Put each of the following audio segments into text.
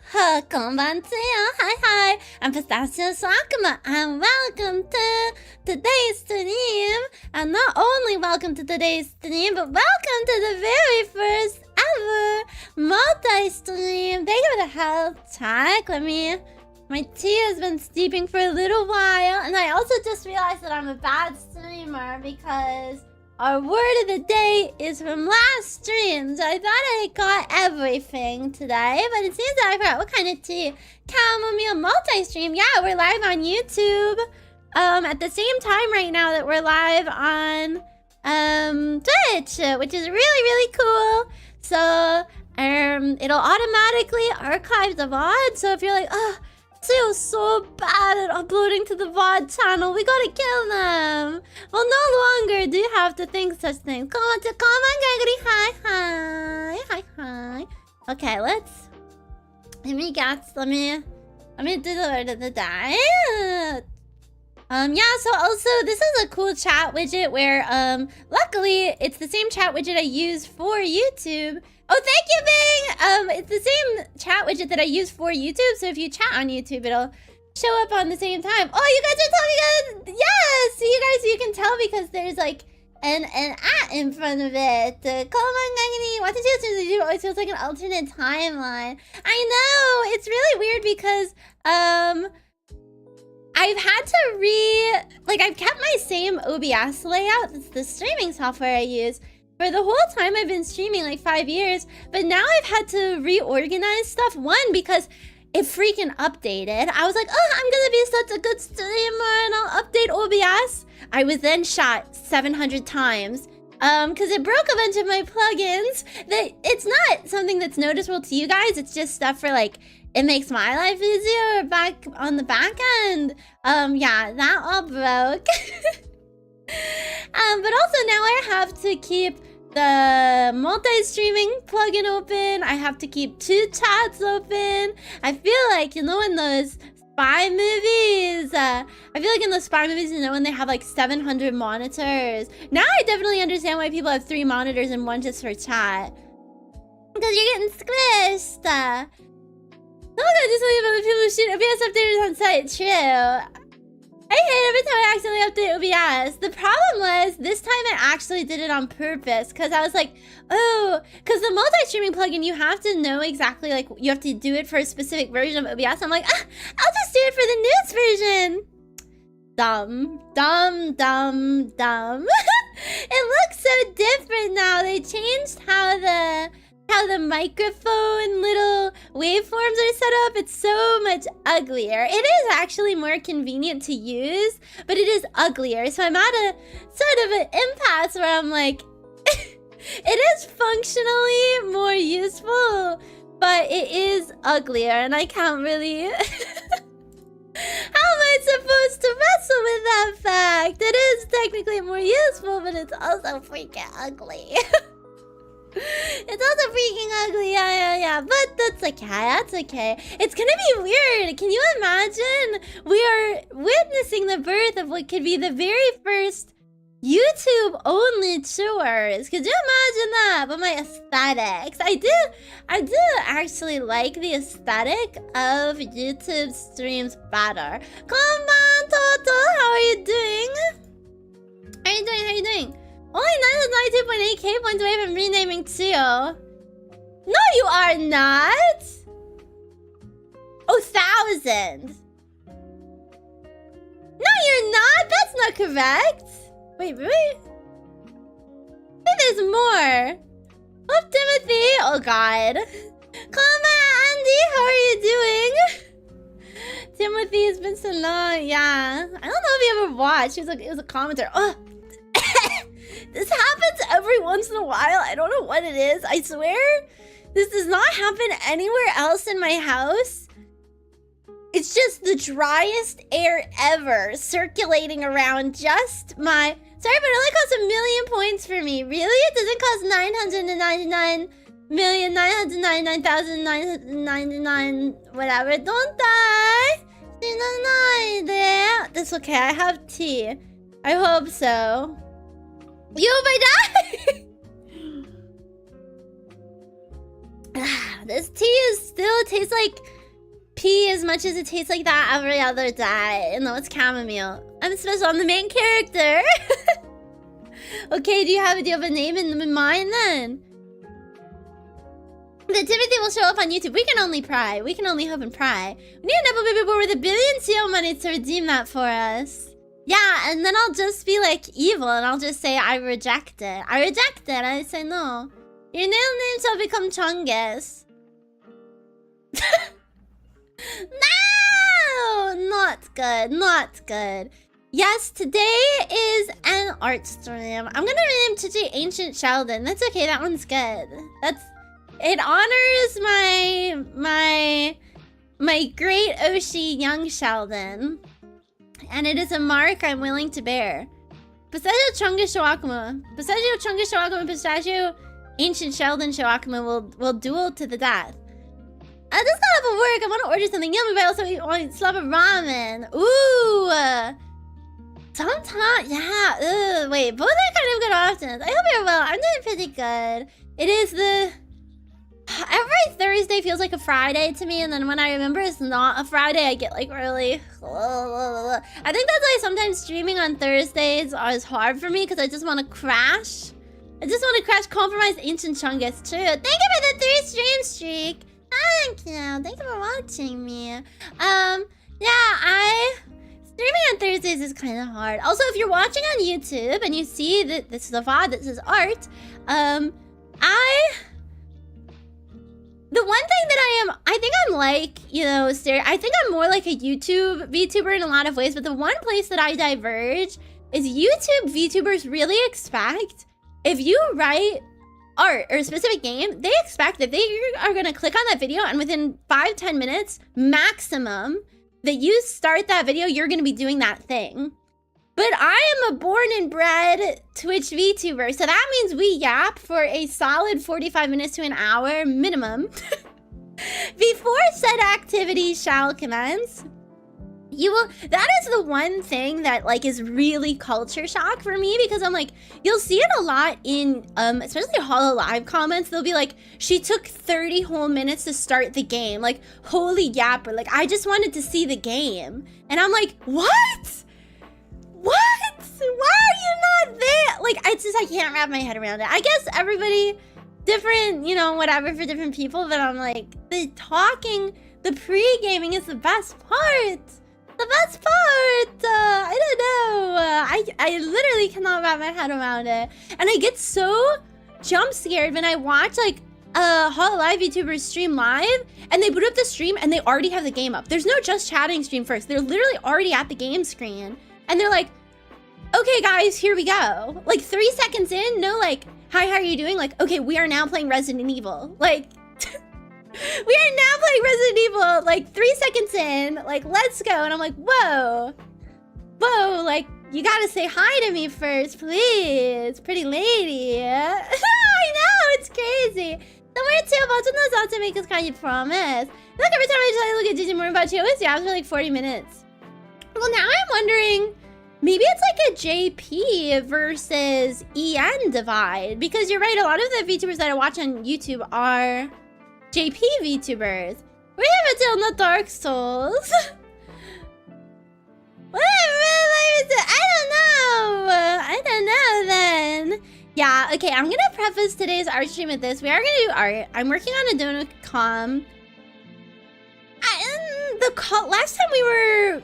Konbantiyo, hi, I'm Pistachio Sakuma, and welcome to today's stream. And not only welcome to today's stream, but welcome to the very first ever multi-stream. Thank you for the health check. My tea has been steeping for a little while, and I also just realized that I'm a bad streamer because our word of the day is from last stream, so I thought I got everything today, but it seems that I forgot what kind of tea. Chamomile multi-stream. Yeah, we're live on YouTube at the same time right now that we're live on Twitch, which is really cool. So it'll automatically archive the VOD, so if you're like, oh, Chio's so bad at uploading to the VOD channel, we gotta kill them. Well, no longer do you have to think such things. Come on, Gregory. Hi. Okay, let me do the word of the day. Yeah, so also this is a cool chat widget where luckily it's the same chat widget I use for YouTube. Oh, thank you, Bing! It's the same chat widget that I use for YouTube, so if you chat on YouTube, it'll show up on the same time. Oh, you guys are telling me guys! Yes! See, you can tell because there's like an at in front of it. Come on, Gangani! Watch it always feels like an alternate timeline. I know! It's really weird because, I've had to I've kept my same OBS layout. It's the streaming software I use. For the whole time I've been streaming, like 5 years, but now I've had to reorganize stuff. One, because it freaking updated. I was like, oh, I'm gonna be such a good streamer and I'll update OBS. I was then shot 700 times because it broke a bunch of my plugins. That it's not something that's noticeable to you guys. It's just stuff for like, it makes my life easier back on the back end. Yeah, that all broke. But also now I have to keep the multi-streaming plugin open. I have to keep 2 chats open. I feel like, you know, in those spy movies, you know, when they have like 700 monitors. Now I definitely understand why people have 3 monitors and 1 just for chat. Because you're getting squished. Oh my god, just something about the people who shoot OBS updaters on site. True. I hate every time I accidentally update OBS. The problem was, this time I actually did it on purpose. Because I was like, oh, because the multi-streaming plugin, you have to know exactly, like, you have to do it for a specific version of OBS. I'm like, I'll just do it for the newest version. Dumb. It looks so different now. They changed how the microphone little waveforms are set up. It's so much uglier. It is actually more convenient to use, but it is uglier. So I'm at a sort of an impasse where I'm like, it is functionally more useful, but it is uglier and I can't really... How am I supposed to wrestle with that fact? It is technically more useful, but it's also freaking ugly. It's also freaking ugly, yeah. But that's okay. It's gonna be weird. Can you imagine? We are witnessing the birth of what could be the very first YouTube-only tours. Could you imagine that? But my aesthetics. I do actually like the aesthetic of YouTube streams better. Konban, Toto! How are you doing? How you doing? Only 992.8k points away from renaming Chio. No, you are not! Oh, 1,000! No, you're not! That's not correct! Wait. Hey, there's more! Oh, Timothy! Oh, God. Come on, Andy! How are you doing? Timothy, it's been so long, yeah. I don't know if you ever watched. It was a commenter. Oh! This happens every once in a while. I don't know what it is. I swear, this does not happen anywhere else in my house. It's just the driest air ever circulating around just my... Sorry, but it only costs 1,000,000 points for me. Really? It doesn't cost 999,999,999 whatever. Don't die. That's okay. I have tea. I hope so. You hope I die? This tea is still tastes like pee as much as it tastes like that every other day. No, it's chamomile. I'm special. I'm the main character. Okay, do you have a name in mind then? The Timothy will show up on YouTube. We can only pry. We can only hope and pry. We need a Nepo Baby Boy with $1 billion Chio money to redeem that for us. Yeah, and then I'll just be like evil and I'll just say I reject it. I reject it. I say no. Your nail name shall become Chungus. No! Not good. Not good. Yes, today is an art stream. I'm gonna name today Ancient Sheldon. That's okay. That one's good. It honors my great Oshi young Sheldon. And it is a mark I'm willing to bear. Pistachio Chungus Shawakuma. Pistachio Chungus Shawakuma Pistachio Ancient Sheldon Shawakuma will duel to the death. I just got up at work. I want to order something yummy, but I also want to slap a ramen. Ooh. Sometimes, yeah. Wait, both are kind of good options. I hope you're well. I'm doing pretty good. It is the... Every Thursday feels like a Friday to me, and then when I remember it's not a Friday, I get like really... I think that's why sometimes streaming on Thursdays is hard for me, because I just want to crash. I just want to crash Compromise Ancient Chungus. True. Thank you for the 3 stream streak. Thank you. Thank you for watching me. Yeah, streaming on Thursdays is kind of hard. Also, if you're watching on YouTube and you see that this is a VOD that says art, the one thing that I think I'm like, you know, I think I'm more like a YouTube VTuber in a lot of ways, but the one place that I diverge is YouTube VTubers really expect if you write art or a specific game, they expect that they are going to click on that video and within 5-10 minutes maximum that you start that video, you're going to be doing that thing. But I am a born and bred Twitch VTuber, so that means we yap for a solid 45 minutes to an hour minimum before said activity shall commence. That is the one thing that like is really culture shock for me, because I'm like, you'll see it a lot in especially HoloLive comments. They'll be like, she took 30 whole minutes to start the game. Like, holy yapper, like I just wanted to see the game. And I'm like, what? What? Why are you not there? Like, I can't wrap my head around it. I guess everybody different, you know, whatever for different people, but I'm like, the pre-gaming is the best part. The best part! I don't know. I literally cannot wrap my head around it. And I get so jump scared when I watch like HoloLive YouTubers stream live and they boot up the stream and they already have the game up. There's no just chatting stream first. They're literally already at the game screen. And they're like, okay guys, here we go. Like 3 seconds in, no like, hi, how are you doing? Like, okay, we are now playing Resident Evil. Like... We are now playing Resident Evil, like 3 seconds in, like, let's go. And I'm like, whoa, like, you gotta say hi to me first, please, pretty lady. I know, it's crazy. Somewhere too, watching those out to make us kind of promise. Look, every time I try to look at Disney more about Chio, it's after like 40 minutes. Well, now I'm wondering, maybe it's like a JP versus EN divide, because you're right, a lot of the VTubers that I watch on YouTube are JP VTubers. We have it on the Dark Souls. I don't know then. Yeah, okay, I'm gonna preface today's art stream with this. We are gonna do art. I'm working on a donothon. Last time we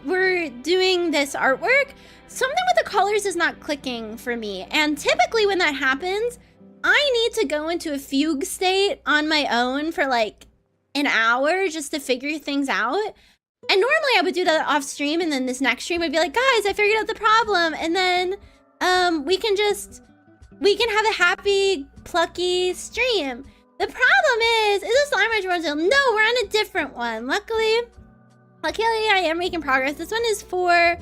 were doing this artwork, something with the colors is not clicking for me. And typically when that happens, I need to go into a fugue state on my own for like an hour just to figure things out. And normally I would do that off stream, and then this next stream I'd be like, guys, I figured out the problem. And then we can have a happy, plucky stream. The problem is this Slime Ranch Roselle? No, we're on a different one. Luckily I am making progress. This one is for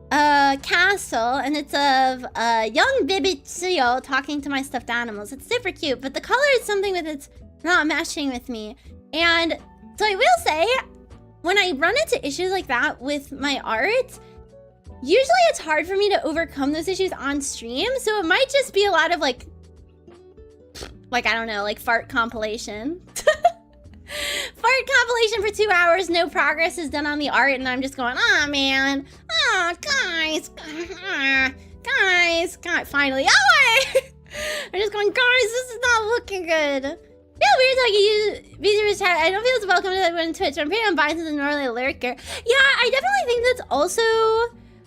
castle, and it's of young baby Chio talking to my stuffed animals. It's super cute, but the color is something with it's not meshing with me. And so I will say, when I run into issues like that with my art, usually it's hard for me to overcome those issues on stream. So it might just be a lot of like I don't know, like fart compilation. Fart fart compilation for 2 hours. No progress is done on the art, and I'm just going, oh man, oh guys, guys, finally, oh, I'm just going, guys, this is not looking good. Yeah, we were talking VTuber chat. I don't feel as welcome to everyone on Twitch. I'm pretty unbiased and normally a lurker. Yeah, I definitely think that's also,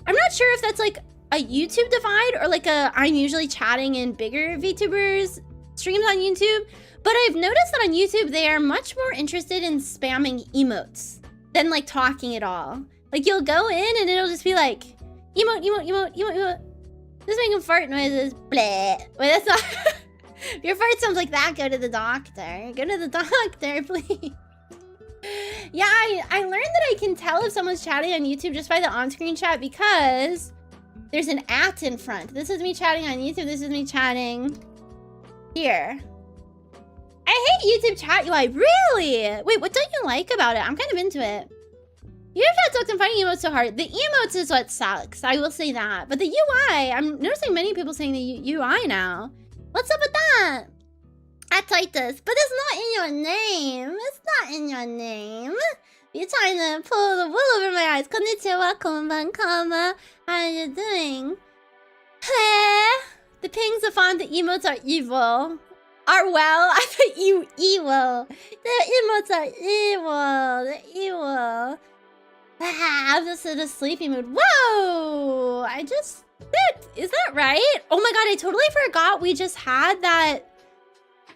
I'm not sure if that's like a YouTube divide or like I'm usually chatting in bigger VTubers streams on YouTube, but I've noticed that on YouTube they are much more interested in spamming emotes than like talking at all. Like you'll go in and it'll just be like emote, emote, emote, emote, emote. Just making fart noises. Bleh. Wait, that's not. If your fart sounds like that, go to the doctor. Go to the doctor, please. Yeah, I learned that I can tell if someone's chatting on YouTube just by the on-screen chat because there's an @ in front. This is me chatting on YouTube. This is me chatting here. I hate YouTube chat UI. Really? Wait, what don't you like about it? I'm kind of into it. YouTube chat sucks and finding emotes so hard. The emotes is what sucks. I will say that. But the UI, I'm noticing many people saying the UI now. What's up with that? I typed this, but it's not in your name. It's not in your name. You're trying to pull the wool over my eyes. Konnichiwa, konbankama. How are you doing? Hey, the pings, the font, the emotes are evil. Are well? I thought you evil. The emotes are evil. They're evil. I'm just in a sleepy mood. Whoa! Is that right? Oh my god, I totally forgot we just had that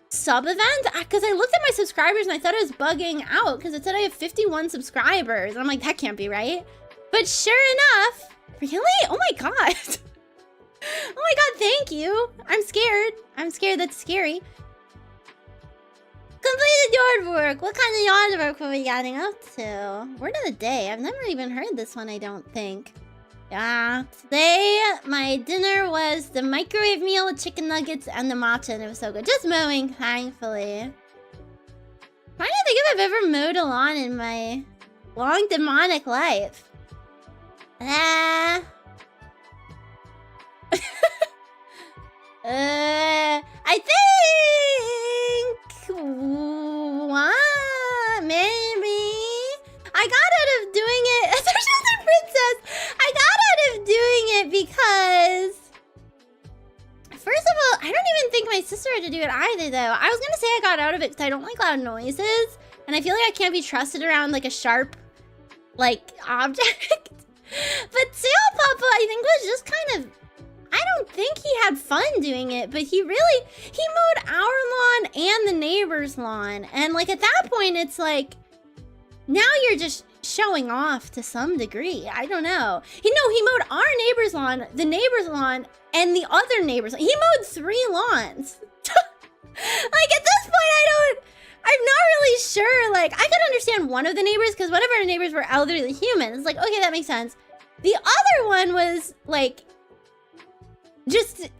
sub event because I looked at my subscribers and I thought it was bugging out because it said I have 51 subscribers. And I'm like, that can't be right. But sure enough, really? Oh my god. Oh my god, thank you. I'm scared. I'm scared. That's scary. Completed yard work. What kind of yard work were we getting up to? Word of the day. I've never even heard this one, I don't think. Yeah. Today, my dinner was the microwave meal with chicken nuggets and the matcha, and it was so good. Just mowing, thankfully. Trying to think if I've ever mowed a lawn in my long demonic life. I think what? Maybe I got out of doing it. Especially the princess. I got out of doing it because, first of all, I don't even think my sister had to do it either, though. I was gonna say I got out of it because I don't like loud noises, and I feel like I can't be trusted around like a sharp, like object. But Sail Papa, I think, was just kind of. I don't think he had fun doing it, but he mowed our lawn and the neighbor's lawn. And like at that point, it's like, now you're just showing off to some degree. I don't know. He mowed our neighbor's lawn, the neighbor's lawn, and the other neighbor's lawn. He mowed 3 lawns. Like at this point, I'm not really sure. Like I could understand one of the neighbors because one of our neighbors were elderly humans. It's like, okay, that makes sense. The other one was like, he just, I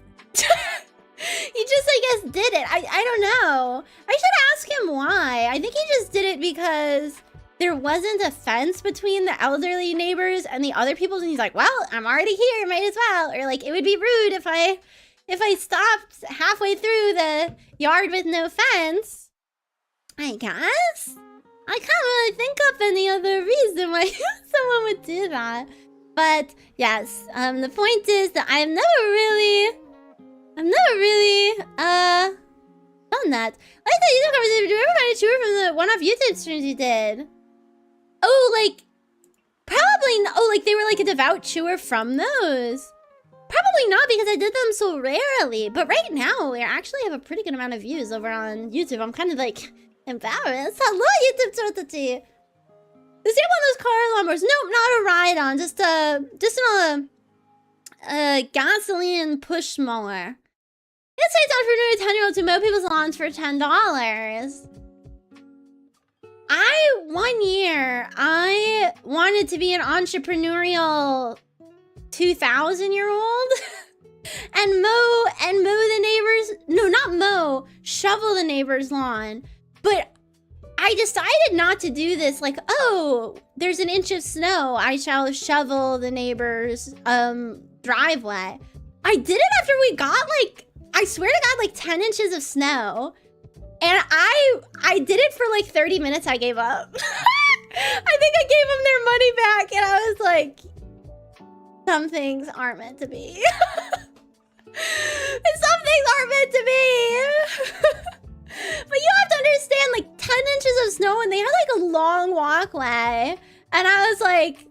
guess, did it. I don't know. I should ask him why. I think he just did it because there wasn't a fence between the elderly neighbors and the other people's, and he's like, well, I'm already here, might as well. Or like, it would be rude if I stopped halfway through the yard with no fence. I guess. I can't really think of any other reason why someone would do that. But yes, the point is that I've never really done that. Like the YouTube conversation, do you ever find a chewer from the one-off YouTube streams you did? Oh, like, probably not. Oh, like they were like a devout chewer from those. Probably not because I did them so rarely. But right now, we actually have a pretty good amount of views over on YouTube. I'm kind of like embarrassed. Hello, YouTube Tortati. Is it one of those car lawnmowers? Nope, not a ride-on. Just a gasoline push mower. It's nice for a 10-year-old to mow people's lawns for $10. One year, I wanted to be an entrepreneurial 2,000-year-old and mow the neighbor's, no, not mow, shovel the neighbor's lawn. But I decided not to do this like, oh, there's an inch of snow. I shall shovel the neighbor's driveway. I did it after we got like, I swear to God, like 10 inches of snow. And I did it for like 30 minutes, I gave up. I think I gave them their money back, and I was like, some things aren't meant to be. Some things aren't meant to be. But you have to understand, like 10 inches of snow, and they had like a long walkway. And I was like,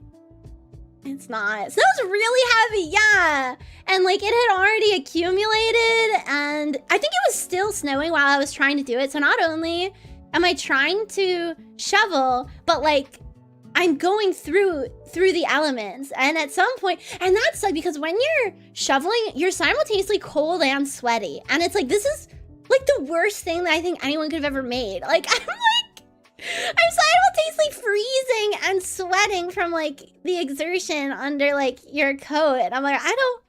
it's not. Snow's really heavy, yeah. And like it had already accumulated, and I think it was still snowing while I was trying to do it. So not only am I trying to shovel, but like I'm going through the elements. And at some point, and that's like, because when you're shoveling, you're simultaneously cold and sweaty. And it's like, this is like the worst thing that I think anyone could have ever made. Like, I'm simultaneously freezing and sweating from like the exertion under like your coat. And I'm like, I don't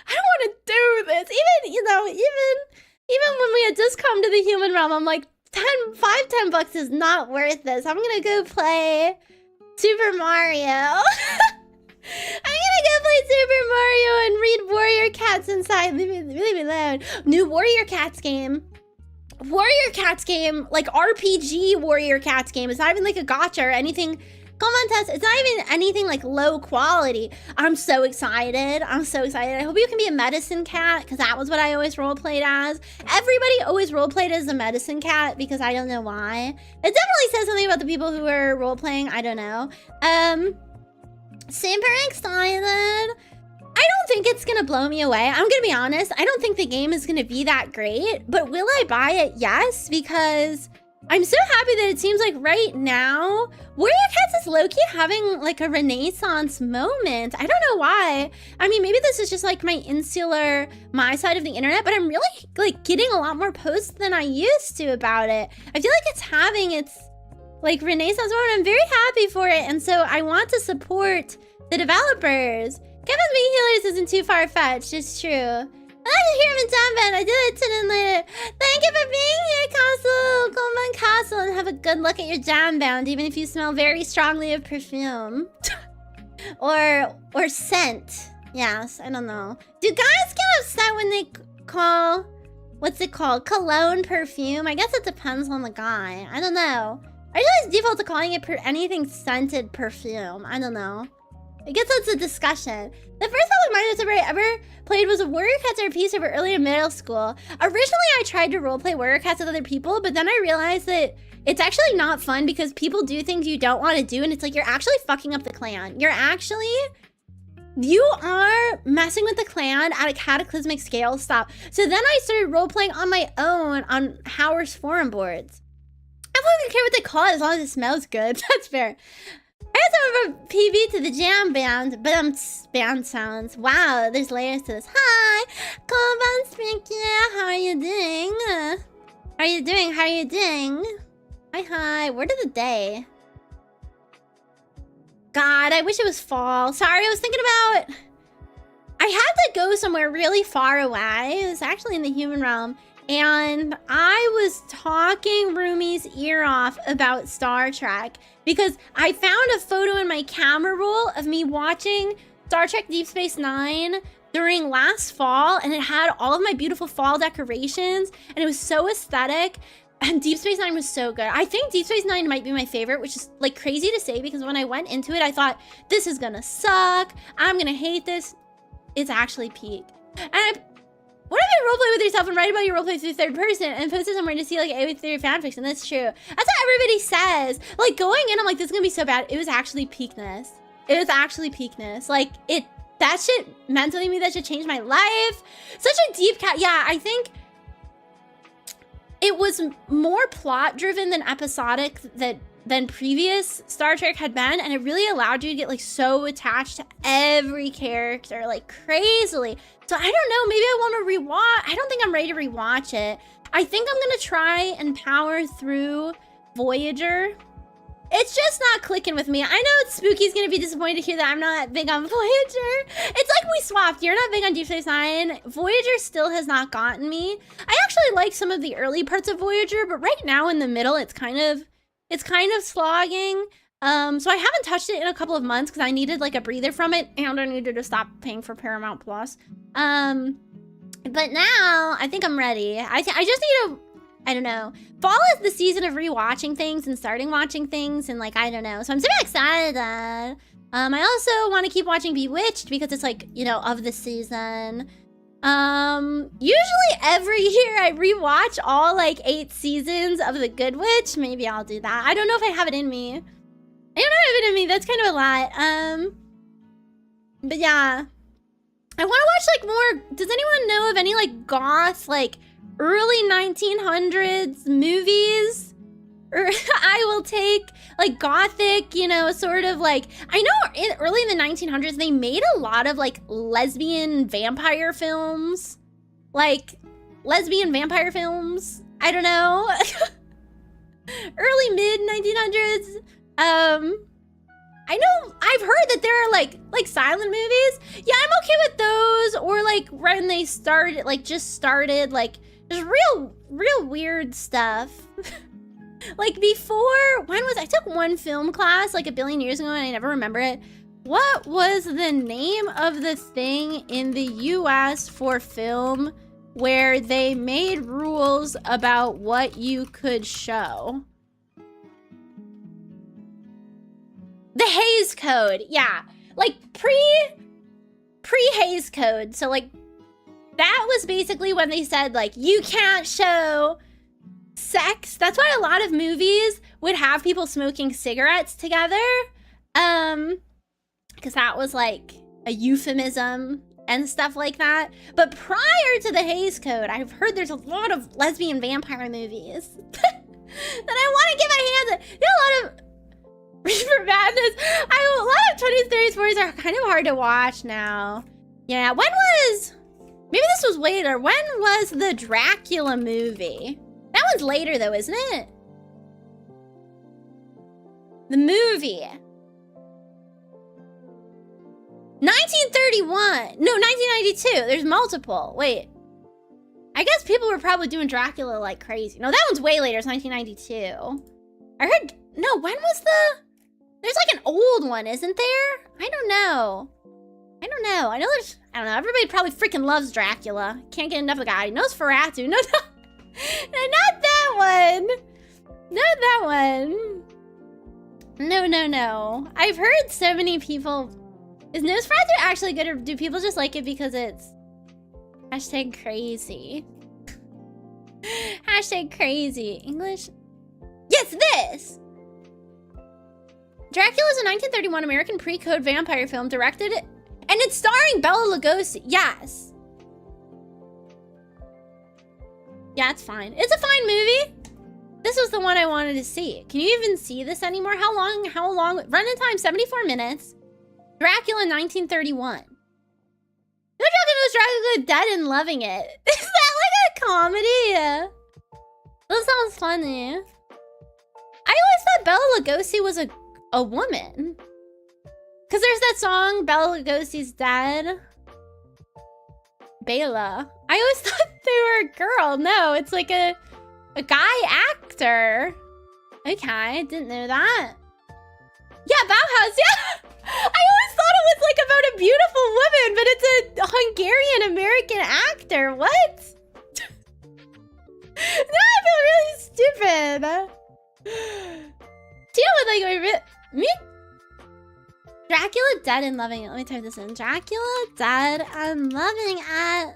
want to do this. Even, you know, even when we had just come to the human realm, I'm like, $10 bucks is not worth this. I'm gonna go play Super Mario. I'm gonna go play Super Mario and read Warrior Cats inside. Leave me alone. New Warrior Cats game. Warrior Cats game, like RPG Warrior Cats game. It's not even like a gacha or anything. Come on, Tess. It's not even anything like low quality. I'm so excited. I'm so excited. I hope you can be a medicine cat, because that was what I always roleplayed as. Everybody always roleplayed as a medicine cat, because I don't know why. It definitely says something about the people who are roleplaying. I don't know. Super excited. I don't think it's gonna blow me away. I'm gonna be honest. I don't think the game is gonna be that great, but will I buy it? Yes, because I'm so happy that it seems like right now, Warrior Cats is low-key having like a renaissance moment. I don't know why. I mean, maybe this is just like my side of the internet, but I'm really like getting a lot more posts than I used to about it. I feel like it's having its like renaissance moment. I'm very happy for it, and so I want to support the developers. Kevin's being healers isn't too far-fetched, it's true. I like to hear him in Jam Band. I did it tonight later. Thank you for being here, Castle. Come on, Castle, and have a good look at your Jam Band, even if you smell very strongly of perfume. or scent. Yes, I don't know. Do guys get upset when they call, what's it called? Cologne perfume? I guess it depends on the guy. I don't know. I just default to calling it anything scented perfume. I don't know. I guess that's a discussion. The first public Minecraft server I ever played was a Warrior Cats RP server early in middle school. Originally, I tried to roleplay Warrior Cats with other people, but then I realized that it's actually not fun because people do things you don't want to do, and it's like you're actually fucking up the clan. You are messing with the clan at a cataclysmic scale. Stop. So then I started roleplaying on my own on Howard's forum boards. I don't care what they call it as long as it smells good. That's fair. I had some of a PB to the Jam Band, but band sounds. Wow, there's layers to this. Hi, come on, Spinky. How are you doing? How are you doing? Hi. Word of the day. God, I wish it was fall. Sorry, I was thinking about... I had to go somewhere really far away. It was actually in the human realm. And I was talking Rumi's ear off about Star Trek because I found a photo in my camera roll of me watching Star Trek Deep Space Nine during last fall, and it had all of my beautiful fall decorations, and it was so aesthetic, and Deep Space Nine was so good. I think Deep Space Nine might be my favorite, which is like crazy to say because when I went into it, I thought, this is gonna suck, I'm gonna hate this. It's actually peak. And what if you roleplay with yourself and write about your roleplay through third person and post it somewhere to see like A3 fanfiction? That's true. That's what everybody says. Like going in, I'm like, this is gonna be so bad. It was actually peakness. It was actually peakness. Like that shit mentally me, that should change my life. Such a deep cat. Yeah, I think it was more plot driven than episodic than previous Star Trek had been, and it really allowed you to get like so attached to every character like crazily. So I don't know, maybe I want to rewatch. I don't think I'm ready to rewatch it. I think I'm gonna try and power through Voyager. It's just not clicking with me. I know Spooky's gonna be disappointed to hear that I'm not big on Voyager. It's like we swapped. You're not big on Deep Space Nine. Voyager still has not gotten me. I actually like some of the early parts of Voyager, but right now in the middle, it's kind of slogging. So I haven't touched it in a couple of months because I needed like a breather from it, and I needed to stop paying for Paramount Plus. But now I think I'm ready. I just need to I don't know. Fall is the season of rewatching things and starting watching things and like, I don't know. So I'm super excited. I also want to keep watching Bewitched because it's like, you know, of the season. Usually every year I rewatch all like 8 seasons of The Good Witch. Maybe I'll do that. I don't know if I have it in me. I don't have it in me. That's kind of a lot. But yeah. I want to watch like more. Does anyone know of any like goth, like early 1900s movies? Or I will take like gothic, you know, sort of like, I know early in the 1900s, they made a lot of like lesbian vampire films. Like lesbian vampire films. I don't know. Early mid 1900s. I know I've heard that there are like silent movies. Yeah, I'm okay with those. Or like when they started, like just started, like just real weird stuff. Like before, when was I took one film class like a billion years ago and I never remember it. What was the name of the thing in the US for film where they made rules about what you could show? The Hays Code, yeah. Like pre-Hays Code. So like that was basically when they said like you can't show sex. That's why a lot of movies would have people smoking cigarettes together. Because that was like a euphemism and stuff like that. But prior to the Hays Code, I've heard there's a lot of lesbian vampire movies that I want to get my hands on. You know, a lot of for madness. A lot of 20s, 30s, 40s are kind of hard to watch now. Yeah, maybe this was later. When was the Dracula movie? That one's later though, isn't it? The movie. 1931. No, 1992. There's multiple. Wait. I guess people were probably doing Dracula like crazy. No, that one's way later. It's 1992. I heard... No, when was the... There's like an old one, isn't there? I don't know. I know there's... I don't know. Everybody probably freaking loves Dracula. Can't get enough of the guy. Nosferatu. No, not that one. Not that one. No. I've heard so many people... Is Nosferatu actually good, or do people just like it because it's hashtag crazy? Hashtag crazy. English? Yes, this! Dracula is a 1931 American pre-code vampire film directed, and it's starring Bela Lugosi. Yes. Yeah, it's fine. It's a fine movie. This was the one I wanted to see. Can you even see this anymore? How long? Running time, 74 minutes. Dracula, 1931. No joking, was Dracula dead and loving it. Is that like a comedy? That sounds funny. I always thought Bela Lugosi was a woman. Because there's that song, Bela Lugosi's Dead. Bela. I always thought they were a girl. No, it's like a guy actor. Okay, I didn't know that. Yeah, Bauhaus, yeah! I always thought it was like about a beautiful woman, but it's a Hungarian-American actor. What? Now I feel really stupid. Chio would like me? Dracula dead and loving it. Let me type this in. Dracula dead and loving it.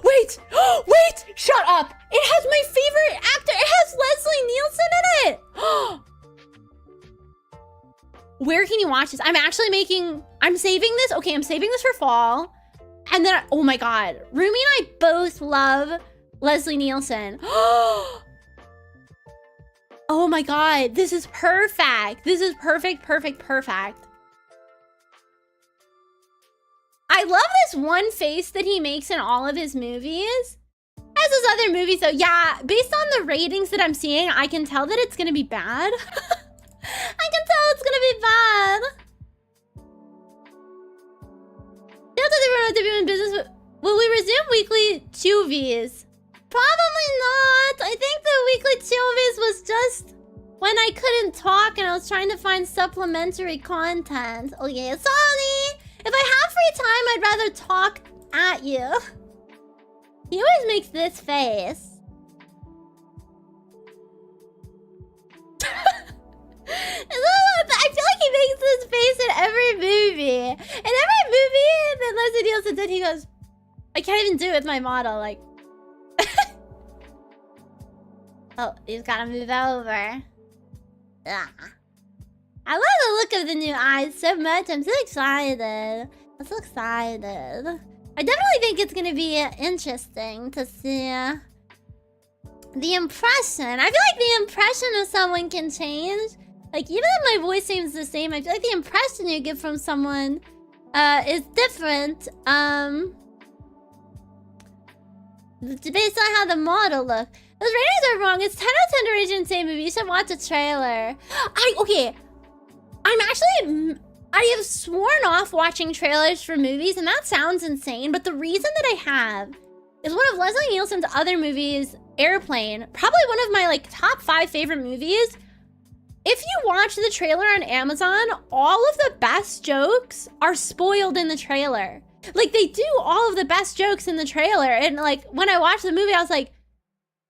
Wait, shut up. It has my favorite actor. It has Leslie Nielsen in it. Where can you watch this? I'm saving this. Okay, I'm saving this for fall. And then, oh my God. Rumi and I both love Leslie Nielsen. Oh my God, this is perfect. This is perfect. I love this one face that he makes in all of his movies. As his other movies though, yeah, based on the ratings that I'm seeing, I can tell that it's gonna be bad. I can tell it's gonna be bad. In business. Will we resume weekly Chiovies? Probably not. I think the weekly Chiovies was just when I couldn't talk and I was trying to find supplementary content. Oh yeah, sorry. If I have free time, I'd rather talk at you. He always makes this face. I feel like he makes this face in every movie. In every movie that Leslie Nielsen did, he goes, I can't even do it with my model, like. Oh, he's gotta move over. Ah. I love the look of the new eyes so much. I'm so excited. I'm so excited. I definitely think it's gonna be interesting to see the impression. I feel like the impression of someone can change. Like, even if my voice seems the same, I feel like the impression you get from someone is different. Based on how the model looks. Those ratings are wrong. It's 10 out of 10 to rate an insane movie. You should watch a trailer. I have sworn off watching trailers for movies, and that sounds insane, but the reason that I have is one of Leslie Nielsen's other movies, Airplane, probably one of my like top 5 favorite movies. If you watch the trailer on Amazon, all of the best jokes are spoiled in the trailer. Like, they do all of the best jokes in the trailer, and like when I watched the movie, I was like,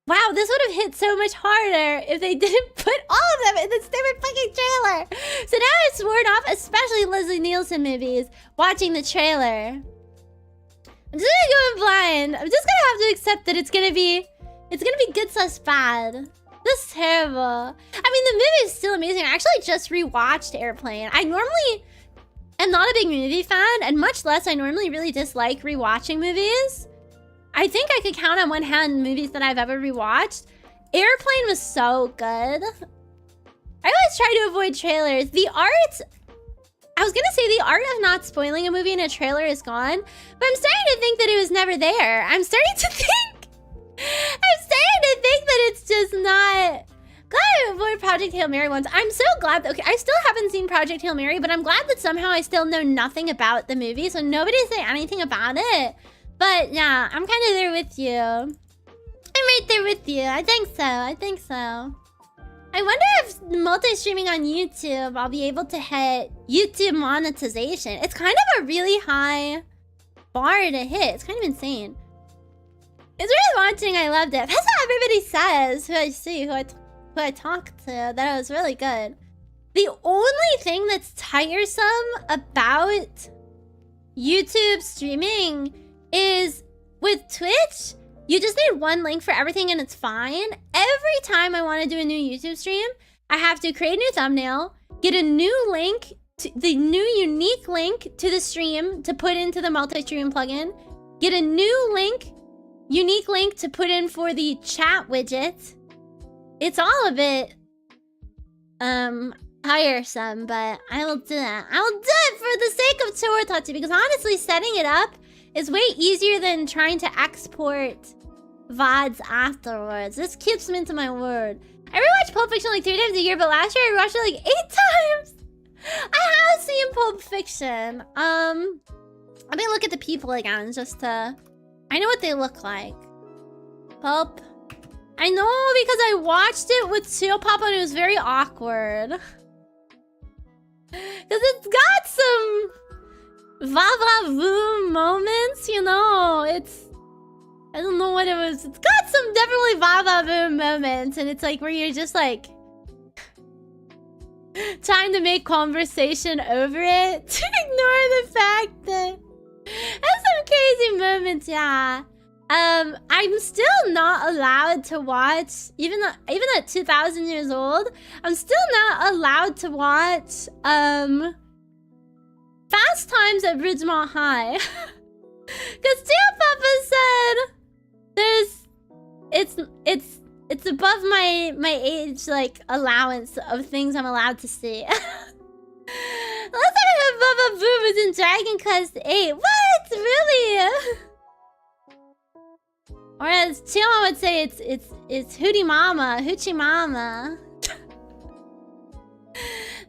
wow, this would have hit so much harder if they didn't put all of them in the stupid fucking trailer. So now I've sworn off, especially Leslie Nielsen movies, watching the trailer. I'm just gonna go in blind. I'm just gonna have to accept that it's gonna be good / bad. This is terrible. I mean, the movie is still amazing. I actually just rewatched Airplane. I normally am not a big movie fan, and much less I normally really dislike rewatching movies. I think I could count on one hand movies that I've ever rewatched. Airplane was so good. I always try to avoid trailers. The art... I was gonna say the art of not spoiling a movie in a trailer is gone, but I'm starting to think that it was never there. I'm starting to think that it's just not... Glad I avoid Project Hail Mary once. I'm so glad that... Okay, I still haven't seen Project Hail Mary, but I'm glad that somehow I still know nothing about the movie, so nobody say anything about it. But yeah, I'm kind of there with you. I'm right there with you. I think so. I wonder if multi-streaming on YouTube, I'll be able to hit YouTube monetization. It's kind of a really high bar to hit. It's kind of insane. It's really launching. I loved it. That's what everybody says. Who I see, who I talk to, that it was really good. The only thing that's tiresome about YouTube streaming is with Twitch, you just need one link for everything and it's fine. Every time I want to do a new YouTube stream, I have to create a new thumbnail, get a new link, the new unique link to the stream to put into the multi-stream plugin, get a new link, unique link to put in for the chat widget. It's all a bit tiresome, but I will do that. I will do it for the sake of Chio, because honestly, setting it up is way easier than trying to export VODs afterwards. This keeps me to my word. I rewatch Pulp Fiction like 3 times a year, but last year I rewatched it like 8 times. I have seen Pulp Fiction. Let me look at the people again, just to... I know what they look like. Pulp. I know because I watched it with Chio Papa and it was very awkward. Because it's got some... va-va-voom moments, you know, it's... I don't know what it was. It's got some definitely va-va-voom moments, and it's like where you're just like... trying to make conversation over it to ignore the fact that... There's some crazy moments, yeah. I'm still not allowed to watch, even at 2,000 years old, I'm still not allowed to watch, Fast Times at Ridgemont High. Because Chio Papa said it's above my age, like, allowance of things I'm allowed to see. Last time I heard Baba Boo was in Dragon Quest 8. What? Really? Or as Chio would say, it's Hootie Mama, Hoochie Mama.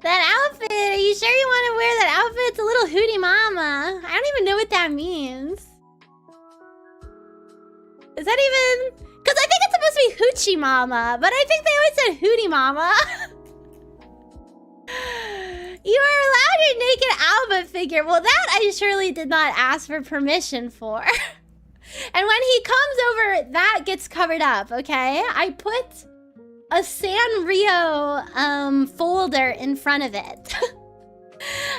That outfit, are you sure you want to wear that outfit? It's a little Hootie Mama. I don't even know what that means. Is that even... Because I think it's supposed to be Hoochie Mama, but I think they always said Hootie Mama. You are allowed your naked Alba figure. Well, that I surely did not ask for permission for. And when he comes over, that gets covered up, okay? I put a Sanrio folder in front of it.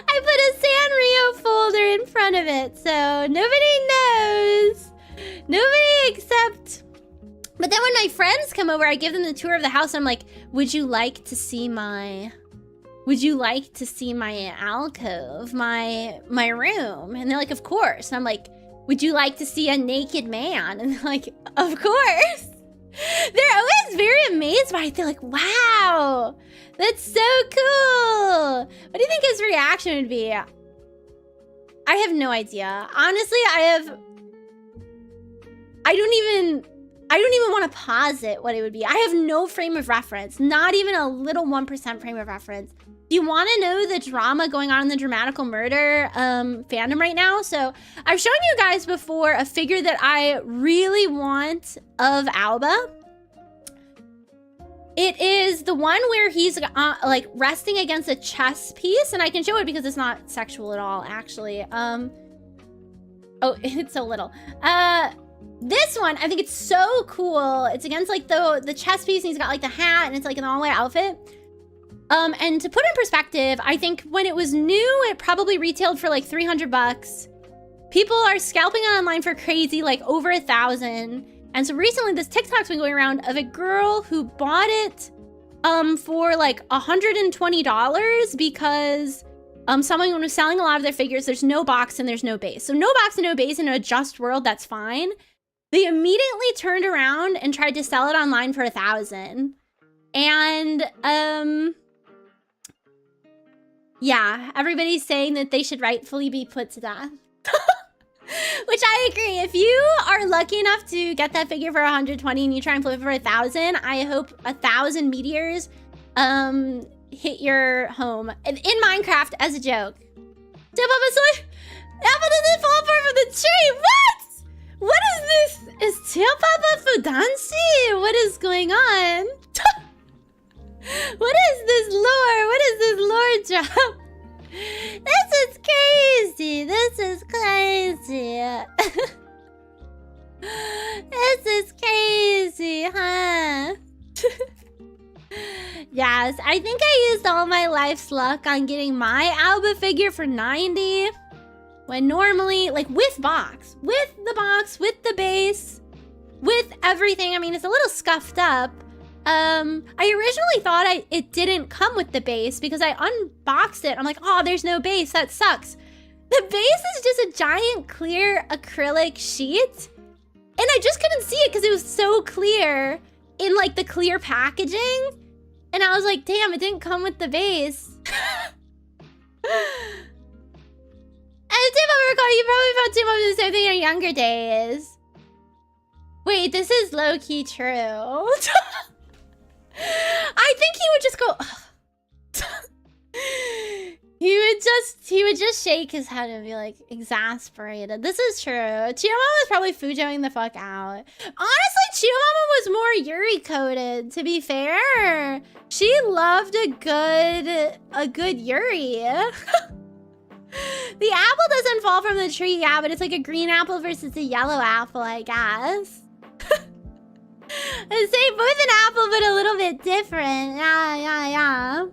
I put a Sanrio folder in front of it, so nobody knows. Nobody except... But then when my friends come over, I give them the tour of the house. And I'm like, would you like to see my alcove, my room? And they're like, of course. And I'm like, would you like to see a naked man? And they're like, of course. They're always very amazed by it. They're like, wow, that's so cool. What do you think his reaction would be? I have no idea. Honestly, I don't even want to posit what it would be. I have no frame of reference, not even a little 1% frame of reference. Do you want to know the drama going on in the Dramatical Murder fandom right now? So I've shown you guys before a figure that I really want of Alba. It is the one where he's like resting against a chess piece, and I can show it because it's not sexual at all, actually. Oh, it's so little. This one, I think it's so cool. It's against like the chess piece, and he's got like the hat, and it's like an all-white outfit. And to put in perspective, I think when it was new, it probably retailed for like 300 bucks. People are scalping it online for crazy, like over 1,000. And so recently this TikTok's been going around of a girl who bought it for like $120 because someone was selling a lot of their figures. There's no box and there's no base. So no box and no base in a just world, that's fine. They immediately turned around and tried to sell it online for 1,000. And yeah, everybody's saying that they should rightfully be put to death. Which I agree. If you are lucky enough to get that figure for 120 and you try and flip it for 1,000, I hope 1,000 meteors hit your home. In Minecraft as a joke. Apple doesn't fall far from the tree. What? What is this? Is Tail Papa Fudansi? What is going on? What is this lore? What is this lore drop? This is crazy. This is crazy. This is crazy, huh? Yes, I think I used all my life's luck on getting my Alba figure for 90. When normally, like with box, with the box, with the base, with everything. I mean, it's a little scuffed up. I originally thought it didn't come with the base because I unboxed it. I'm like, oh, there's no base. That sucks. The base is just a giant clear acrylic sheet. And I just couldn't see it because it was so clear in like the clear packaging. And I was like, damn, it didn't come with the base. And Tim, I recall you probably found Tim up to the same thing in your younger days. Wait, this is low-key true. I think he would just go. he would just shake his head and be like exasperated. This is true. Chio Mama was probably fujoing the fuck out. Honestly, Chio Mama was more Yuri coded, to be fair. She loved a good Yuri. The apple doesn't fall from the tree, yeah, but it's like a green apple versus a yellow apple, I guess. I'd say both an apple, but a little bit different. Yeah.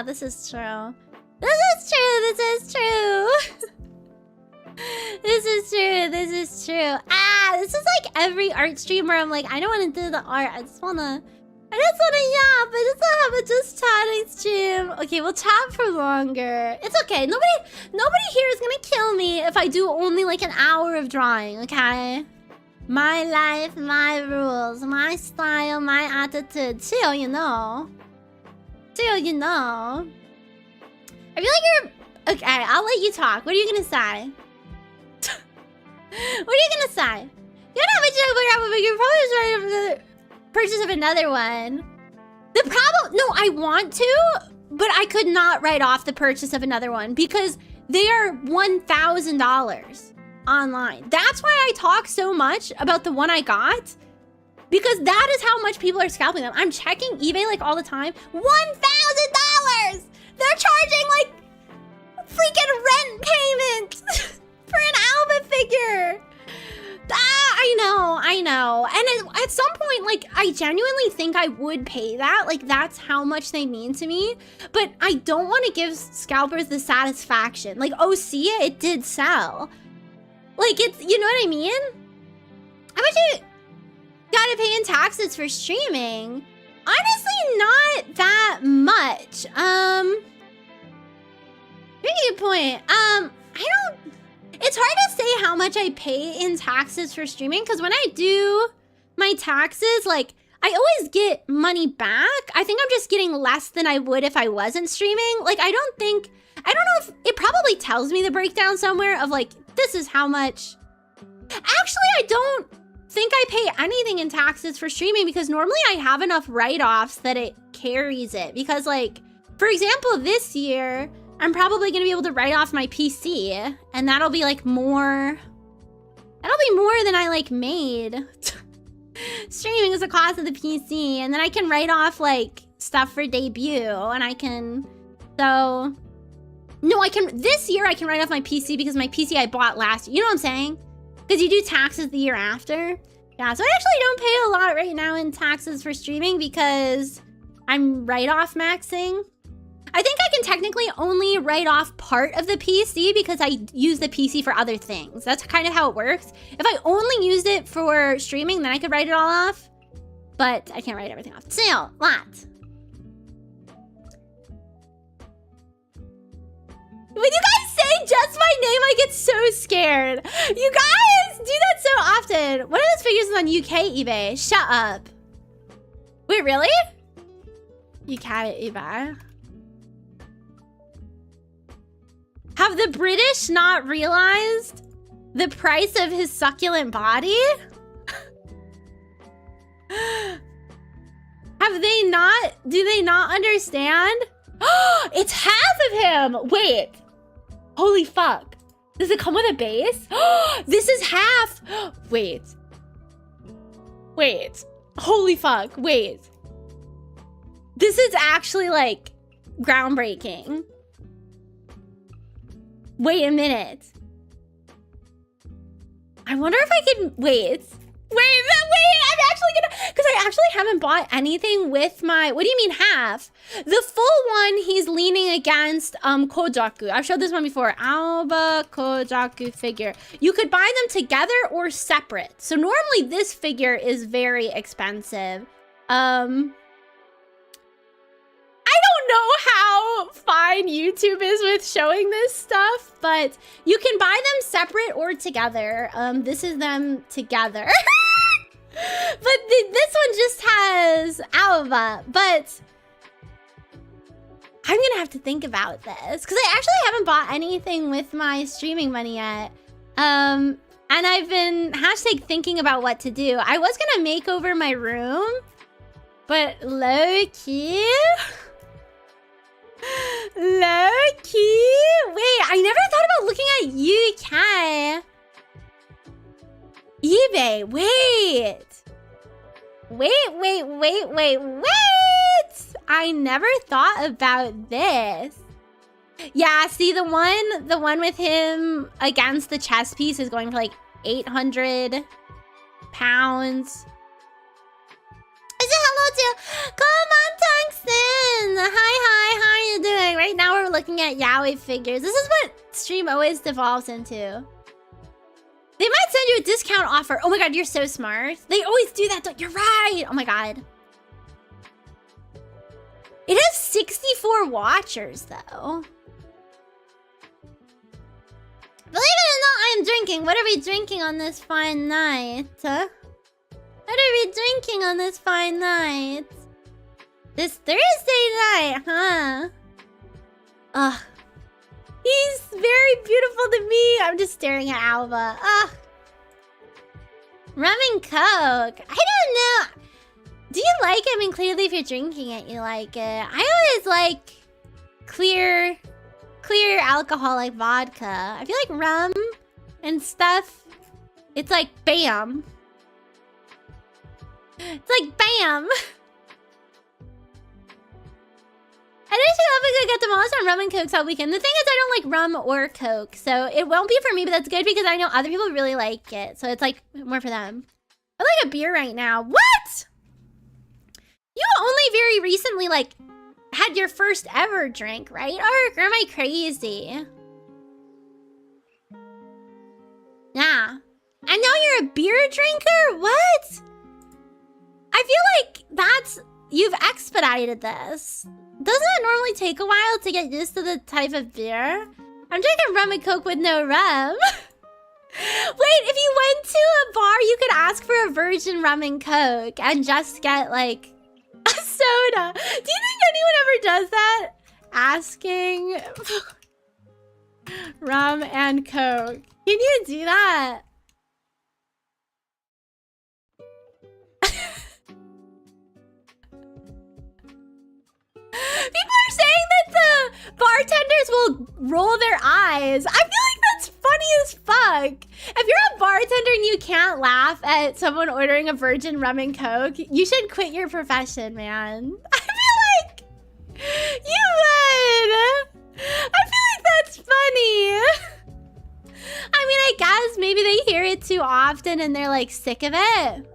This is true. This is true. This is true. Ah, this is like every art stream where I'm like, I don't want to do the art. I just wanna yap. I just wanna have a just chatting stream. Okay, we'll chat for longer. It's okay. Nobody here is gonna kill me if I do only like an hour of drawing, okay? My life, my rules, my style, my attitude. Chio, you know. I feel like you're... Okay, I'll let you talk. What are you gonna say? What are you gonna say? You don't have a joke, but you're probably just ready for the purchase of another one. The problem... No, I want to, but I could not write off the purchase of another one because they are $1,000 online. That's why I talk so much about the one I got, because that is how much people are scalping them. I'm checking eBay like all the time. $1,000! They're charging like freaking rent payment for an Alba figure. Ah, I know. And at some point, like, like, I genuinely think I would pay that. Like, that's how much they mean to me. But I don't want to give scalpers the satisfaction. Like, oh, see it did sell. Like, it's, you know what I mean? How much you gotta pay in taxes for streaming? Honestly, not that much. Very good point. It's hard to say how much I pay in taxes for streaming, because when I do my taxes, like, I always get money back. I think I'm just getting less than I would if I wasn't streaming. Like, I don't know if it probably tells me the breakdown somewhere of like, this is how much. Actually, I don't think I pay anything in taxes for streaming, because normally I have enough write-offs that it carries it. Because, like, for example, this year, I'm probably going to be able to write off my PC, and that'll be like more, that'll be more than I like made. Streaming is the cost of the PC, and then I can write off like stuff for debut, and I can, so, no, I can, this year I can write off my PC because my PC I bought last year, you know what I'm saying? Because you do taxes the year after. Yeah, so I actually don't pay a lot right now in taxes for streaming because I'm write-off maxing. I think I can technically only write off part of the PC because I use the PC for other things. That's kind of how it works. If I only used it for streaming, then I could write it all off. But I can't write everything off. Still, lot. When you guys say just my name, I get so scared. You guys do that so often. One of those figures is on UK eBay. Shut up. Wait, really? UK eBay. Have the British not realized the price of his succulent body? Have they not? Do they not understand? It's half of him. Wait. Holy fuck. Does it come with a base? This is half. Wait. Wait. Holy fuck. Wait. This is actually like groundbreaking. Wait a minute. I wonder if I can wait. Wait, I'm actually gonna, because I actually haven't bought anything with my, what do you mean half? The full one, he's leaning against Kojaku. I've showed this one before. Alba Kojaku figure. You could buy them together or separate. So normally this figure is very expensive. I don't know how fine YouTube is with showing this stuff, but you can buy them separate or together. This is them together. But this one just has Alva, but I'm gonna have to think about this because I actually haven't bought anything with my streaming money yet. And I've been #thinking about what to do. I was gonna make over my room, but low-key... Low-key? Wait, I never thought about looking at UK. eBay, wait. Wait. I never thought about this. Yeah, see the one with him against the chess piece is going for like 800 pounds. I said hello to come on Tungsten. Hi, how are you doing? Right now we're looking at yaoi figures. This is what stream always devolves into. They might send you a discount offer. Oh my god, you're so smart. They always do that. You're right. Oh my god. It has 64 watchers though. Believe it or not, I am drinking. What are we drinking on this fine night? Huh? What are we drinking on this fine night? This Thursday night, huh? Ugh. He's very beautiful to me. I'm just staring at Alva. Ugh. Rum and Coke. I don't know. Do you like it? I mean, clearly if you're drinking it, you like it. I always like clear alcoholic vodka. I feel like rum and stuff, it's like bam. It's like bam. I didn't get demolished on rum and Cokes all weekend. The thing is, I don't like rum or Coke, so it won't be for me, but that's good because I know other people really like it. So it's like more for them. I like a beer right now. What? You only very recently, like, had your first ever drink, right? Or am I crazy? Yeah. I know you're a beer drinker? What? I feel like you've expedited this. Doesn't it normally take a while to get used to the type of beer? I'm drinking rum and coke with no rum. Wait, if you went to a bar, you could ask for a virgin rum and coke and just get, like, a soda. Do you think anyone ever does that? Asking rum and coke. Can you do that? People are saying that the bartenders will roll their eyes. I feel like that's funny as fuck. If you're a bartender and you can't laugh at someone ordering a virgin rum and coke, you should quit your profession, man. I feel like you would. I feel like that's funny. I mean, I guess maybe they hear it too often and they're like sick of it.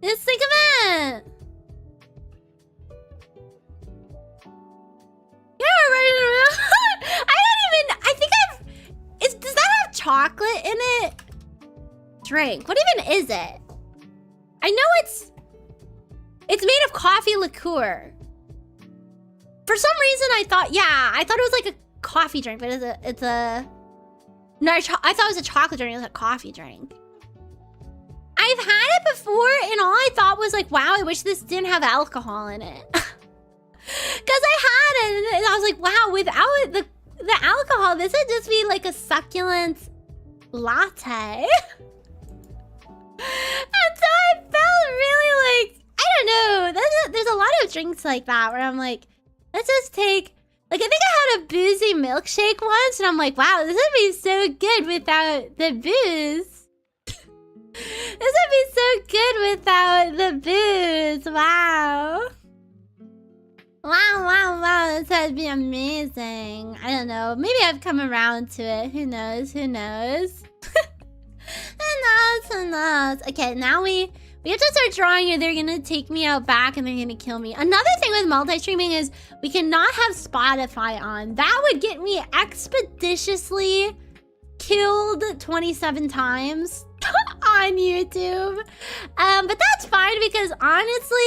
Just think of it. Yeah, right. I think does that have chocolate in it? Drink. What even is it? I know it's made of coffee liqueur. For some reason, I thought it was like a coffee drink, but no, I thought it was a chocolate drink. It was a coffee drink. I've had it before, and all I thought was like, wow, I wish this didn't have alcohol in it. Because I had it, and I was like, wow, without the alcohol, this would just be like a succulent latte. And so I felt really like, I don't know, there's a lot of drinks like that where I'm like, let's just take, like, I think I had a boozy milkshake once, and I'm like, wow, this would be so good without the booze. This would be so good without the booze. Wow. Wow. This would be amazing. I don't know. Maybe I've come around to it. Who knows? Who knows? Who knows? Okay, now we have to start drawing or they're going to take me out back and they're going to kill me. Another thing with multi-streaming is we cannot have Spotify on. That would get me expeditiously killed 27 times on YouTube. But that's fine because honestly,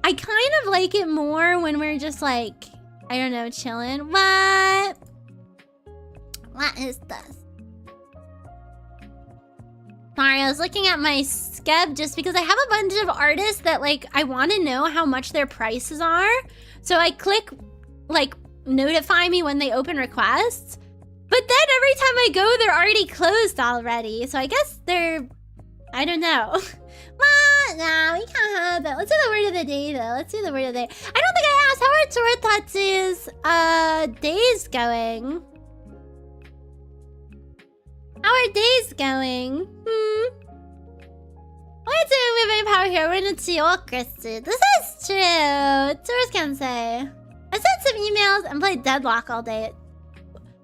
I kind of like it more when we're just like, I don't know, chilling. What is this? Sorry, I was looking at my skeb just because I have a bunch of artists that like, I want to know how much their prices are. So I click like notify me when they open requests. But then every time I go, they're already closed already. So I guess they're, I don't know. Well, no, we can't have that. Let's do the word of the day, though. Let's do the word of the day. I don't think I asked how are Toratotsu's days going. How are days going? What's doing with my power here? We're in a theocracy. This is true. Tourists can say. I sent some emails and played Deadlock all day.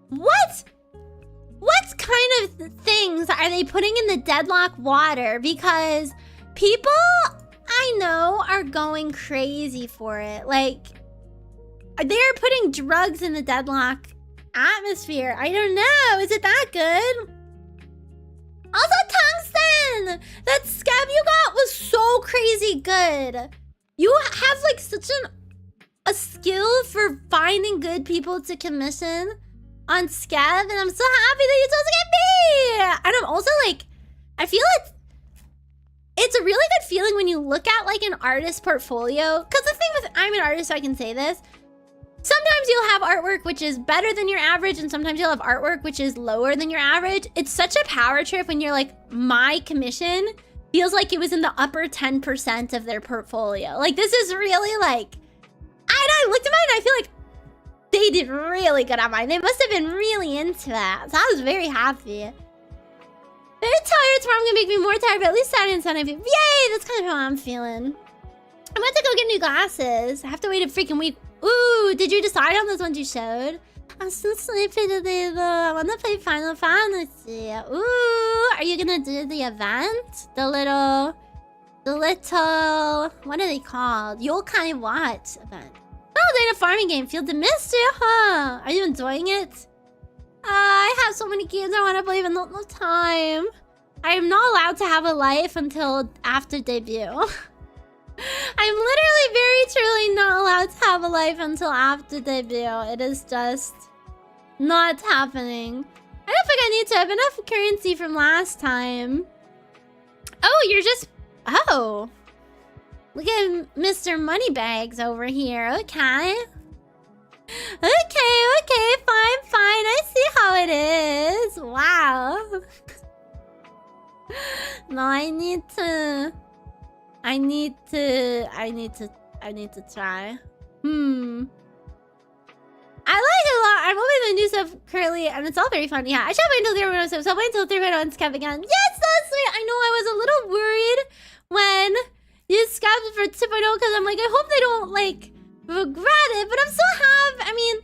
What kind of things are they putting in the Deadlock water? Because people I know are going crazy for it. Like, they're putting drugs in the Deadlock atmosphere. I don't know. Is it that good? Also, tungsten! That scab you got was so crazy good. You have like such a skill for finding good people to commission on Scav, and I'm so happy that you chose to get me! And I'm also like, I feel it's a really good feeling when you look at like an artist portfolio. Because the thing with, I'm an artist, so I can say this. Sometimes you'll have artwork which is better than your average, and sometimes you'll have artwork which is lower than your average. It's such a power trip when you're like, my commission feels like it was in the upper 10% of their portfolio. Like, this is really like, I looked at mine and I feel like they did really good on mine. They must have been really into that. So I was very happy. Very tired. Tomorrow gonna make me more tired, but at least Saturday and Sunday. Yay! That's kind of how I'm feeling. I went to go get new glasses. I have to wait a freaking week. Ooh, did you decide on those ones you showed? I'm so sleepy today though. I wanna play Final Fantasy. Ooh, are you gonna do the event? The little, what are they called? Yokai what event? Oh, they're in a farming game. Feel the mystery, huh? Are you enjoying it? I have so many games I want to play, but not enough time. I am not allowed to have a life until after debut. I'm literally very truly not allowed to have a life until after debut. It is just not happening. I don't think I need to have enough currency from last time. Oh, you're just... Oh. Look at Mr. Moneybags over here. Okay. Okay, fine. I see how it is. Wow. No, I need to try. I like it a lot. I'm only the new stuff currently, and it's all very fun. Yeah, I should wait until 3.0 stuff, so I'll wait until 3.0 scab again. Yes, that's sweet. I know I was a little worried when you scabbed for 2.0 because I'm like, I hope they don't like regret it, but I'm so happy. I mean,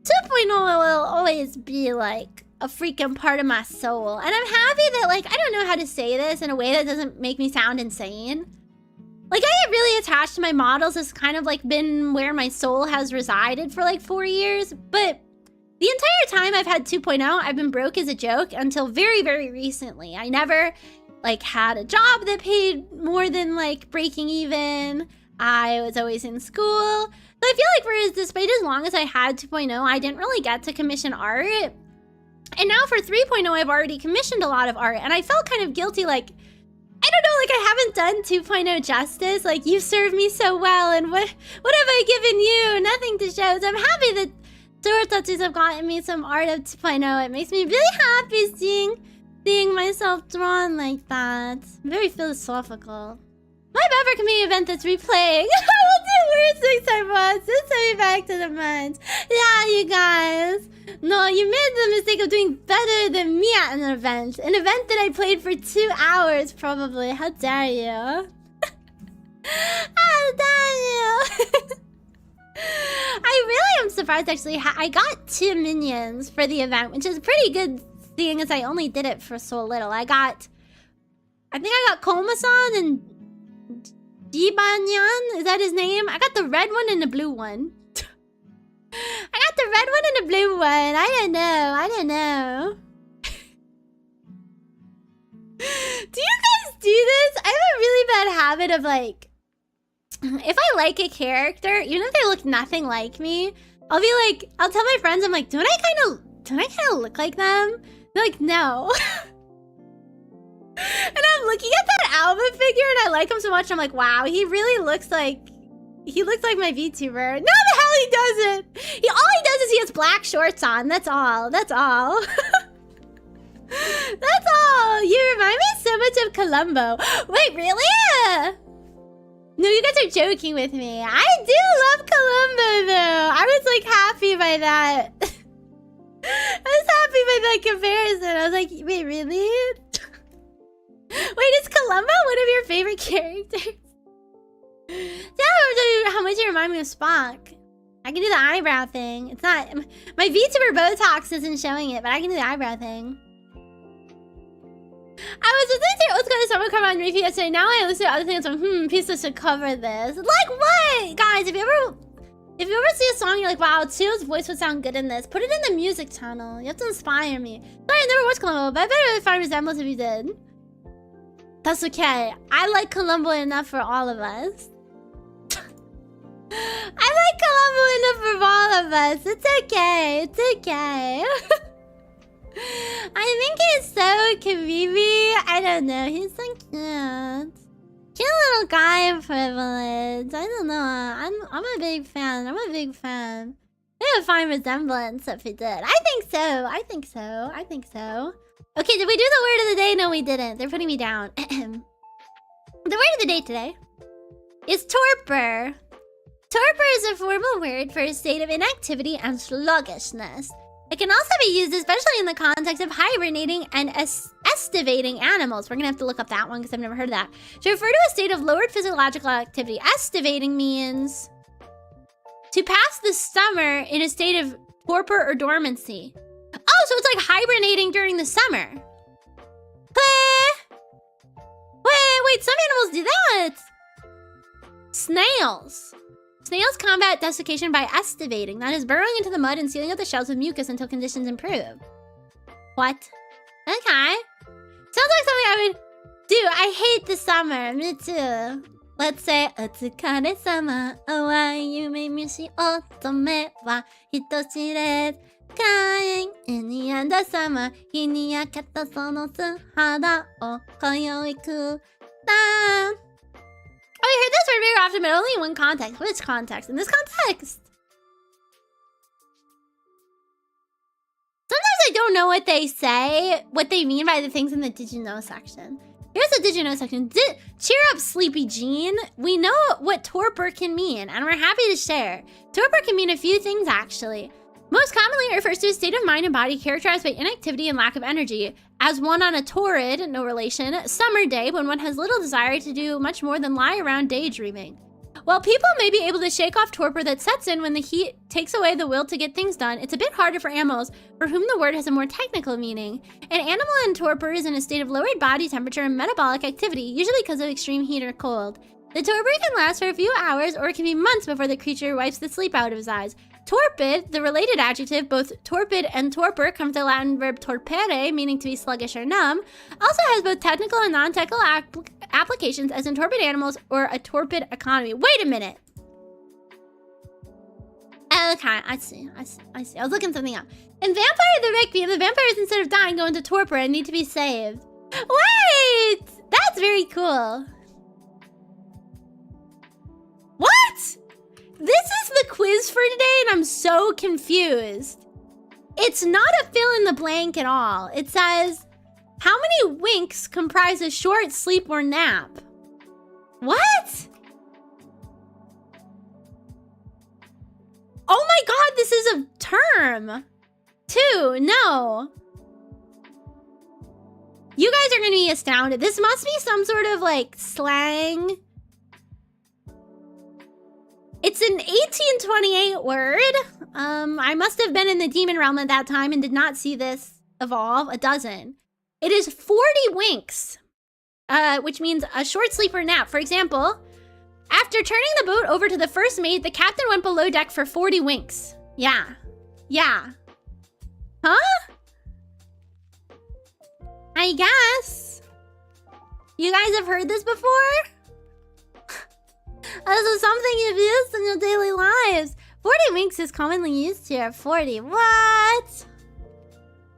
2.0 will always be like a freaking part of my soul, and I'm happy that like I don't know how to say this in a way that doesn't make me sound insane. Like, I get really attached to my models. It's kind of like been where my soul has resided for like 4 years, but the entire time I've had 2.0, I've been broke as a joke until very, very recently. I never like had a job that paid more than like breaking even. I was always in school. So I feel like despite as long as I had 2.0, I didn't really get to commission art. And now for 3.0, I've already commissioned a lot of art, and I felt kind of guilty, like, I don't know, like I haven't done 2.0 justice. Like, you served me so well, and what have I given you? Nothing to show. So I'm happy that Sword Tattoos have gotten me some art of 2.0. It makes me really happy seeing myself drawn like that. Very philosophical. My Bever Community event that's replaying. I will do worse next time, boss. Just send me back to the months. Yeah, you guys. No, you made the mistake of doing better than me at an event. An event that I played for 2 hours, probably. How dare you? How dare you? I really am surprised, actually. I got 2 minions for the event, which is pretty good, seeing as I only did it for so little. I think I got Koma-san and Jibanyan, is that his name? I got the red one and the blue one. I got the red one and the blue one. I don't know. Do you guys do this? I have a really bad habit of like, if I like a character, even if they look nothing like me, I'll be like, I'll tell my friends, I'm like, don't I kind of look like them? They're like, no. And I'm looking at that Alba figure and I like him so much. I'm like, wow, he really looks like my VTuber. No, the hell he doesn't. All he does is he has black shorts on. That's all. That's all. You remind me so much of Columbo. Wait, really? No, you guys are joking with me. I do love Columbo though. I was like happy by that. I was happy by that comparison. I was like, wait, really? Wait, is Columbo one of your favorite characters? Yeah, how much you remind me of Spock. I can do the eyebrow thing. It's not... My VTuber Botox isn't showing it, but I can do the eyebrow thing. I was listening to What's Going to Summer Come on repeat yesterday. Now I listen to other things. I'm pieces should cover this. Like what? Guys, if you ever see a song, you're like, wow, Chio's voice would sound good in this, put it in the music channel. You have to inspire me. Sorry, I never watched Columbo, but I bet it would find resemblance if you did. That's okay. I like Columbo enough for all of us. I like Columbo enough for all of us. It's okay. It's okay. I think he's so Kabibi. I don't know. He's so cute. Cute little guy privilege. I don't know. I'm a big fan. I'm a big fan. They would find resemblance if he did. I think so. I think so. I think so. Okay, did we do the word of the day? No, we didn't. They're putting me down. The word of the day today is torpor. Torpor is a formal word for a state of inactivity and sluggishness. It can also be used, especially in the context of hibernating and estivating animals. We're gonna have to look up that one because I've never heard of that. To refer to a state of lowered physiological activity. Estivating means to pass the summer in a state of torpor or dormancy. Oh, so it's like hibernating during the summer. Wait, some animals do that. Snails. Snails combat desiccation by estivating. That is burrowing into the mud and sealing up the shells with mucus until conditions improve. What? Okay. Sounds like something I would do. I hate the summer. Me too. Let's say, Otsukare sama, awai yume mishi otome wa hitoshiretsu kain iniyanda sama, hiniyakata sono suhada o koyoiku dan. Oh, I heard this word very often, but only in one context. Which context? In this context. Sometimes I don't know what they say, what they mean by the things in the did you know section. Here's the did you know section. Cheer up, Sleepy Jean. We know what torpor can mean, and we're happy to share. Torpor can mean a few things, actually. Most commonly, it refers to a state of mind and body characterized by inactivity and lack of energy, as one on a torrid, no relation, summer day when one has little desire to do much more than lie around daydreaming. While people may be able to shake off torpor that sets in when the heat takes away the will to get things done, it's a bit harder for animals for whom the word has a more technical meaning. An animal in torpor is in a state of lowered body temperature and metabolic activity, usually because of extreme heat or cold. The torpor can last for a few hours or it can be months before the creature wipes the sleep out of his eyes. Torpid, the related adjective, both torpid and torpor, come from the Latin verb torpere, meaning to be sluggish or numb, also has both technical and non-technical applications as in torpid animals or a torpid economy. Wait a minute. Okay, I see. I was looking something up. In Vampire the Requiem, the vampires, instead of dying, go into torpor and need to be saved. Wait! That's very cool. What? This is the quiz for today, and I'm so confused. It's not a fill in the blank at all. It says, how many winks comprise a short sleep or nap? What? Oh my god, this is a term. 2, no. You guys are gonna be astounded. This must be some sort of like slang. It's an 1828 word. I must have been in the demon realm at that time and did not see this evolve. A dozen. It is 40 winks, which means a short sleep or nap. For example, after turning the boat over to the first mate, the captain went below deck for 40 winks. Yeah. Huh? I guess. You guys have heard this before? This is something you've used in your daily lives. 40 winks is commonly used here. 40. What?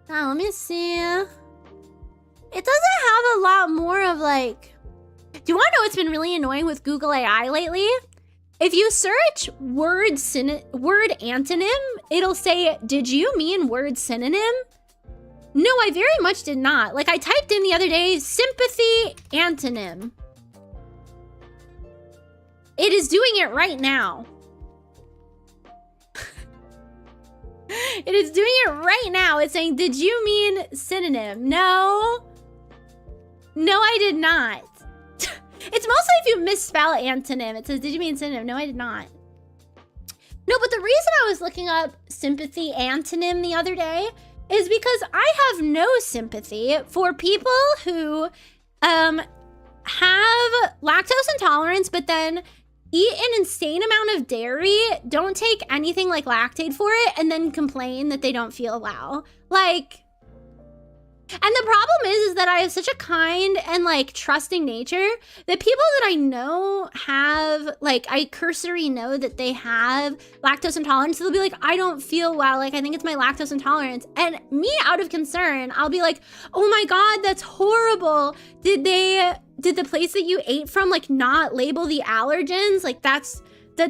Now, let me see. It doesn't have a lot more of like... Do you want to know what's been really annoying with Google AI lately? If you search word antonym, it'll say, did you mean word synonym? No, I very much did not. Like I typed in the other day, sympathy antonym. It is doing it right now. It is doing it right now. It's saying, did you mean synonym? No. No, I did not. It's mostly if you misspell antonym. It says, did you mean synonym? No, I did not. No, but the reason I was looking up sympathy antonym the other day is because I have no sympathy for people who have lactose intolerance, but then eat an insane amount of dairy, don't take anything like Lactaid for it, and then complain that they don't feel well. Like, and the problem is that I have such a kind and like trusting nature that people that I know have, like I cursory know that they have lactose intolerance. So they'll be like, I don't feel well. Like, I think it's my lactose intolerance. And me out of concern, I'll be like, oh my God, that's horrible. Did the place that you ate from like not label the allergens? Like that's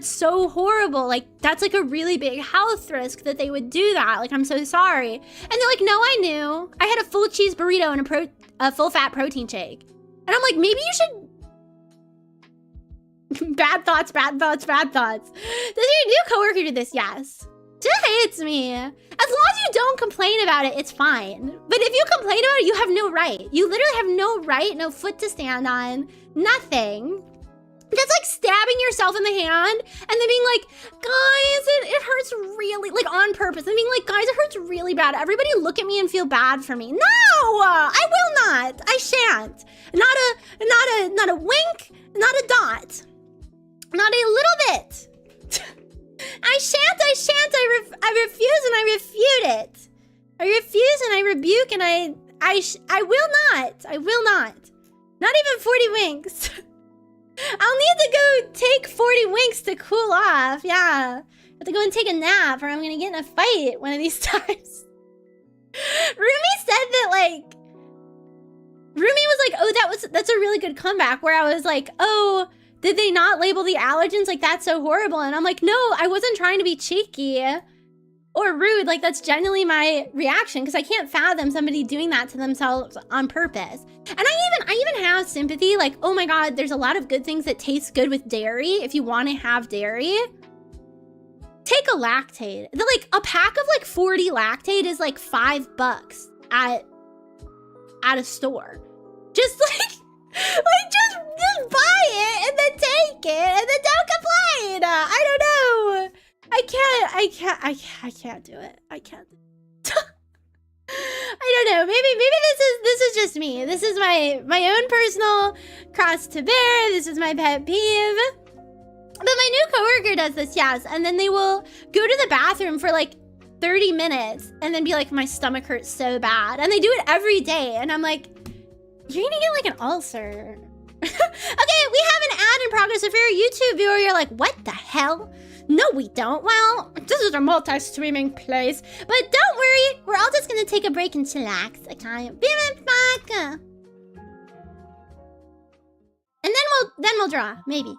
so horrible. Like that's like a really big health risk that they would do that. Like, I'm so sorry. And they're like, no, I knew. I had a full cheese burrito and a full fat protein shake. And I'm like, maybe you should... Bad thoughts. Does your new coworker do this? Yes. She hates me. As long as you don't complain about it, it's fine. But if you complain about it, you have no right. You literally have no right, no foot to stand on, nothing. That's like stabbing yourself in the hand and then being like, guys, it hurts really, like on purpose. And being like, guys, it hurts really bad. Everybody look at me and feel bad for me. No, I will not. I shan't. Not a wink, not a dot, not a little bit. I shan't, I refuse and I refute it. I refuse and I rebuke and I will not. Not even 40 winks. I'll need to go take 40 winks to cool off. Yeah. I have to go and take a nap or I'm gonna get in a fight one of these times. Rumi said that, like, Rumi was like, oh, that's a really good comeback, where I was like, oh, did they not label the allergens? Like, that's so horrible. And I'm like, no, I wasn't trying to be cheeky or rude. Like, that's genuinely my reaction, because I can't fathom somebody doing that to themselves on purpose. And I even have sympathy, like, oh my God, there's a lot of good things that taste good with dairy. If you want to have dairy, take a lactate. Like, a pack of like 40 lactate is like $5 at a store. Just like, just buy it and then take it and then don't complain. I don't know. I can't do it. I can't. I don't know. Maybe this is just me. This is my own personal cross to bear. This is my pet peeve. But my new coworker does this, yes. And then they will go to the bathroom for like 30 minutes and then be like, my stomach hurts so bad. And they do it every day. And I'm like, you're gonna get like an ulcer. Okay, we have an ad in progress. If you're a YouTube viewer, you're like, what the hell? No, we don't. Well, this is a multi-streaming place. But don't worry, we're all just gonna take a break and chillax. Okay, be right back. And then we'll draw, maybe.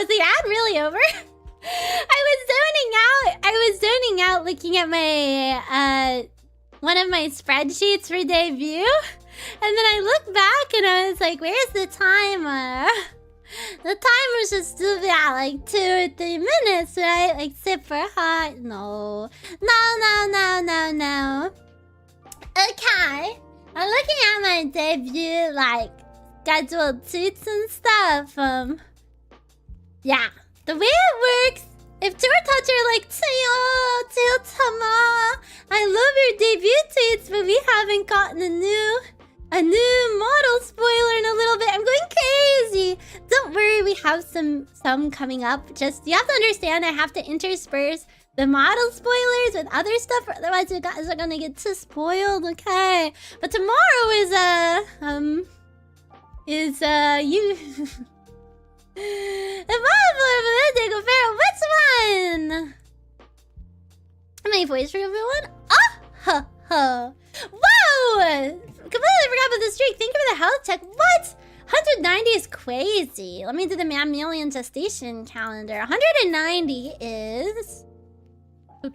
is the ad really over? I was zoning out looking at my, one of my spreadsheets for debut. And then I looked back and I was like, where's the timer? The timer should still be at like 2 or 3 minutes, right? Like super hot. No. No. Okay. I'm looking at my debut, like, scheduled tweets and stuff. Yeah. The way it works, if tour toucher like, Chio, Tama, I love your debut tweets, but we haven't gotten a new model spoiler in a little bit. I'm going crazy. Don't worry, we have some coming up. Just, you have to understand, I have to intersperse the model spoilers with other stuff, or otherwise you guys are gonna get too spoiled, okay? But tomorrow is you. Which one? My voice for everyone? Oh, whoa! Completely forgot about the streak. Thank you for the health check. What? 190 is crazy. Let me do the mammalian gestation calendar. 190 is the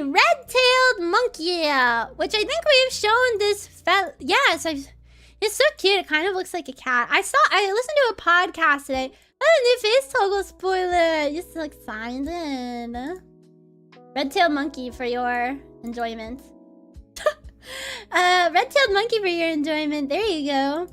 red-tailed monkey, which I think we've shown this. Yes, it's so cute. It kind of looks like a cat. I listened to a podcast today. Oh, new face toggle spoiler. You're so excited. Red-tailed monkey for your enjoyment. Red-tailed monkey for your enjoyment. There you go.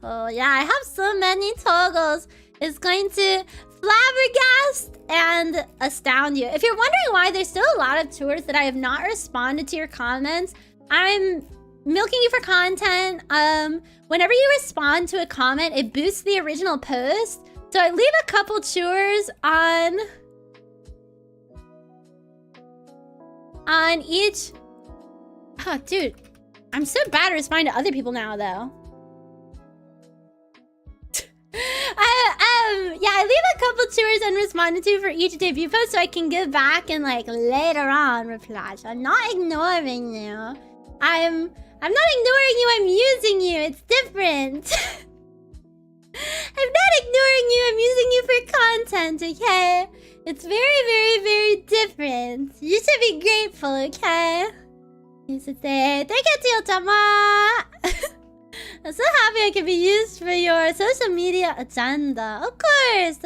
Oh, yeah, I have so many toggles. It's going to flabbergast and astound you. If you're wondering why there's still a lot of tours that I have not responded to your comments, I'm milking you for content. Whenever you respond to a comment, it boosts the original post. So I leave a couple tours on each. Oh, dude, I'm so bad at responding to other people now, though. Yeah, I leave a couple tours unresponded to for each debut post so I can go back and like later on reply. So I'm not ignoring you. I'm not ignoring you, I'm using you. It's different. I'm not ignoring you, I'm using you for content, okay? It's very different. You should be grateful, okay? You should say, thank you, Tama. I'm so happy I can be used for your social media agenda. Of course,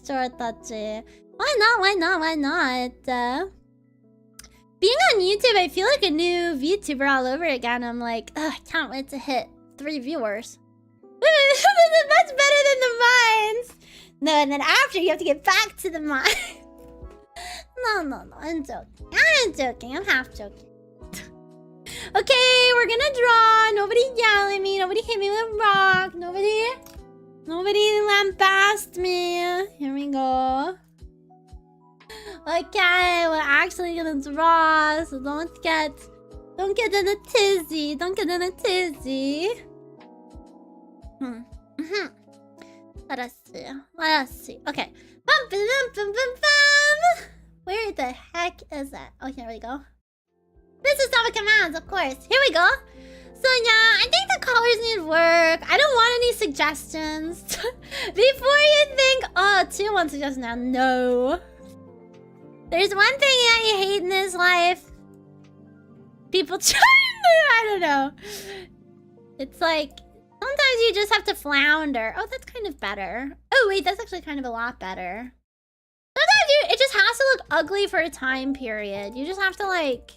Chortachi. Why not? Being on YouTube, I feel like a new VTuber all over again. I'm like, ugh, I can't wait to hit 3 viewers. This is much better than the mines. No, and then after you have to get back to the mine. No, I'm joking. I'm half joking. Okay, we're gonna draw. Nobody yell at me. Nobody hit me with a rock. Nobody lambast me. Here we go. Okay, we're actually gonna draw, so don't get in a tizzy. Let us see. Okay. Bum. Where the heck is it? Oh, here we go. This is all the commands, of course. Here we go. So yeah, I think the colors need work. I don't want any suggestions. Before you think, oh, 2-1 suggestion now. No. There's one thing that you hate in this life. People trying to, I don't know. It's like, sometimes you just have to flounder. Oh, that's kind of better. Oh, wait, that's actually kind of a lot better. Sometimes it just has to look ugly for a time period. You just have to like...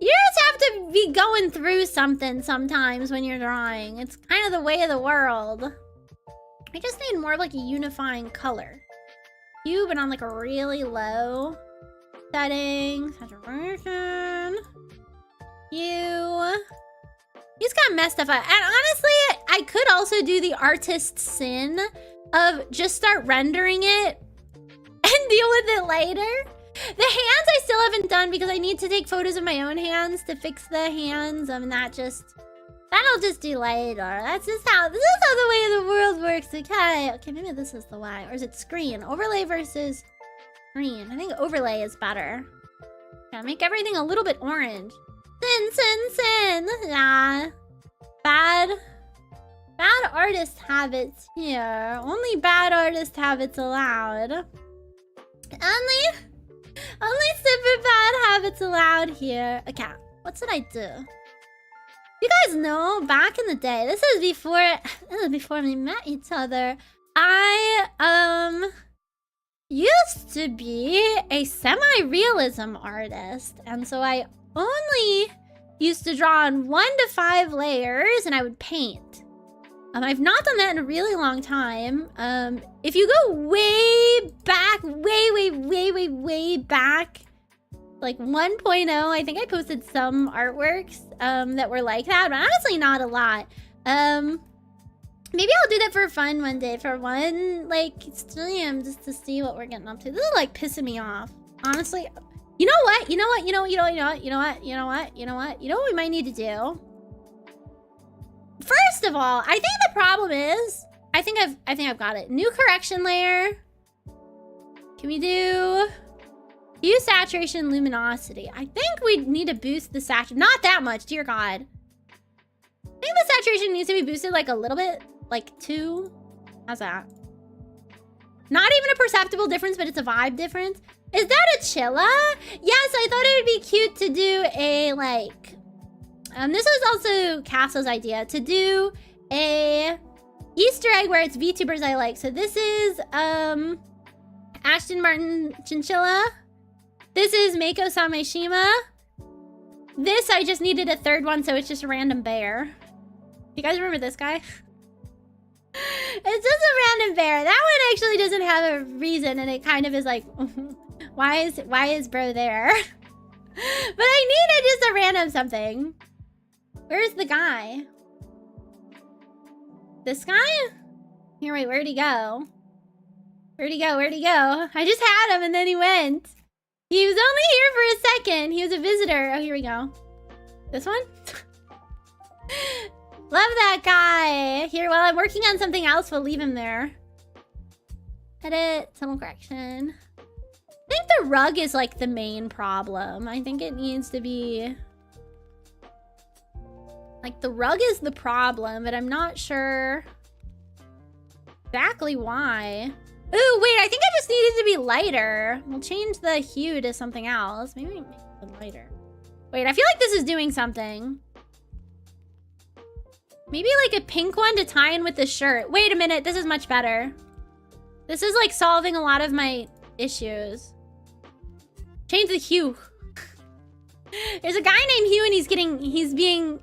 You just have to be going through something sometimes when you're drawing. It's kind of the way of the world. I just need more of like a unifying color. Hue, but on like a really low setting. Saturation. Hue. He's got messed up. And honestly, I could also do the artist's sin of just start rendering it and deal with it later. The hands I still haven't done because I need to take photos of my own hands to fix the hands. I mean, that'll just do later. This is how the way of the world works. Okay, maybe this is the way. Or is it screen? Overlay versus screen. I think overlay is better. Yeah, make everything a little bit orange. Sin. Yeah. Bad. Bad artist habits here. Only bad artist habits allowed. Only super bad habits allowed here. Okay, what should I do? You guys know, back in the day, this is before we met each other. I used to be a semi-realism artist, and so I only used to draw on 1 to 5 layers, and I would paint. I've not done that in a really long time. If you go way back, way back, like 1.0, I think I posted some artworks that were like that, but honestly not a lot. Maybe I'll do that for fun one day, for one like stream, just to see what we're getting up to. This is like pissing me off, honestly. You know what we might need to do? First of all, I think the problem is, I think I've got it. New correction layer. Can we do hue, saturation, luminosity? I think we need to boost the saturation. Not that much, dear God. I think the saturation needs to be boosted like a little bit, like 2. How's that? Not even a perceptible difference, but it's a vibe difference. Is that a chilla? Yes, I thought it would be cute to do a like. This was also Castle's idea, to do a Easter egg where it's VTubers I like. So this is Ashton Martin Chinchilla. This is Mako Sameshima. This I just needed a third one, so it's just a random bear. You guys remember this guy? It's just a random bear. That one actually doesn't have a reason, and it kind of is like, why is bro there? But I needed just a random something. Where's the guy? This guy? Here, wait, where'd he go? Where'd he go? Where'd he go? I just had him and then he went. He was only here for a second. He was a visitor. Oh, here we go. This one? Love that guy. Here, while I'm working on something else, we'll leave him there. Edit, subtle correction. I think the rug is like the main problem. I think it needs to be... Like, the rug is the problem, but I'm not sure exactly why. Ooh, wait, I think I just needed to be lighter. We'll change the hue to something else. Maybe make it lighter. Wait, I feel like this is doing something. Maybe like a pink one to tie in with the shirt. Wait a minute, this is much better. This is like solving a lot of my issues. Change the hue. There's a guy named Hugh and he's being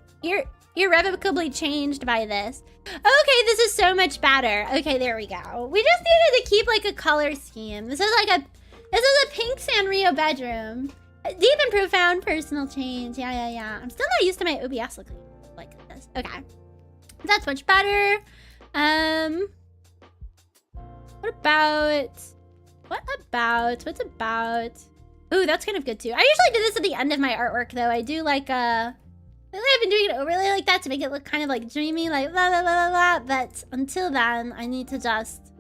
irrevocably changed by this. Okay, this is so much better. Okay, there we go. We just needed to keep like a color scheme. This is a pink Sanrio bedroom. Deep and profound personal change. Yeah. I'm still not used to my OBS looking like this. Okay. That's much better. What's about? Ooh, that's kind of good too. I usually do this at the end of my artwork though. I do like lately I've been doing it overly like that to make it look kind of like dreamy, like la la la la la. But until then, I need to just...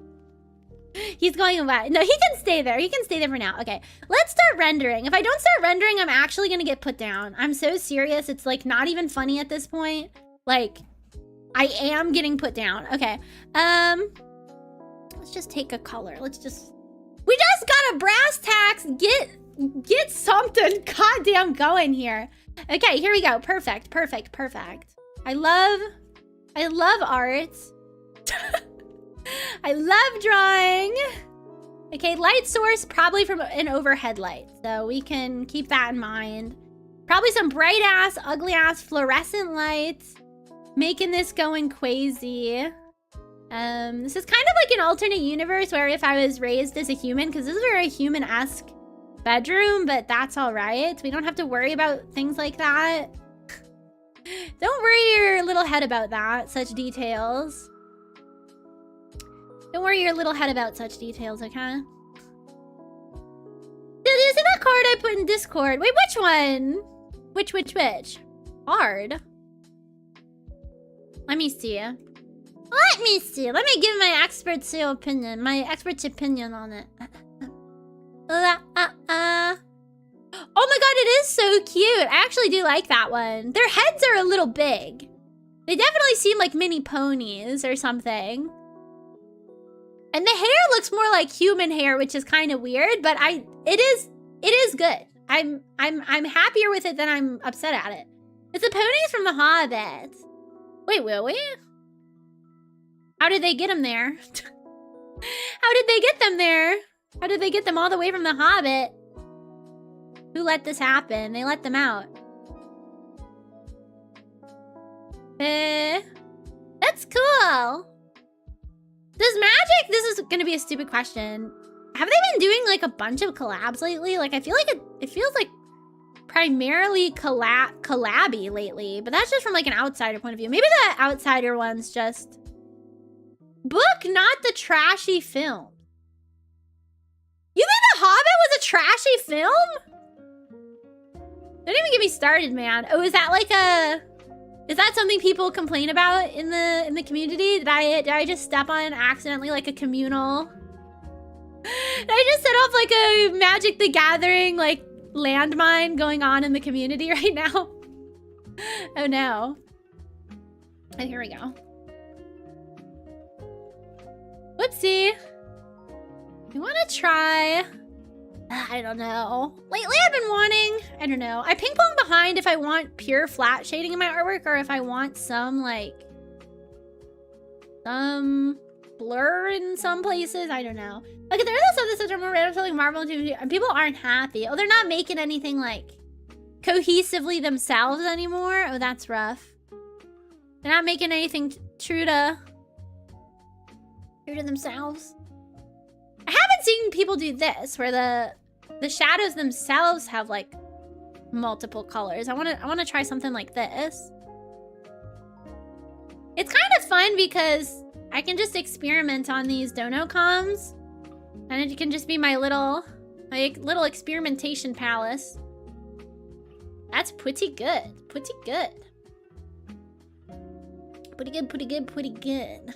He's going away. No, he can stay there. He can stay there for now. Okay, let's start rendering. If I don't start rendering, I'm actually gonna get put down. I'm so serious. It's like not even funny at this point. Like, I am getting put down. Okay, let's just take a color. We just got a brass tacks. Get something goddamn going here. Okay, here we go. Perfect. I love art. I love drawing. Okay, light source probably from an overhead light, so we can keep that in mind. Probably some bright ass, ugly ass fluorescent lights, making this going crazy. This is kind of like an alternate universe where if I was raised as a human, because this is a very human-esque bedroom, but that's all right. We don't have to worry about things like that. Don't worry your little head about that, such details. Don't worry your little head about such details, okay? Dude, isn't that card I put in Discord? Wait, which one? Which? Card? Let me see. Let me give my expert's opinion. My expert's opinion on it. Oh my god, it is so cute. I actually do like that one. Their heads are a little big. They definitely seem like mini ponies or something. And the hair looks more like human hair, which is kind of weird, but it is good. I'm happier with it than I'm upset at it. It's the ponies from The Hobbit. Wait, will we? How did they get them there? How did they get them there? How did they get them all the way from The Hobbit? Who let this happen? They let them out. That's cool. Does magic, this is gonna be a stupid question. Have they been doing like a bunch of collabs lately? Like I feel like it feels like primarily collabby lately, but that's just from like an outsider point of view. Maybe the outsider one's just book, not the trashy film. You think The Hobbit was a trashy film? Don't even get me started, man. Oh, is that like is that something people complain about in the community? Did I just step on accidentally like a communal? Did I just set off like a Magic the Gathering like landmine going on in the community right now? Oh no. And here we go. Whoopsie. You want to try? I don't know. Lately I've been wanting, I don't know. I ping pong behind if I want pure flat shading in my artwork or if I want some like, some blur in some places. I don't know. Like there are those stuff that are more random, like Marvel and people aren't happy. Oh, they're not making anything like cohesively themselves anymore. Oh, that's rough. They're not making anything true to themselves. I haven't seen people do this where the shadows themselves have like multiple colors. I want to try something like this. It's kind of fun because I can just experiment on these donothons, and it can just be my little experimentation palace. That's pretty good. Pretty good. Pretty good, pretty good, pretty good.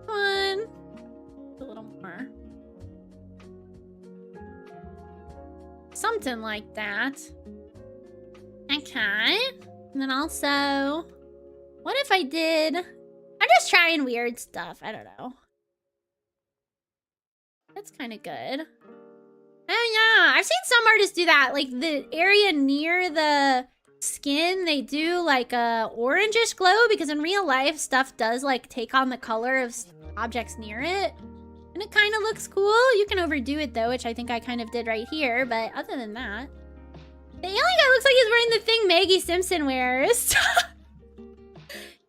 Come on. A little more. Something like that. Okay. And then also, what if I did... I'm just trying weird stuff. I don't know. That's kind of good. Oh yeah, I've seen some artists do that. Like the area near the skin, they do like a orangish glow because in real life, stuff does like take on the color of objects near it. And it kind of looks cool. You can overdo it though, which I think I kind of did right here. But other than that, the alien guy looks like he's wearing the thing Maggie Simpson wears.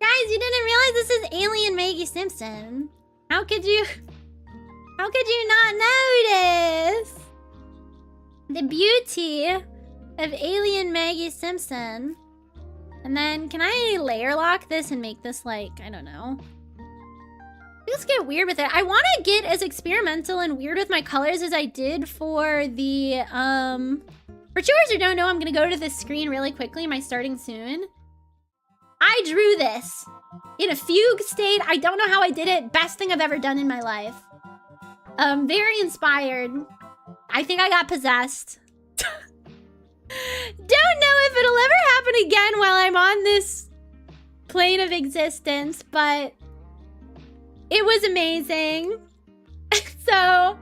Guys, you didn't realize this is alien Maggie Simpson. How could you not notice the beauty of alien Maggie Simpson? And then can I layer lock this and make this like, I don't know. Let's get weird with it. I want to get as experimental and weird with my colors as I did for the, for viewers who don't know, I'm going to go to this screen really quickly. Am I starting soon? I drew this in a fugue state. I don't know how I did it. Best thing I've ever done in my life. Very inspired. I think I got possessed. Don't know if it'll ever happen again while I'm on this plane of existence, but it was amazing. So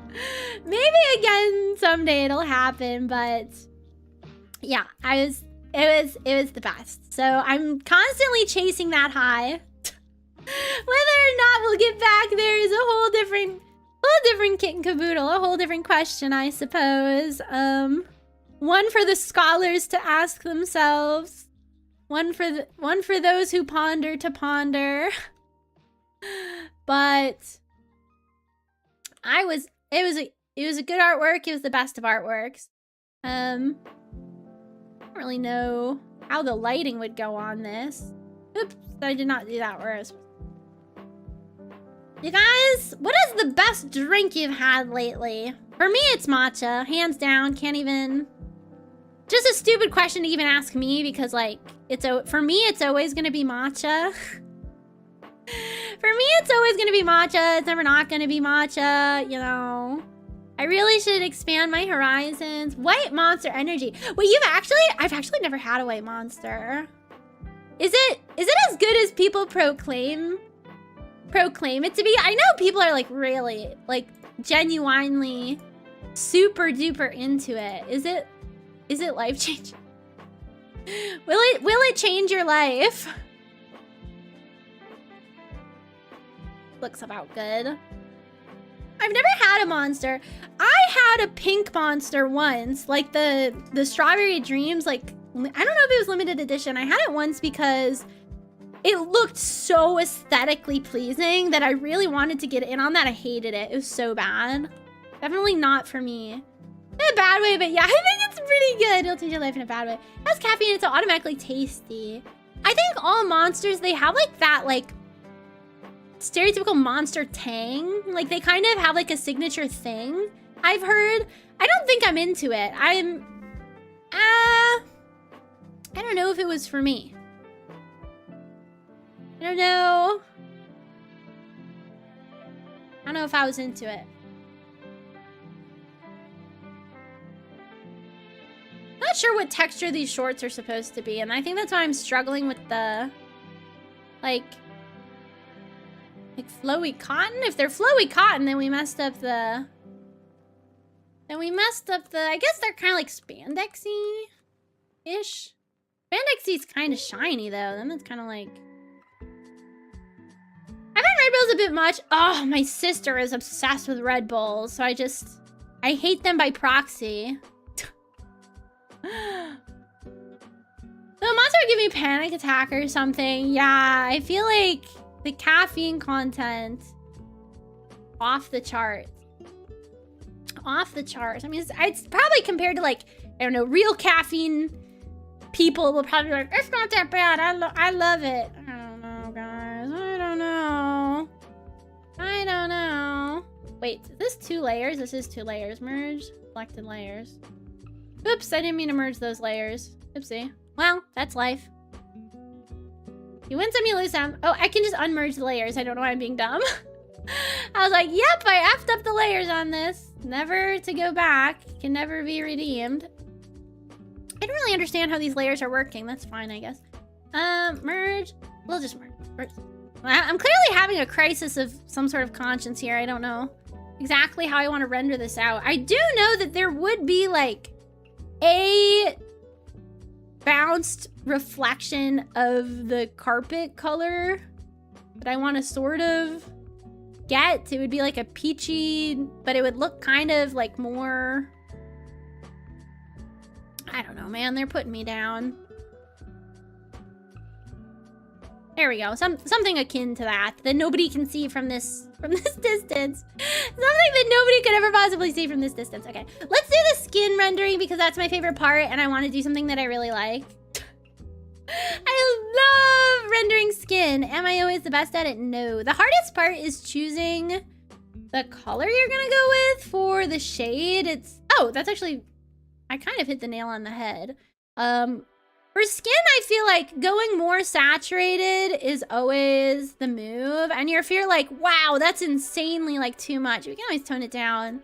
maybe again someday it'll happen, but yeah, it was the best. So I'm constantly chasing that high. Whether or not we'll get back there is a whole different kit and caboodle, a whole different question, I suppose. One for the scholars to ask themselves. One for those who ponder to ponder. But it was a good artwork. It was the best of artworks. I don't really know how the lighting would go on this. Oops, I did not do that where I was. You guys, what is the best drink you've had lately? For me, it's matcha, hands down. Can't even. Just a stupid question to even ask me because, like, for me, it's always gonna be matcha. For me, it's always gonna be matcha. It's never not gonna be matcha, you know. I really should expand my horizons. White Monster Energy. Wait, I've actually never had a White Monster. Is it as good as people proclaim it to be? I know people are like really, like genuinely super duper into it. Is it life changing? Will it change your life? Looks about good. I've never had a monster. I had a pink monster once, like the Strawberry Dreams, like I don't know if it was limited edition. I had it once because it looked so aesthetically pleasing that I really wanted to get in on that. I hated it. It was so bad. Definitely not for me. In a bad way, but yeah, I think it's pretty good. It'll change your life in a bad way. It has caffeine, it's automatically tasty. I think all monsters, they have like that like stereotypical monster tang. Like they kind of have like a signature thing, I've heard. I don't think I'm into it. I don't know if it was for me. I don't know. I don't know if I was into it. Not sure what texture these shorts are supposed to be, and I think that's why I'm struggling with the like flowy cotton. If they're flowy cotton, then we messed up the I guess they're kind of like spandexy-ish. Spandexy's kind of shiny though. Then it's kind of like I've had Red Bulls a bit much. Oh, my sister is obsessed with Red Bulls, so I hate them by proxy. The monster would give me a panic attack or something. Yeah, I feel like the caffeine content off the charts. Off the charts. I mean, it's probably compared to like, I don't know, real caffeine people will probably be like, it's not that bad. I love it. I don't know, guys. I don't know. Wait, is this 2 layers? This is 2 layers. Merge selected layers. Oops, I didn't mean to merge those layers. Oopsie. Well, that's life. You win some, you lose some. Oh, I can just unmerge the layers. I don't know why I'm being dumb. I was like, yep, I effed up the layers on this. Never to go back. Can never be redeemed. I don't really understand how these layers are working. That's fine, I guess. Merge. We'll just merge. I'm clearly having a crisis of some sort of conscience here. I don't know exactly how I want to render this out. I do know that there would be like a bounced reflection of the carpet color that I want to sort of get. It would be like a peachy, but it would look kind of like more, I don't know, man. They're putting me down. There we go. Something akin to that nobody can see from this distance. Something that nobody could ever possibly see from this distance. Okay, let's do the skin rendering because that's my favorite part, and I want to do something that I really like. I love rendering skin. Am I always the best at it? No. The hardest part is choosing the color you're gonna go with for the shade. Oh, that's actually, I kind of hit the nail on the head. For skin, I feel like going more saturated is always the move. And if you're like, wow, that's insanely like too much, we can always tone it down.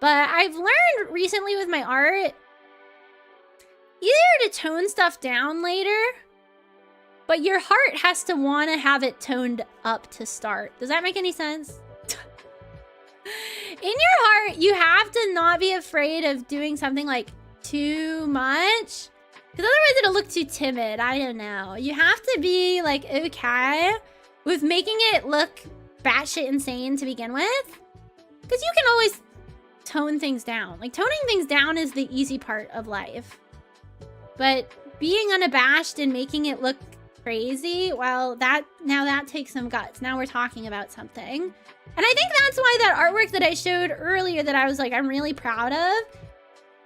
But I've learned recently with my art, either to tone stuff down later, but your heart has to want to have it toned up to start. Does that make any sense? In your heart, you have to not be afraid of doing something like too much. Because otherwise it'll look too timid. I don't know. You have to be like okay with making it look batshit insane to begin with. Because you can always tone things down. Like toning things down is the easy part of life. But being unabashed and making it look crazy, well, that takes some guts. Now we're talking about something. And I think that's why that artwork that I showed earlier that I was like, I'm really proud of.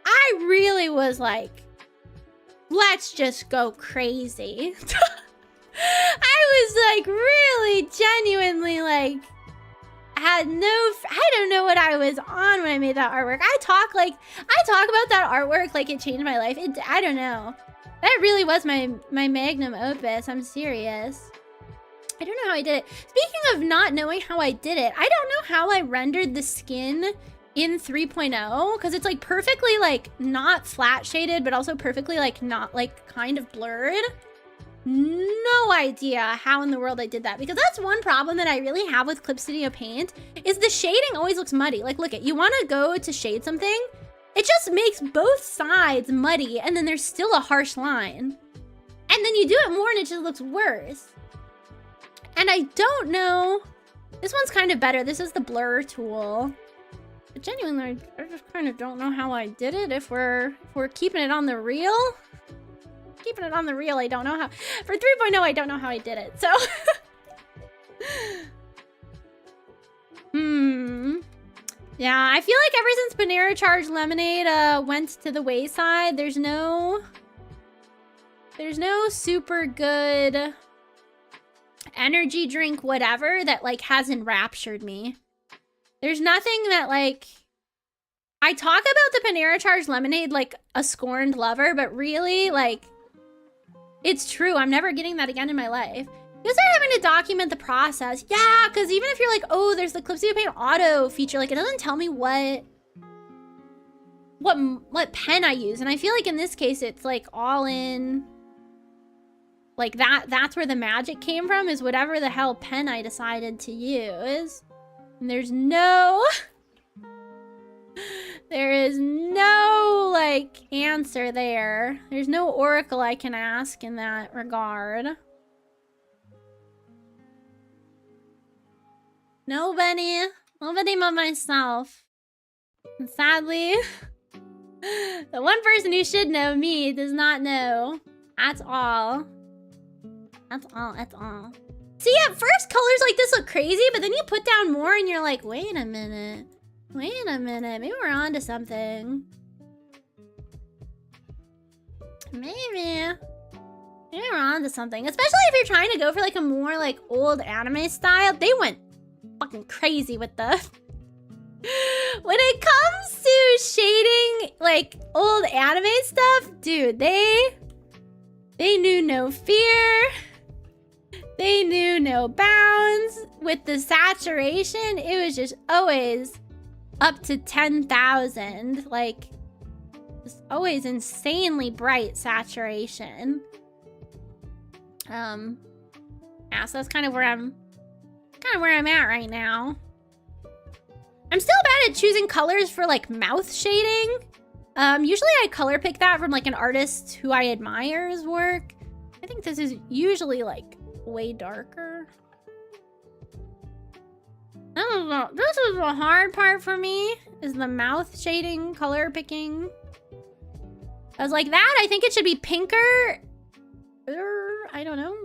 I really was like, let's just go crazy. I was like really genuinely like I don't know what I was on when I made that artwork. I talk about that artwork like it changed my life. I don't know. That really was my magnum opus. I'm serious. I don't know how I did it. Speaking of not knowing how I did it, I don't know how I rendered the skin in 3.0 because it's like perfectly like not flat shaded, but also perfectly like not like kind of blurred. no idea how in the world I did that, because that's one problem that I really have with Clip Studio Paint is the shading always looks muddy. Like, look at, you want to go to shade something, it just makes both sides muddy, and then there's still a harsh line. And then you do it more and it just looks worse. And I don't know, this one's kind of better. This is the blur tool. But genuinely, I just kind of don't know how I did it. If we're keeping it on the real. Keeping it on the real, I don't know how. For 3.0, I don't know how I did it, so. Yeah, I feel like ever since Panera Charged Lemonade went to the wayside, there's no super good energy drink whatever that like has enraptured me. There's nothing that like, I talk about the Panera Charged Lemonade like a scorned lover, but really like, it's true. I'm never getting that again in my life. You start having to document the process. Yeah, because even if you're like, oh, there's the Clip Studio Paint auto feature, like it doesn't tell me what pen I use. And I feel like in this case, it's like all in, like that's where the magic came from, is whatever the hell pen I decided to use. And there's no, there is no like answer there. There's no oracle I can ask in that regard. Nobody but myself. And sadly, the one person who should know me does not know. That's all. That's all. See, at first colors like this look crazy, but then you put down more and you're like, wait a minute. Maybe we're onto something. Maybe we're onto something. Especially if you're trying to go for like a more like old anime style. They went fucking crazy with the when it comes to shading like old anime stuff, dude, they knew no fear. They knew no bounds. With the saturation, it was just always up to 10,000. Like, just always insanely bright saturation. Yeah, so that's kind of where I'm at right now. I'm still bad at choosing colors for like mouth shading. Usually I color pick that from like an artist who I admire's work. I think this is usually like way darker. I don't know. This is the hard part for me, is the mouth shading, color picking. I was like, that, I think it should be pinker. I don't know.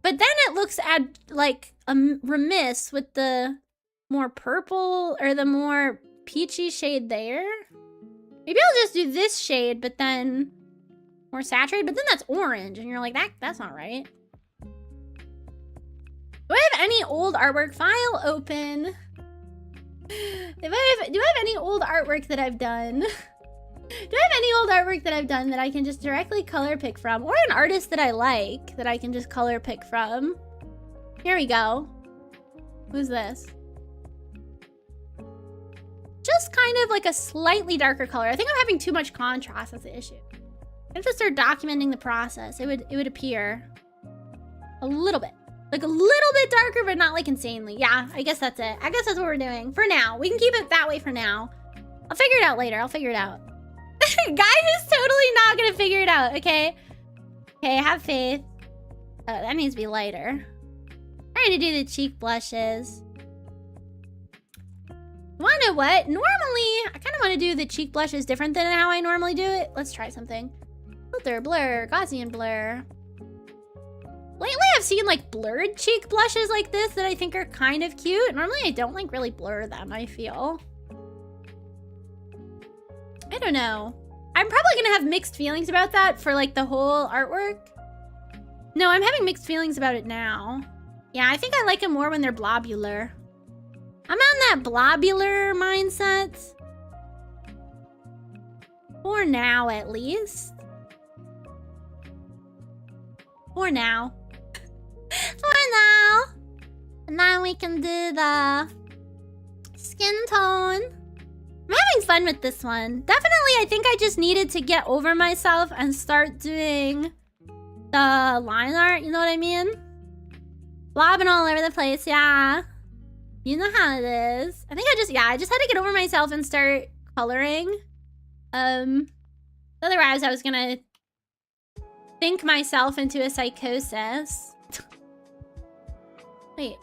But then it looks at like remiss with the more purple or the more peachy shade there. Maybe I'll just do this shade, but then more saturated, but then that's orange. And you're like, that's not right. Do I have any old artwork? File open. Do I have any old artwork that I've done? Do I have any old artwork that I've done that I can just directly color pick from? Or an artist that I like that I can just color pick from? Here we go. Who's this? Just kind of like a slightly darker color. I think I'm having too much contrast. That's the issue. I have to start documenting the process. It would appear a little bit. Like a little bit darker, but not like insanely. Yeah, I guess that's it. I guess that's what we're doing. For now. We can keep it that way for now. I'll figure it out later. I'll figure it out. Guy who's totally not gonna figure it out, okay? Okay, have faith. Oh, that needs to be lighter. Trying to do the cheek blushes. Wanna know what? Normally, I kind of want to do the cheek blushes different than how I normally do it. Let's try something. Filter, blur, Gaussian blur. Lately, I've seen like blurred cheek blushes like this that I think are kind of cute. Normally, I don't like really blur them, I feel. I don't know. I'm probably gonna have mixed feelings about that for like the whole artwork. No, I'm having mixed feelings about it now. Yeah, I think I like them more when they're blobular. I'm on that blobular mindset. For now, at least. For now. For now. And now we can do the skin tone. I'm having fun with this one. Definitely, I think I just needed to get over myself and start doing the line art, you know what I mean? Blobbing all over the place, yeah. You know how it is. I think I just had to get over myself and start coloring. Otherwise I was gonna think myself into a psychosis. Wait.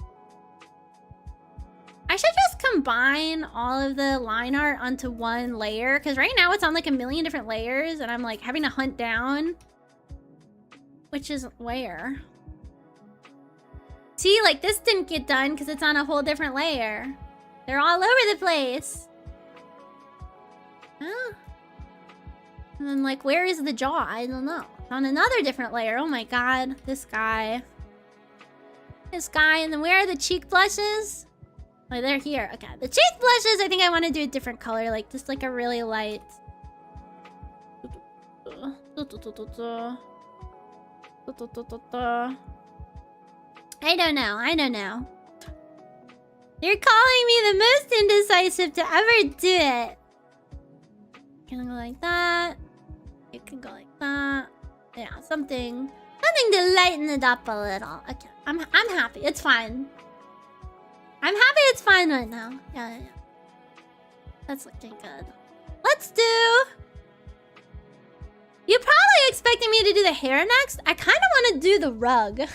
I should just combine all of the line art onto one layer, because right now it's on like a million different layers and I'm like having to hunt down which is where. See, like this didn't get done because it's on a whole different layer. They're all over the place. Huh? And then like, where is the jaw? I don't know. It's on another different layer. Oh my god. This guy. This guy. And then where are the cheek blushes? Oh, they're here. Okay. The cheek blushes, I think I want to do a different color. Like, just like a really light. I don't know. I don't know. You're calling me the most indecisive to ever do it. Can I go like that? You can go like that. Yeah, something to lighten it up a little. Okay, I'm happy. It's fine. I'm happy it's fine right now. Yeah. That's looking good. Let's do... You're probably expecting me to do the hair next. I kind of want to do the rug. Even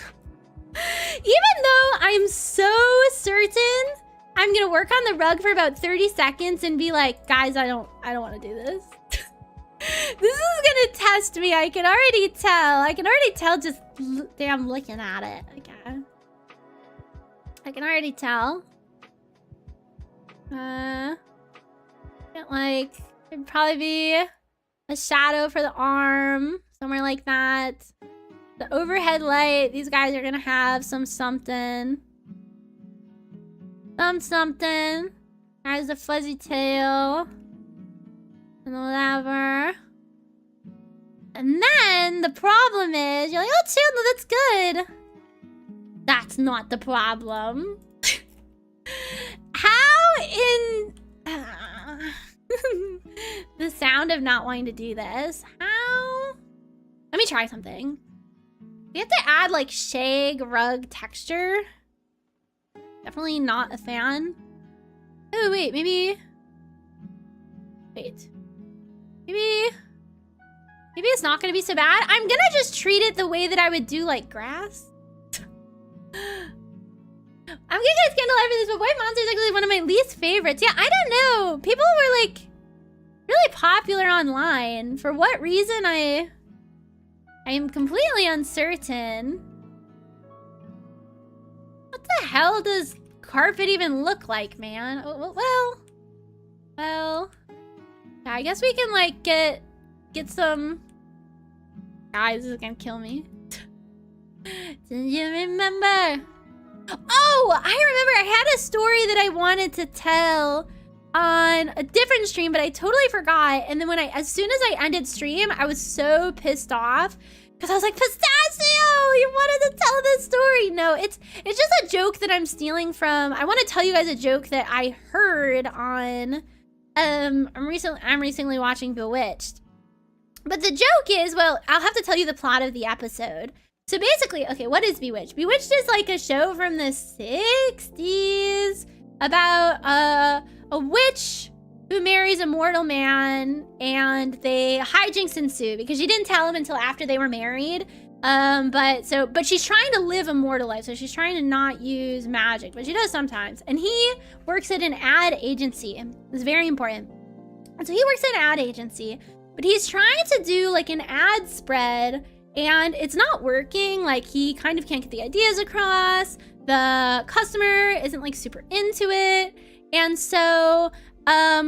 though I'm so certain I'm gonna work on the rug for about 30 seconds and be like, guys, I don't want to do this. This is gonna test me. I can already tell. I can already tell just damn looking at it. Okay. I can already tell. Like, it'd probably be a shadow for the arm, somewhere like that. The overhead light, these guys are gonna have something. Something. There's a fuzzy tail. And whatever. And then the problem is, you're like, oh, Chandler, that's good. That's not the problem. How in... the sound of not wanting to do this. How... Let me try something. We have to add, like, shag rug texture. Definitely not a fan. Oh, wait, maybe... Wait. Maybe it's not gonna be so bad. I'm gonna just treat it the way that I would do, like, grass. I'm gonna get Scandal for this, but White Monster is actually one of my least favorites. Yeah, I don't know. People were, like, really popular online. For what reason, I am completely uncertain. What the hell does carpet even look like, man? Oh, well. I guess we can, like, get some... Guys, this is gonna kill me. Do you remember? Oh, I remember I had a story that I wanted to tell on a different stream, but I totally forgot. And then as soon as I ended stream, I was so pissed off because I was like, Pistachio, you wanted to tell this story. No, it's just a joke that I'm stealing from. I want to tell you guys a joke that I heard on I'm recently watching Bewitched. But the joke is, well, I'll have to tell you the plot of the episode. So basically, okay, what is Bewitched? Bewitched is like a show from the 60s about a witch who marries a mortal man, and hijinks ensue because she didn't tell him until after they were married. But she's trying to live a mortal life, so she's trying to not use magic, but she does sometimes. And he works at an ad agency. It's very important. And so he works at an ad agency, but he's trying to do like an ad spread, and it's not working. Like, he kind of can't get the ideas across. The customer isn't like super into it. And so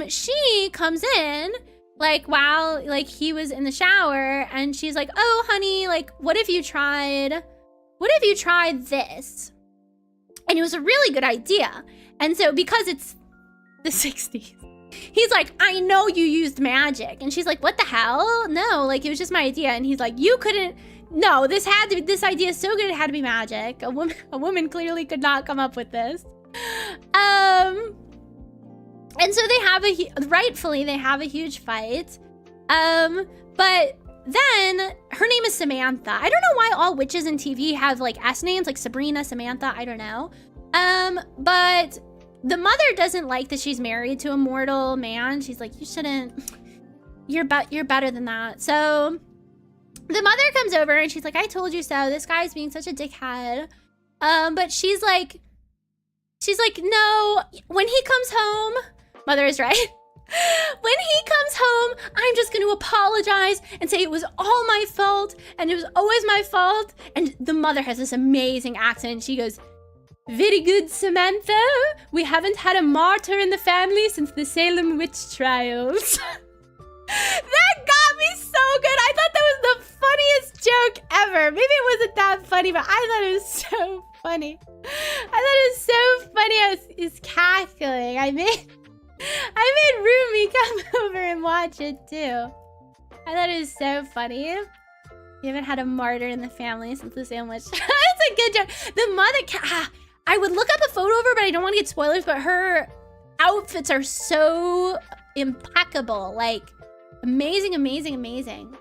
she comes in like while like he was in the shower, and she's like, oh honey, like what if you tried this? And it was a really good idea. And so because it's the 60s, he's like, I know you used magic. And she's like, what the hell? No, like it was just my idea. And he's like, you couldn't. No, this idea is so good it had to be magic. A woman clearly could not come up with this. And so they have rightfully, they have a huge fight. But then her name is Samantha. I don't know why all witches in TV have like S names, like Sabrina, Samantha, I don't know. But the mother doesn't like that she's married to a mortal man. She's like, you shouldn't, you're better than that. So the mother comes over and she's like, I told you so. This guy's being such a dickhead. But she's like, no, when he comes home, mother is right. When he comes home, I'm just going to apologize and say it was all my fault and it was always my fault. And the mother has this amazing accent. She goes, very good, Samantha. We haven't had a martyr in the family since the Salem witch trials. That got me so good. I thought that was the funniest joke ever. Maybe it wasn't that funny, but I thought it was so funny. I thought it was so funny. I was cackling. I made Rumi come over and watch it too. I thought it was so funny. You haven't had a martyr in the family since the sandwich. That's a good joke. The mother, I would look up a photo of her, but I don't want to get spoilers, but her outfits are so impeccable. Like, amazing, amazing, amazing.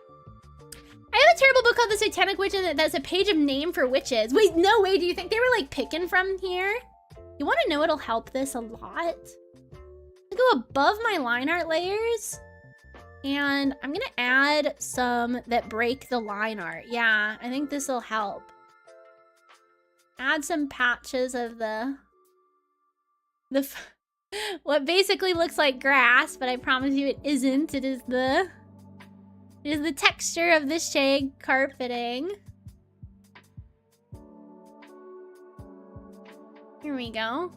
I have a terrible book called The Satanic Witch, and that's a page of name for witches. Wait, no way. Do you think they were like picking from here? You want to know what'll help this a lot? I go above my line art layers, and I'm gonna add some that break the line art. Yeah, I think this will help. Add some patches of the what basically looks like grass, but I promise you it isn't. It is the texture of the shag carpeting. Here we go.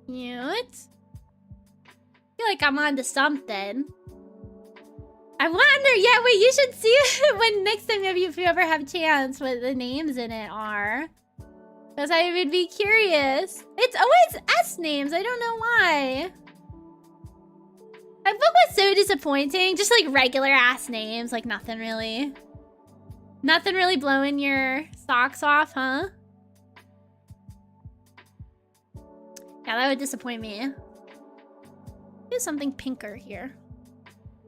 Cute. I feel like I'm onto something. I wonder, yeah, wait, you should see when next time if you ever have a chance what the names in it are. Because I would be curious. It's always S names, I don't know why. That book was so disappointing. Just like regular ass names, like nothing really blowing your socks off, huh? Yeah, that would disappoint me. Do something pinker here.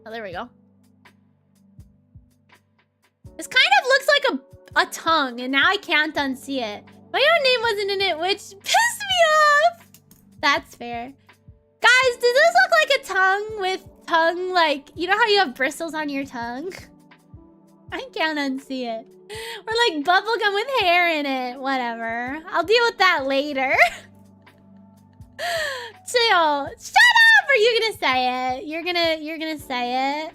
Oh, there we go. This kind of looks like a tongue, and now I can't unsee it. My own name wasn't in it, which pissed me off. That's fair. Guys, does this look like a tongue with tongue, like, you know how you have bristles on your tongue? I can't unsee it. Or like bubblegum with hair in it. Whatever. I'll deal with that later. Chill. Shut up! Are you gonna say it? You're gonna say it.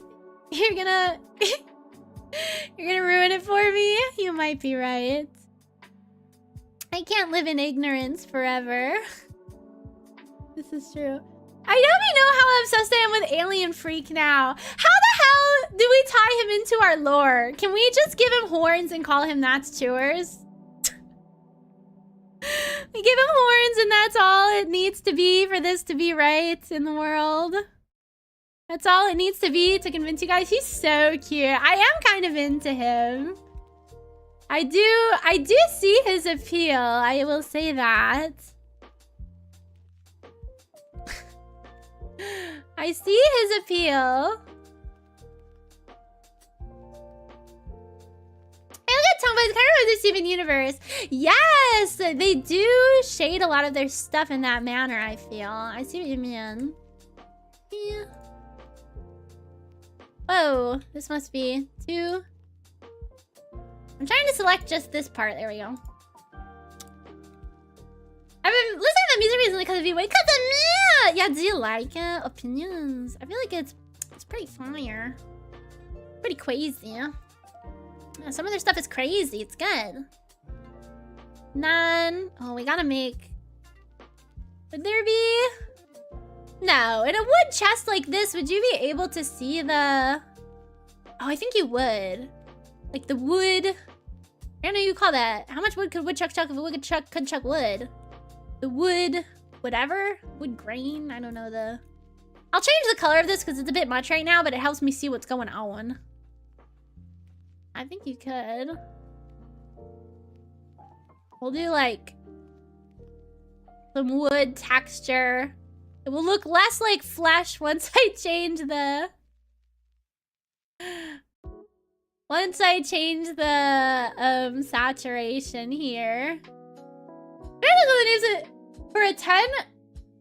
You're gonna ruin it for me? You might be right. I can't live in ignorance forever. This is true. I don't know how obsessed I am with Alien Freak now. How the hell do we tie him into our lore? Can we just give him horns and call him That's Chewers? We give him horns and that's all it needs to be for this to be right in the world. That's all it needs to be to convince you guys. He's so cute. I am kind of into him. I do see his appeal. I will say that. I see his appeal. Hey, look at Tomboys. Kind of the Steven Universe. Yes, they do shade a lot of their stuff in that manner, I feel. I see what you mean. Yeah. Whoa, this must be two. I'm trying to select just this part. There we go. I've been listening to music recently because of you. Wait, because of me! Yeah, do you like it? Opinions. I feel like it's pretty fire. Pretty crazy. Yeah, some of their stuff is crazy. It's good. None. Oh, we gotta make... Would there be... No, in a wood chest like this, would you be able to see the... Oh, I think you would. Like the wood... I don't know what you call that. How much wood could woodchuck chuck if a woodchuck could chuck wood? The wood... Whatever? Wood grain? I don't know the... I'll change the color of this because it's a bit much right now, but it helps me see what's going on. I think you could. We'll do like some wood texture. It will look less like flesh once I change the... Once I change the saturation here. For a 10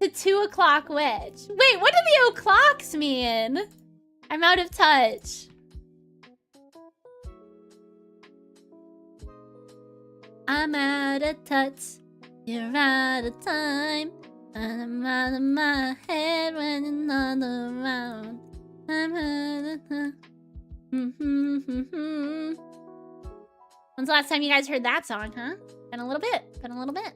to 2 o'clock wedge. Wait, what do the o'clocks mean? I'm out of touch. I'm out of touch. You're out of time. I'm out of my head when you're not around. I'm out of touch. When's the last time you guys heard that song, huh? Been a little bit. Been a little bit.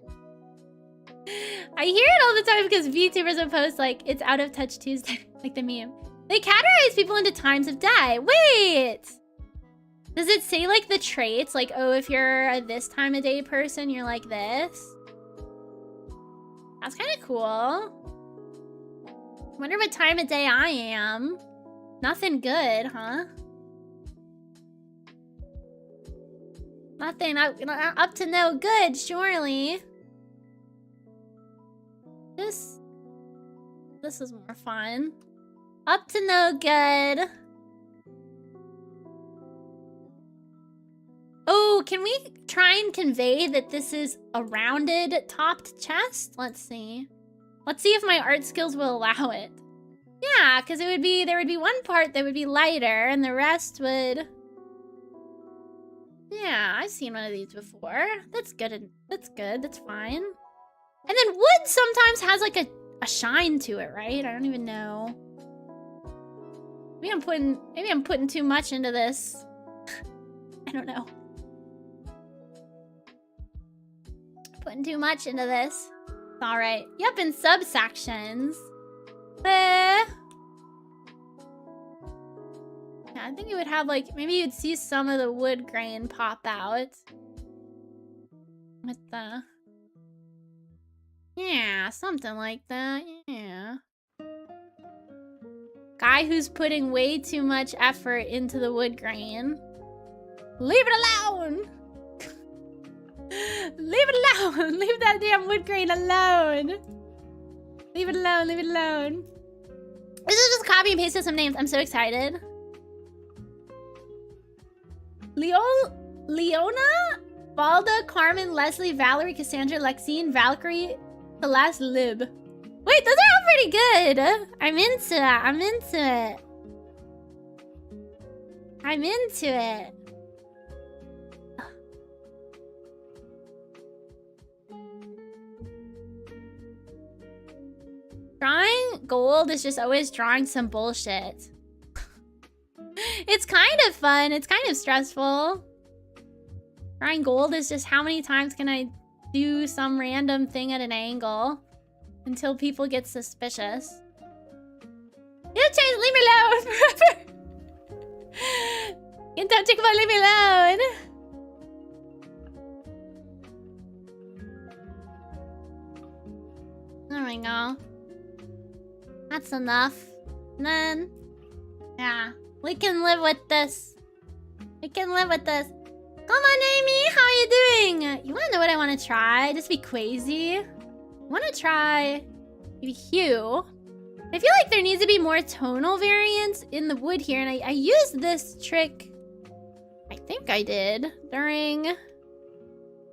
I hear it all the time because VTubers will post like, it's out of touch Tuesday. Like the meme. They categorize people into times of day. Wait! Does it say like the traits? Like, oh, if you're a this time of day person, you're like this? That's kind of cool. Wonder what time of day I am. Nothing good, huh? Nothing up to no good, surely. This is more fun. Up to no good. Oh, can we try and convey that this is a rounded topped chest? Let's see. Let's see if my art skills will allow it. Yeah, because there would be one part that would be lighter and the rest would... Yeah, I've seen one of these before. That's good. That's good. That's fine. And then wood sometimes has like a shine to it, right? I don't even know. Maybe I'm putting too much into this. I don't know. Putting too much into this. It's all right. Yep, in subsections. Yeah, I think it would have like, maybe you'd see some of the wood grain pop out. With the... Yeah, something like that, yeah. Guy who's putting way too much effort into the wood grain. Leave it alone! Leave it alone! Leave that damn wood grain alone! Leave it alone, leave it alone. This is just copy and paste some names. I'm so excited. Leona? Balda, Carmen, Leslie, Valerie, Cassandra, Lexine, Valkyrie, Celeste, Lib. Wait, those are all pretty good. I'm into it. I'm into it. I'm into it. Drawing gold is just always drawing some bullshit. It's kind of fun. It's kind of stressful. Drawing gold is just how many times can I do some random thing at an angle until people get suspicious. You change, leave me alone forever. You don't think about leave me alone. There we go. That's enough. And then, yeah, we can live with this. We can live with this. Come on, Amy, how are you doing? You wanna know what I wanna try? Just be crazy. I wanna try maybe hue. I feel like there needs to be more tonal variance in the wood here, and I used this trick, I think I did, during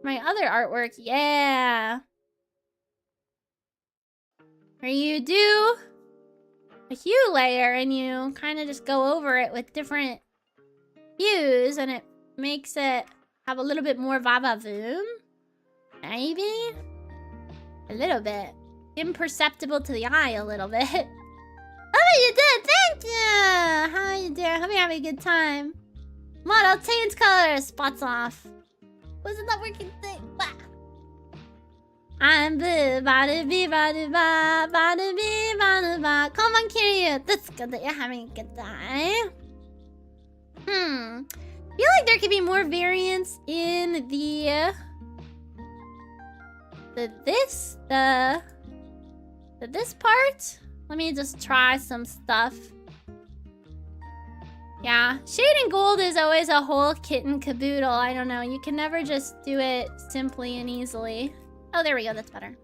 my other artwork. Yeah. Where you do a hue layer and you kind of just go over it with different hues, and it makes it have a little bit more va-va-voom. Maybe? A little bit. Imperceptible to the eye a little bit. Oh, you did! Thank you! How are you doing? Hope you're having a good time. Model change color. Spots off. Wasn't that working thing? Bah. I'm blue, bada bee, bada ba, bada bee, bada ba. Come on, Chio. That's good that you're having a good time. I feel like there could be more variance in the this part. Let me just try some stuff. Yeah, shading gold is always a whole kit and caboodle. I don't know. You can never just do it simply and easily. Oh, there we go. That's better.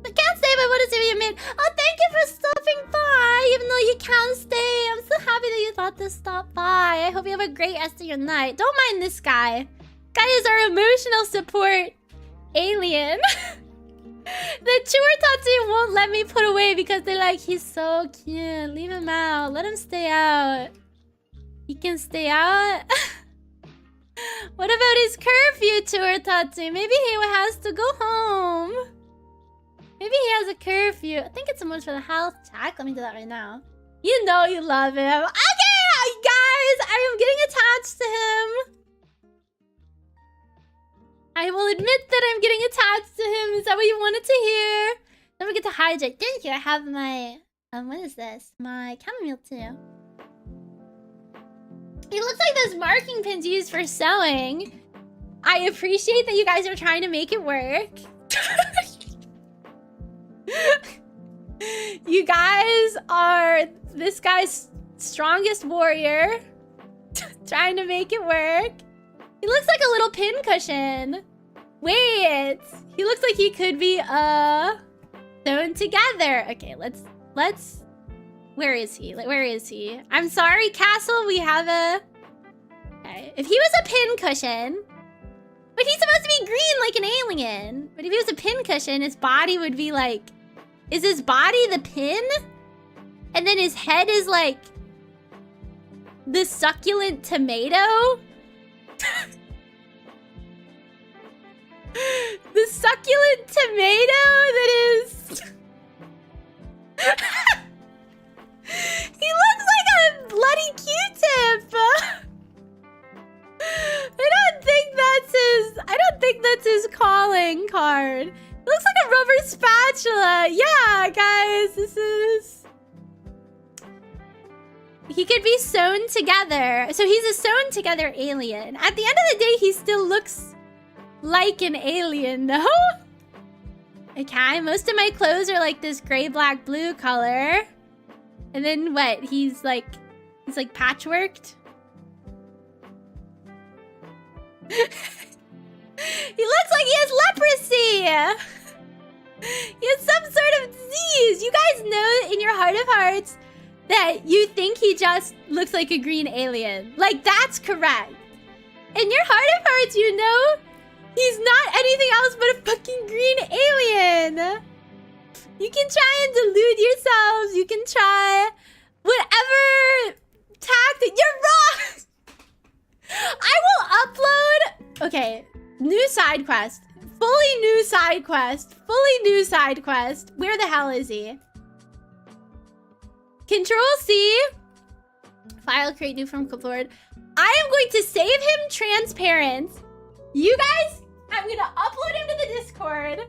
The cat's to see what you made. Oh, thank you for stopping by, even though you can't stay. I'm so happy that you thought to stop by. I hope you have a great rest of your night. Don't mind this guy. Guy is our emotional support alien. The Chuartatsu won't let me put away because they're like, he's so cute. Leave him out. Let him stay out. He can stay out. What about his curfew, Chuartatsu? Maybe he has to go home. Maybe he has a curfew. I think it's so much for the health check. Let me do that right now. You know you love him. Okay, guys, I am getting attached to him. I will admit that I'm getting attached to him. Is that what you wanted to hear? Don't forget to hydrate. Thank you. I have my... what is this? My chamomile tea. It looks like those marking pins used for sewing. I appreciate that you guys are trying to make it work. You guys are this guy's strongest warrior. Trying to make it work. He looks like a little pin cushion. Wait, he looks like he could be sewn together. Okay, let's. Where is he? Where is he? I'm sorry, Castle. We have a. Okay, if he was a pin cushion, but he's supposed to be green like an alien. But if he was a pin cushion, his body would be like. Is his body the pin? And then his head is like the succulent tomato? The succulent tomato that is... He looks like a bloody Q-tip! I don't think that's his calling card. It looks like a rubber spatula. Yeah, guys, this is... He could be sewn together. So he's a sewn together alien. At the end of the day, he still looks like an alien, no? Okay, most of my clothes are like this gray, black, blue color. And then what? He's like patchworked. He looks like he has leprosy. He has some sort of disease. You guys know in your heart of hearts that you think he just looks like a green alien. Like, that's correct. In your heart of hearts, you know he's not anything else but a fucking green alien. You can try and delude yourselves. You can try whatever tactic. You're wrong. I will upload... Okay, new side quest. Fully new side quest. Fully new side quest. Where the hell is he? Control C. File, create new from clipboard. I am going to save him transparent. You guys, I'm going to upload him to the Discord.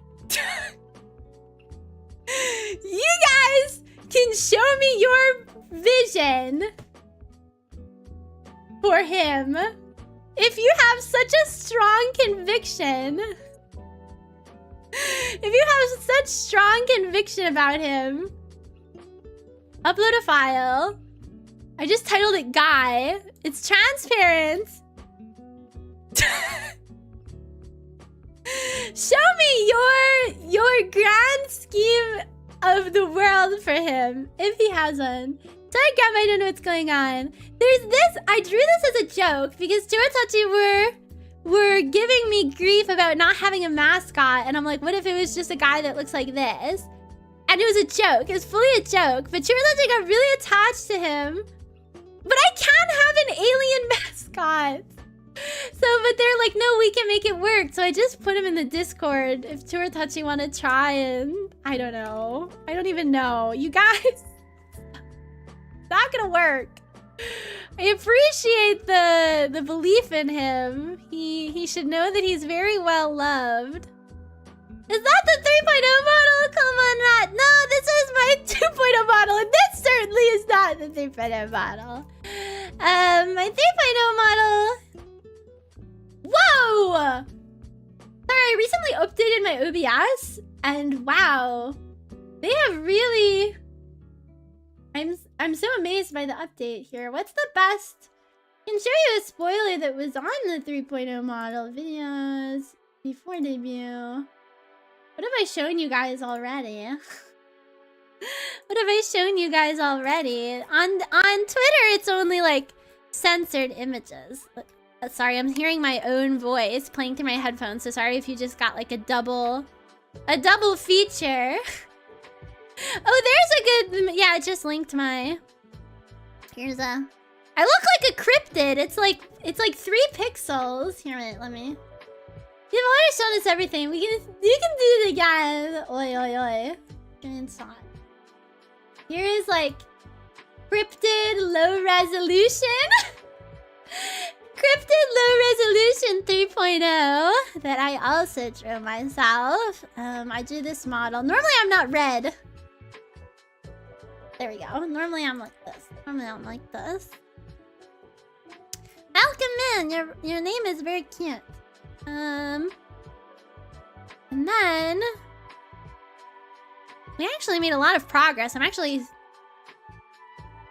You guys can show me your vision for him. If you have such a strong conviction. If you have such strong conviction about him. Upload a file. I just titled it Guy. It's transparent. Show me your grand scheme of the world for him, if he has one. Tell Grandma I don't know what's going on. There's this. I drew this as a joke because Chuartatsu were giving me grief about not having a mascot, and I'm like, what if it was just a guy that looks like this? And it was a joke. It was fully a joke. But Chuartatsu got really attached to him. But I can't have an alien mascot. So, but they're like, no, we can make it work. So I just put him in the Discord if Chuartatsu want to try and... I don't know. I don't even know. You guys... Not gonna work. I appreciate the belief in him. He should know that he's very well loved. Is that the 3.0 model? Come on, Matt. No, this is my 2.0 model, and this certainly is not the 3.0 model. My 3.0 model... Whoa! Sorry, I recently updated my OBS, and wow. They have really... I'm so amazed by the update here. What's the best? I can show you a spoiler that was on the 3.0 model videos before debut. What have I shown you guys already? What have I shown you guys already? On Twitter, it's only like censored images. Sorry, I'm hearing my own voice playing through my headphones. So sorry if you just got like a double feature. Oh, there's a good, yeah, it just linked my, here's a, I look like a cryptid. It's like 3 pixels. Here, wait, let me. You've already shown us everything. You can do it again. Oi, oi, oi. Screenshot. Here is like cryptid low resolution. Cryptid low resolution 3.0 that I also drew myself. I drew this model. Normally I'm not red. There we go. Normally I'm like this. Normally I'm like this. Welcome in. Your name is very cute. And then we actually made a lot of progress. I'm actually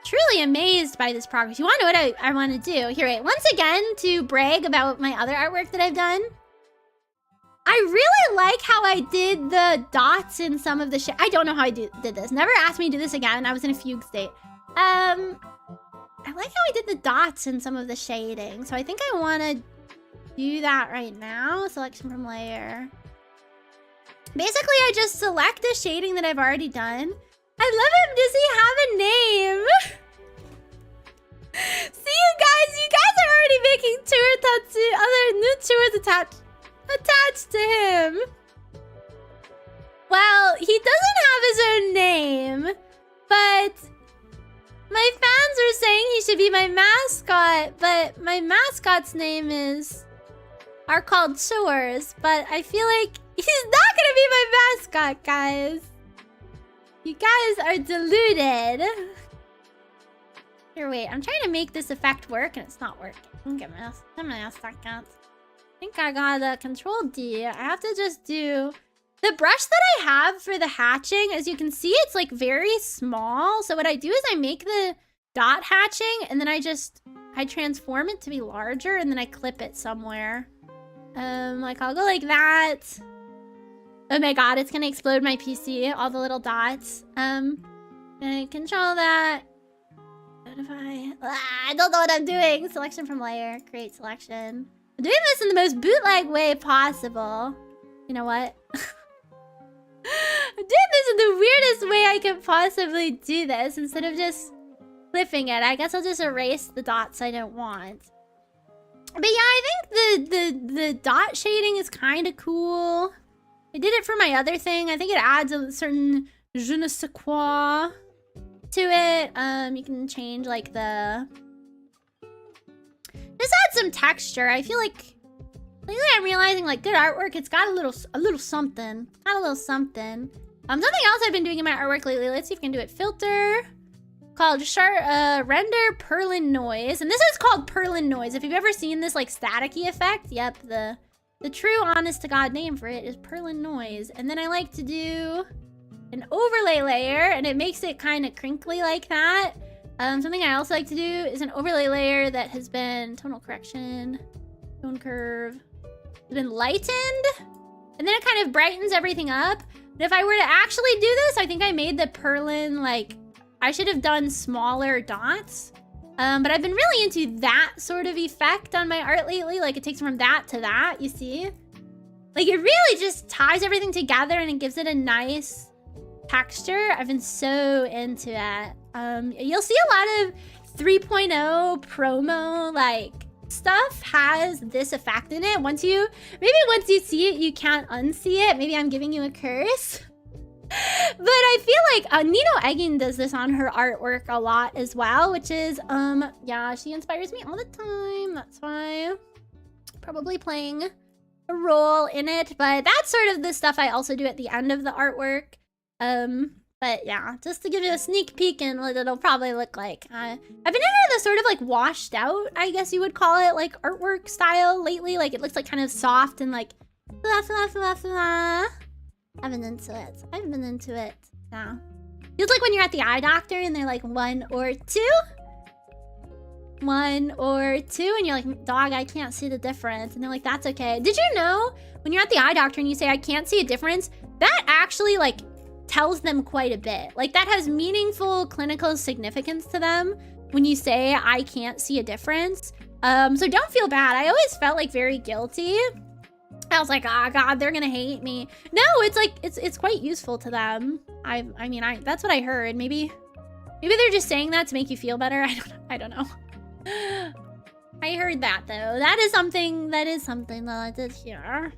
truly amazed by this progress. You want to know what I want to do? Here, wait. Once again, to brag about my other artwork that I've done. I really like how I did the dots in some of the shit. I don't know how I did this. Never asked me to do this again. I was in a fugue state. I like how I did the dots in some of the shading. So I think I want to do that right now. Selection from layer. Basically, I just select the shading that I've already done. I love him. Does he have a name? See, you guys are already making other new tours attached to him. Well, he doesn't have his own name, but my fans are saying he should be my mascot, but my mascot's name are called chores, but I feel like he's not gonna be my mascot, guys. You guys are deluded. Here, wait. I'm trying to make this effect work, and it's not working. Give me a second. I think I got a Control D. I have to just do... The brush that I have for the hatching, as you can see, it's like very small. So what I do is I make the dot hatching, and then I transform it to be larger, and then I clip it somewhere. Like I'll go like that. Oh my god, it's gonna explode my PC, all the little dots. Gonna control that. Notify. I don't know what I'm doing. Selection from layer, create selection. I'm doing this in the most bootleg way possible. You know what? I'm doing this in the weirdest way I could possibly do this. Instead of just clipping it, I guess I'll just erase the dots I don't want. But yeah, I think the dot shading is kind of cool. I did it for my other thing. I think it adds a certain je ne sais quoi to it. You can change like the... Just add some texture. I feel like lately I'm realizing like good artwork, it's got a little something. Got a little something. Something else I've been doing in my artwork lately. Let's see if we can do it. Filter. Called render Perlin noise. And this is called Perlin noise. If you've ever seen this like staticky effect, yep, the true honest to God name for it is Perlin noise. And then I like to do an overlay layer, and it makes it kind of crinkly like that. Something I also like to do is an overlay layer that has been tonal correction, tone curve, has been lightened, and then it kind of brightens everything up. But if I were to actually do this, I think I made the Perlin like, I should have done smaller dots. But I've been really into that sort of effect on my art lately. Like it takes from that to that, you see? Like it really just ties everything together and it gives it a nice texture. I've been so into it. You'll see a lot of 3.0 promo like stuff has this effect in it. Maybe once you see it, you can't unsee it. Maybe I'm giving you a curse. But I feel like Nino Egging does this on her artwork a lot as well, which is, yeah, she inspires me all the time. That's why probably playing a role in it. But that's sort of the stuff I also do at the end of the artwork. But yeah, just to give you a sneak peek in what it'll probably look like. I've been into the sort of like washed out, I guess you would call it, like artwork style lately. Like it looks like kind of soft and like blah, blah, blah, blah. I've been into it. I've been into it. Yeah. Feels like when you're at the eye doctor and they're like 1 or 2. 1 or 2, and you're like, dog, I can't see the difference. And they're like, that's okay. Did you know when you're at the eye doctor and you say, I can't see a difference, that actually like tells them quite a bit. Like, that has meaningful clinical significance to them when you say, I can't see a difference. So don't feel bad. I always felt like very guilty. I was like, oh God, they're gonna hate me. No, it's like, it's quite useful to them. I mean, that's what I heard. Maybe they're just saying that to make you feel better. I don't know. I heard that though. That is something that I did hear.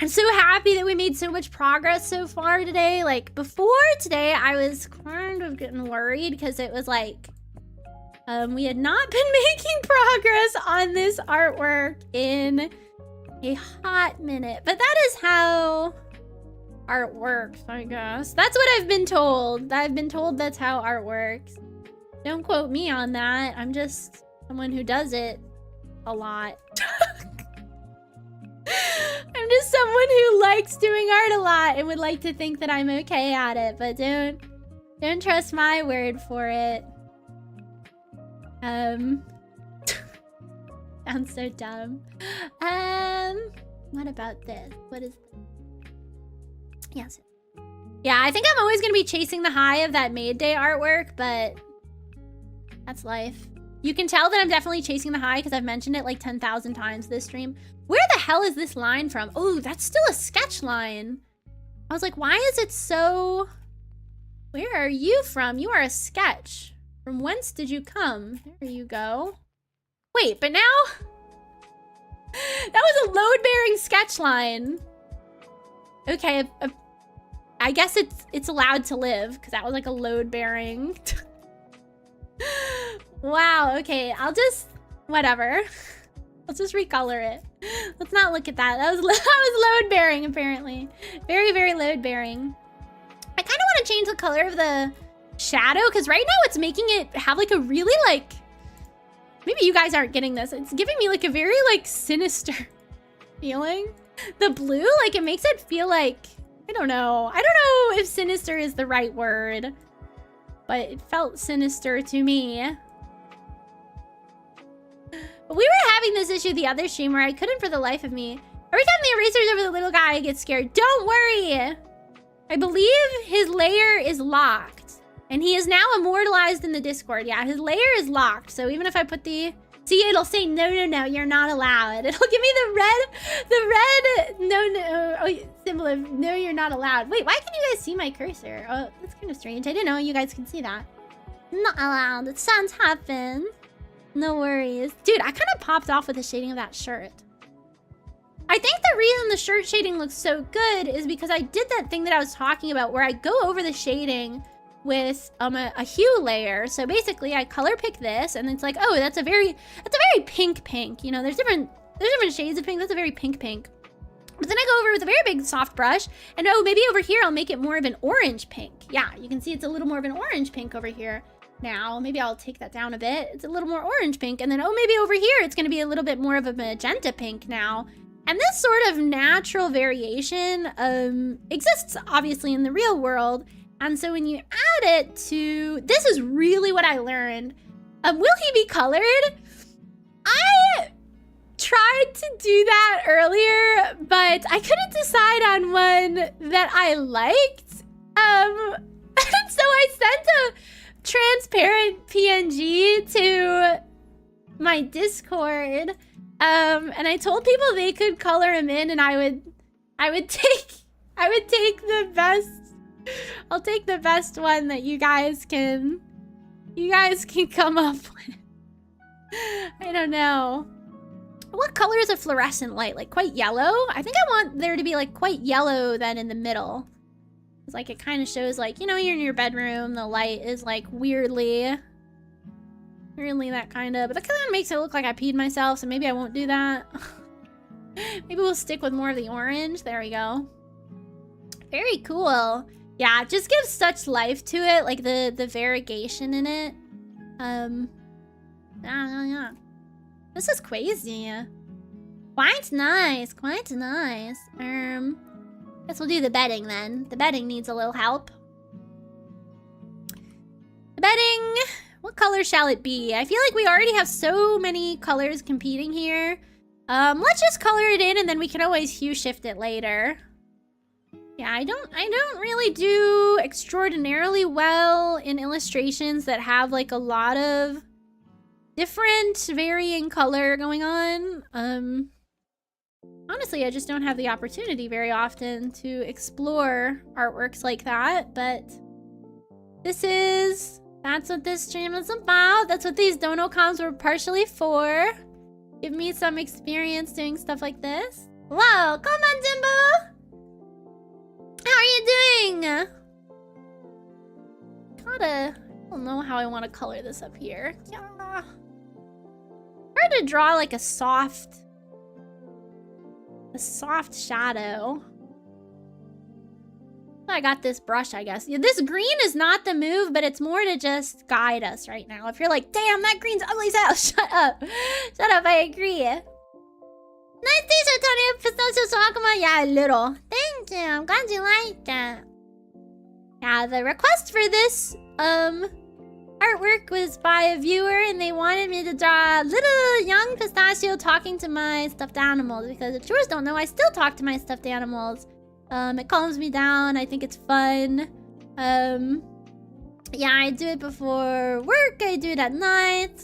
I'm so happy that we made so much progress so far today. Like, before today, I was kind of getting worried because it was like, we had not been making progress on this artwork in a hot minute. But that is how art works, I guess. That's what I've been told. I've been told that's how art works. Don't quote me on that. I'm just someone who does it a lot. I'm just someone who likes doing art a lot and would like to think that I'm okay at it, but don't trust my word for it. Sounds so dumb. What about this? What is this? Yes. Yeah, I think I'm always gonna be chasing the high of that Made Day artwork, but that's life. You can tell that I'm definitely chasing the high because I've mentioned it like 10,000 times this stream. Where the hell is this line from? Oh, that's still a sketch line. I was like, why is it so... Where are you from? You are a sketch. From whence did you come? There you go. Wait, but now... That was a load-bearing sketch line. Okay, I guess it's allowed to live because that was like a load-bearing... Wow, okay, I'll just... Whatever. Let's just recolor it. Let's not look at that. That was load-bearing, apparently. Very, very load-bearing. I kind of want to change the color of the shadow, because right now it's making it have, like, a really, like... Maybe you guys aren't getting this. It's giving me, like, a very, like, sinister feeling. The blue, like, it makes it feel like... I don't know. I don't know if sinister is the right word. But it felt sinister to me. But we were having this issue the other stream where I couldn't for the life of me. Every time the eraser's over the little guy, I get scared. Don't worry! I believe his layer is locked. And he is now immortalized in the Discord. Yeah, his layer is locked. So even if I put the... See, it'll say, no, you're not allowed. It'll give me the red, no, symbol of, no, you're not allowed. Wait, why can you guys see my cursor? Oh, that's kind of strange. I didn't know you guys can see that. Not allowed. It sounds happen. No worries. Dude, I kind of popped off with the shading of that shirt. I think the reason the shirt shading looks so good is because I did that thing that I was talking about where I go over the shading with a hue layer. So basically I color pick this and it's like, oh, that's a very pink. You know, there's different shades of pink. That's a very pink. But then I go over with a very big soft brush and oh, maybe over here I'll make it more of an orange pink. Yeah, you can see it's a little more of an orange pink over here. Now, maybe I'll take that down a bit. It's a little more orange pink. And then, oh, maybe over here, it's going to be a little bit more of a magenta pink now. And this sort of natural variation exists, obviously, in the real world. And so when you add it to... This is really what I learned. Will he be colored? I tried to do that earlier, but I couldn't decide on one that I liked. So I sent a transparent PNG to my Discord, and I told people they could color him in, and I would take the best. I'll take the best one that you guys can come up with. I don't know. What color is a fluorescent light? Like quite yellow? I think I want there to be like quite yellow then in the middle. It's like it kind of shows like, you know, you're in your bedroom, the light is like weirdly that kind of, but that kind of makes it look like I peed myself, so maybe I won't do that. Maybe we'll stick with more of the orange. There we go. Very cool. Yeah, it just gives such life to it, like the variegation in it. Yeah. This is crazy. Quite nice. Guess we'll do the bedding then. The bedding needs a little help. The bedding. What color shall it be? I feel like we already have so many colors competing here. Let's just color it in and then we can always hue shift it later. Yeah, I don't really do extraordinarily well in illustrations that have like a lot of different varying color going on. Honestly, I just don't have the opportunity very often to explore artworks like that, but that's what this stream is about. That's what these dono comms were partially for. Give me some experience doing stuff like this. Whoa, come on, Jimbo! How are you doing? I don't know how I want to color this up here. Yeah. Hard to draw like a soft shadow. I got this brush, I guess. Yeah, this green is not the move, but it's more to just guide us right now. If you're like, damn, that green's ugly as hell, shut up. Shut up, I agree. Nice t-shirt, Tony. Pistachio Sakuma. Yeah, a little. Thank you. I'm glad you liked it. Yeah, the request for this artwork was by a viewer, and they wanted me to draw little young pistachio talking to my stuffed animals, because if viewers don't know, I still talk to my stuffed animals. It calms me down. I think it's fun. Yeah, I do it before work. I do it at night.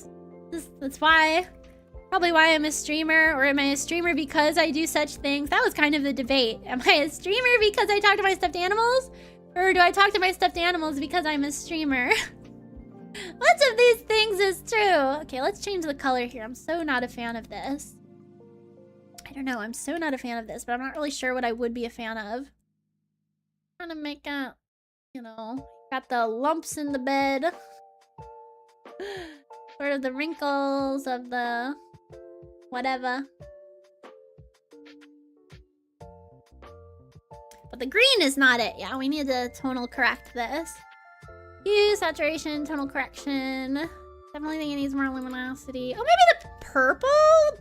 That's probably why I'm a streamer. Or am I a streamer because I do such things? That was kind of the debate. Am I a streamer because I talk to my stuffed animals? Or do I talk to my stuffed animals because I'm a streamer? Which of these things is true? Okay, let's change the color here. I'm so not a fan of this. I don't know. I'm so not a fan of this, but I'm not really sure what I would be a fan of. Trying to make out, you know, got the lumps in the bed. Sort of the wrinkles of the whatever. But the green is not it. Yeah, we need to tonal correct this. Hue, saturation, tonal correction. Definitely think it needs more luminosity. Oh, maybe the purple?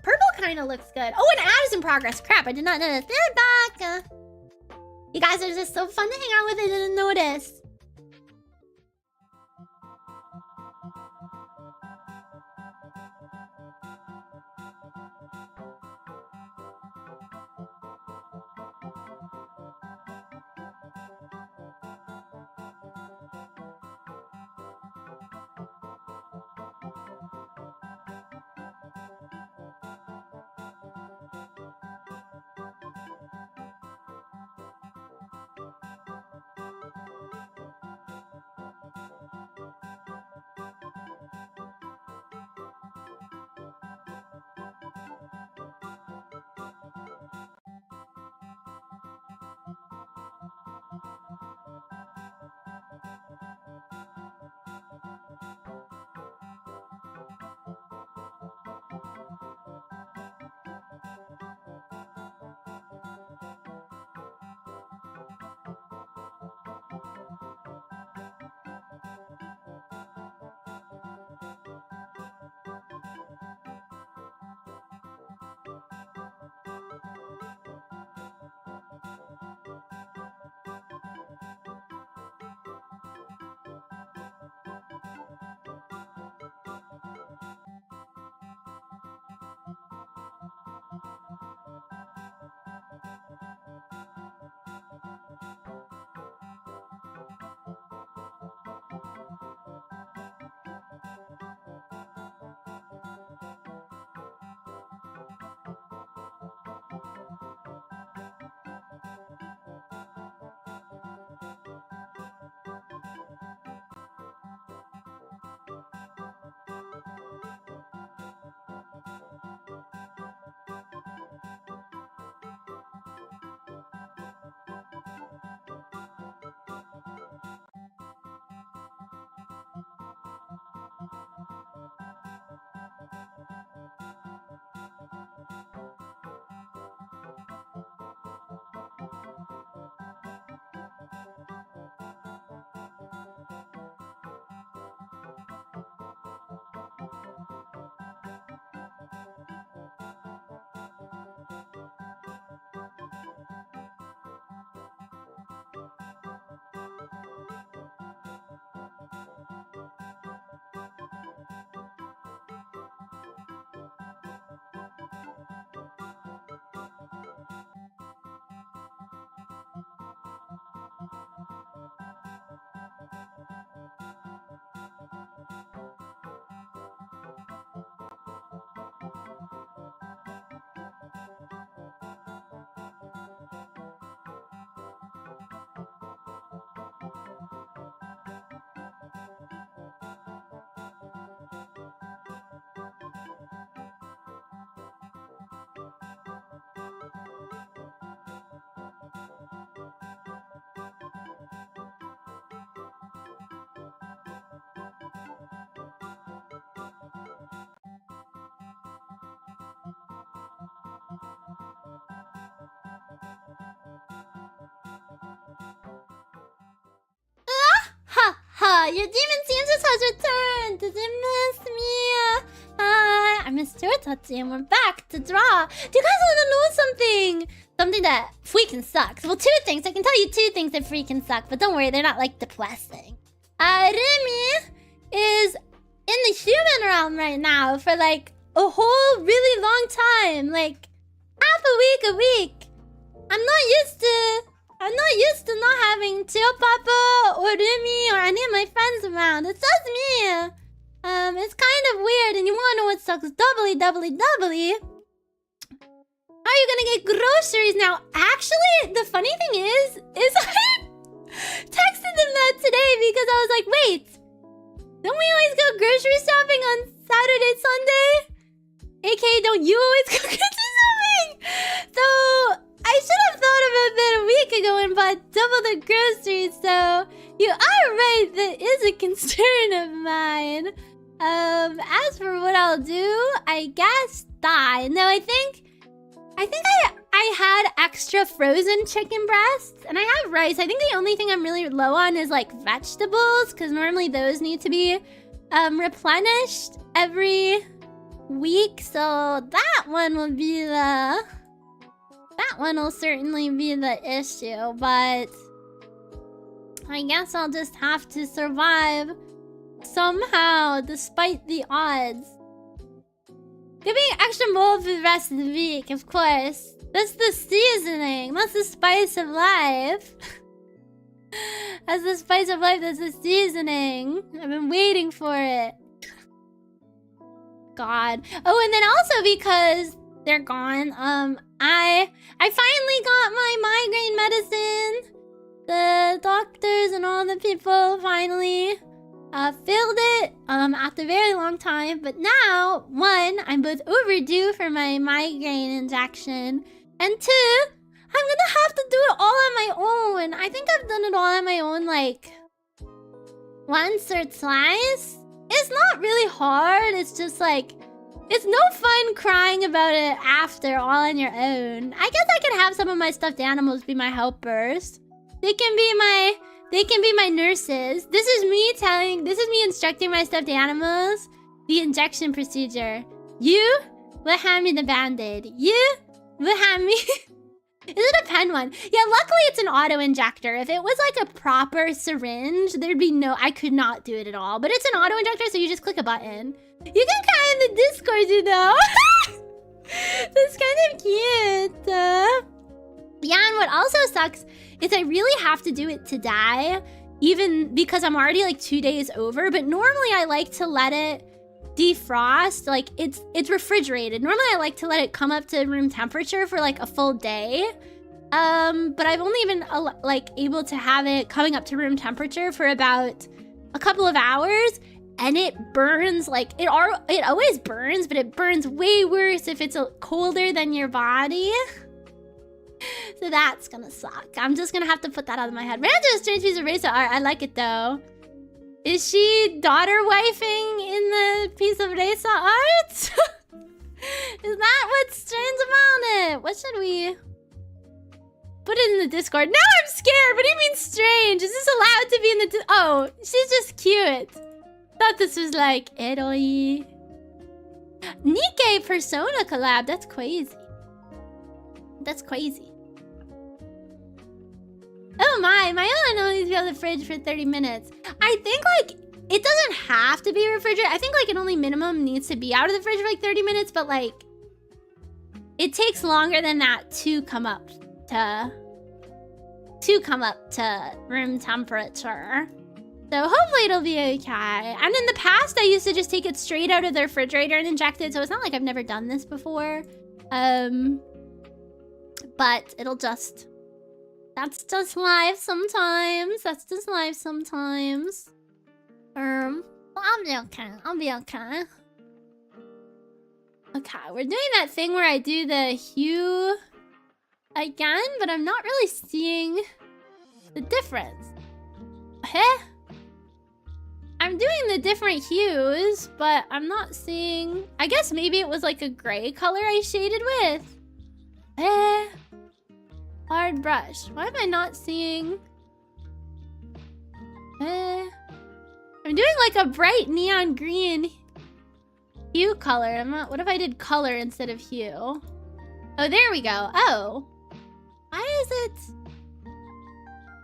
Purple kind of looks good. Oh, an ad is in progress. Crap, I did not notice. They're back. You guys are just so fun to hang out with. I didn't notice. Your demon seamstress has returned. Did you miss me? I missed your touchy, and we're back to draw. Do you guys want to know something? Something that freaking sucks. Well, 2 things. I can tell you 2 things that freaking suck, but don't worry, they're not like depressing. Remy is in the human realm right now for like a whole really long time, like half a week. I'm not used to not having Chio Papa or Remy or any of my friends around. It's just me. It's kind of weird, and you wanna know what sucks doubly? How are you gonna get groceries now? Actually, the funny thing is I texted them that today because I was like, wait, don't we always go grocery shopping on Saturday, Sunday? AKA, don't you always go grocery shopping? So I should have thought about that a week ago and bought double the groceries. So you are right, that is a concern of mine. As for what I'll do, I guess die. No, I think I had extra frozen chicken breasts, and I have rice. I think the only thing I'm really low on is like vegetables, because normally those need to be replenished every week. So that one will certainly be the issue, but I guess I'll just have to survive somehow, despite the odds. Give me extra mold for the rest of the week, of course. That's the seasoning. That's the spice of life. That's the spice of life. That's the seasoning. I've been waiting for it. God. Oh, and then also because they're gone, I finally got my migraine medicine. The doctors and all the people finally filled it after a very long time. But now, 1, I'm both overdue for my migraine injection, and 2, I'm gonna have to do it all on my own. I think I've done it all on my own like once or twice. It's not really hard. It's just like, it's no fun crying about it after all on your own. I guess I could have some of my stuffed animals be my helpers. They can be my nurses. This is me instructing my stuffed animals the injection procedure. You will hand me the band-aid. You will hand me... Is it a pen one? Yeah, luckily it's an auto-injector. If it was like a proper syringe, there'd be no... I could not do it at all. But it's an auto-injector, so you just click a button. You can cry in the Discord, you know? That's kind of cute. Yeah, and what also sucks is I really have to do it today, even because I'm already like 2 days over. But normally I like to let it defrost. Like it's refrigerated. Normally I like to let it come up to room temperature for like a full day. But I've only been like able to have it coming up to room temperature for about a couple of hours, and it burns like it always burns, but it burns way worse if it's colder than your body. So that's gonna suck. I'm just gonna have to put that out of my head. Rancho is a strange piece of racer art. I like it though. Is she daughter wifing in the piece of racer art? Is that what's strange about it? What should we put it in the Discord? Now I'm scared. What do you mean strange? Is this allowed to be in the oh, she's just cute. Thought this was like eroi. Nikkei Persona collab. That's crazy. That's crazy. Oh my own only needs to be on the fridge for 30 minutes. I think like it doesn't have to be refrigerated. I think like it only minimum needs to be out of the fridge for like 30 minutes, but like it takes longer than that to come up to room temperature. So hopefully it'll be okay. And in the past I used to just take it straight out of the refrigerator and inject it, so it's not like I've never done this before. But it'll just... That's just life sometimes. That's just life sometimes. I'll be okay. I'll be okay. Okay, we're doing that thing where I do the hue again, but I'm not really seeing the difference. Huh? I'm doing the different hues, but I'm not seeing... I guess maybe it was like a gray color I shaded with. Hard brush. Why am I not seeing... I'm doing like a bright neon green hue color. What if I did color instead of hue? Oh, there we go. Oh. Why is it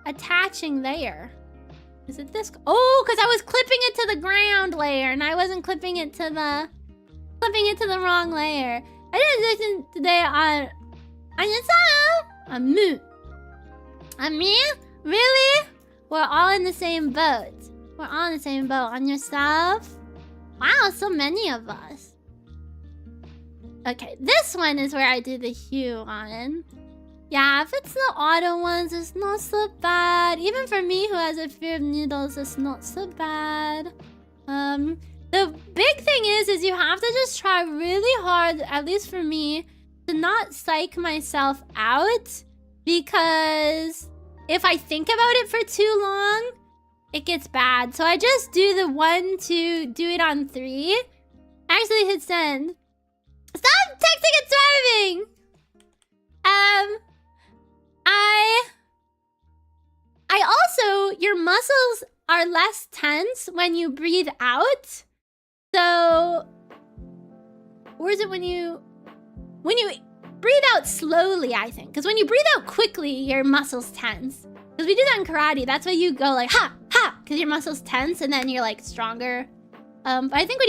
attaching there? Is it this? Oh, because I was clipping it to the ground layer and I wasn't clipping it to the wrong layer. I didn't listen today on yourself. On me? Really? We're all in the same boat. We're all in the same boat. On yourself? Wow, so many of us. Okay, this one is where I do the hue on. Yeah, if it's the auto ones, it's not so bad. Even for me who has a fear of needles, it's not so bad. The big thing is you have to just try really hard, at least for me, to not psych myself out. Because if I think about it for too long, it gets bad. So I just do the 1, 2, do it on 3. Actually hit send. Stop texting and swerving! I also, your muscles are less tense when you breathe out. So, or is it when you breathe out slowly, I think. Because when you breathe out quickly, your muscles tense. Because we do that in karate. That's why you go like, ha, ha, because your muscles tense and then you're like stronger. But I think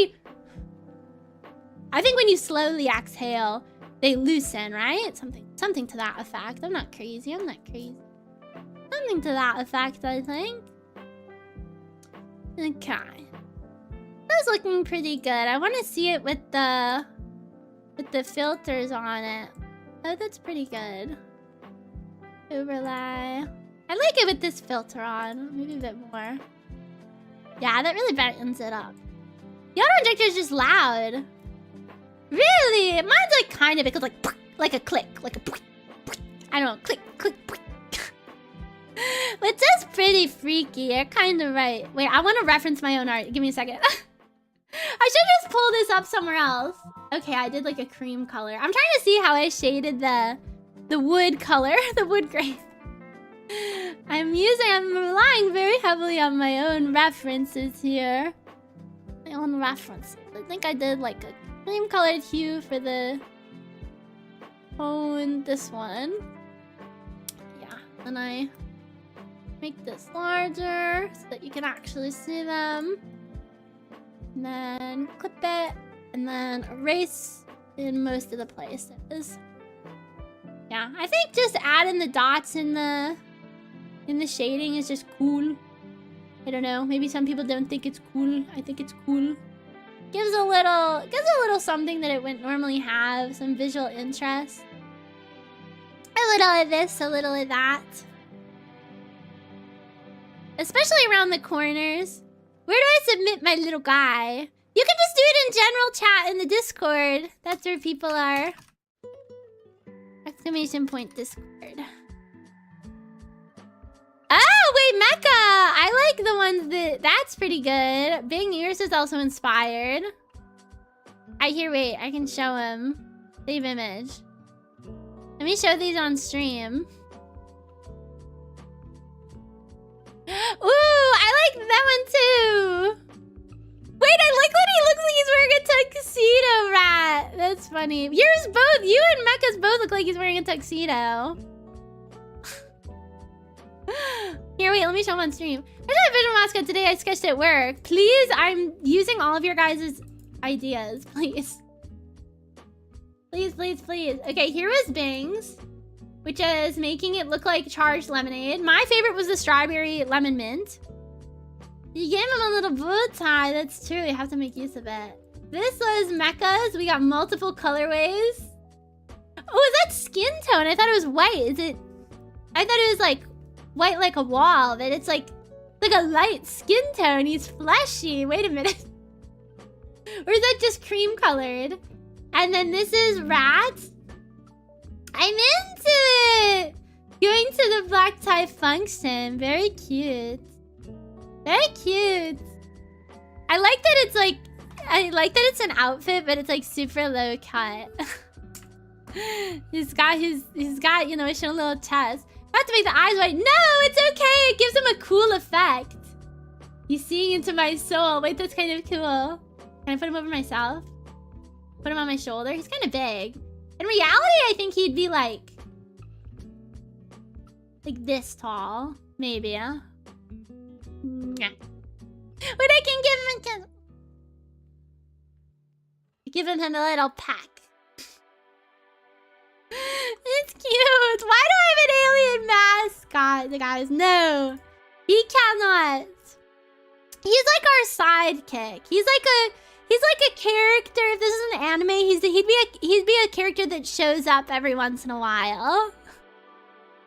when you slowly exhale, they loosen, right? Something to that effect. I'm not crazy. Something to that effect, I think. Okay. That's looking pretty good. I want to see it with the filters on it. Oh, that's pretty good. Overlay. I like it with this filter on. Maybe a bit more. Yeah, that really brightens it up. The auto injector is just loud. Really? Mine's like kind of, it goes like a click, like a, I don't know, click, click, click. But that's pretty freaky. You're kind of right. Wait, I want to reference my own art. Give me a second. I should just pull this up somewhere else. Okay, I did like a cream color. I'm trying to see how I shaded the wood color, the wood grain. I'm relying very heavily on my own references here. My own references. I think I did like a cream colored hue for the tone, this one. Yeah, and I make this larger so that you can actually see them. And then clip it, and then erase in most of the places. Yeah, I think just adding the dots in the shading is just cool. I don't know, maybe some people don't think it's cool. I think it's cool. Gives a little something that it wouldn't normally have, some visual interest. A little of this, a little of that. Especially around the corners. Where do I submit my little guy? You can just do it in general chat in the Discord. That's where people are. Exclamation point Discord. Oh, wait, Mecha! I like the ones that's pretty good. Bing, yours is also inspired. Wait, I can show him. Save image. Let me show these on stream. Ooh, I like that one too. Wait, I like when he looks like he's wearing a tuxedo, Rat. That's funny. Yours both, you and Mecha's both look like he's wearing a tuxedo. Here, wait, let me show him on stream. I did a visual mascot today. I sketched at work. Please, I'm using all of your guys' ideas. Please. Please, please, please. Okay, here was Bing's, which is making it look like charged lemonade. My favorite was the strawberry lemon mint. You gave him a little bow tie. That's true. You have to make use of it. This was Mecha's. We got multiple colorways. Oh, is that skin tone? I thought it was white. Is it? I thought it was like white like a wall, but it's like a light skin tone. He's fleshy. Wait a minute. Or is that just cream colored? And then this is Rat. I'm into it. Going to the black tie function. Very cute. Very cute. I like that it's like, I like that it's an outfit, but it's like super low cut. he's got, you know, showing a little chest. Not to make the eyes white. No, it's okay. It gives him a cool effect. He's seeing into my soul. Wait, that's kind of cool. Can I put him over myself? Put him on my shoulder? He's kind of big. In reality, I think he'd be like this tall. Maybe, yeah. Wait, I can give him a little peck. It's cute. Why do I have an alien mascot, guys? No. He cannot. He's like our sidekick. He's like a character. If this is an anime, he'd be a character that shows up every once in a while.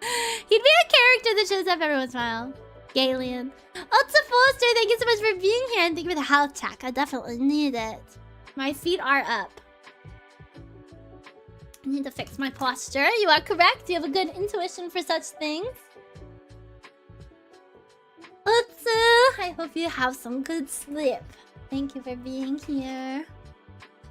He'd be a character that shows up every once in a while. Alien. Ulta Foster, thank you so much for being here, and thank you for the health check. I definitely need it. My feet are up. I need to fix my posture. You are correct. You have a good intuition for such things. Utsu, I hope you have some good sleep. Thank you for being here.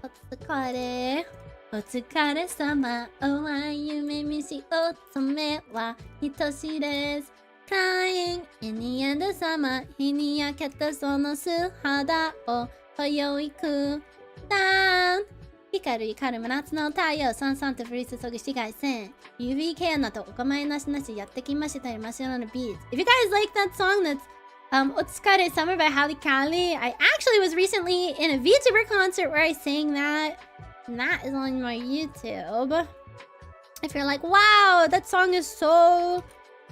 Otsukare. Otsukare-sama. Oh, why you made me see otome wa hitoshi desu. Crying in the end of summer. 日に焼けたその素肌を今宵くだん。光る光る真夏の太陽さんさんと降り注ぐ紫外線 UV ケアなどお構いなしなしやってきましたよ真っ白なビーズ If you guys like that song that's Otsukare Summer by Halle Kali, I actually was recently in a VTuber concert where I sang that, and that is on my YouTube. If you're like, wow, that song is so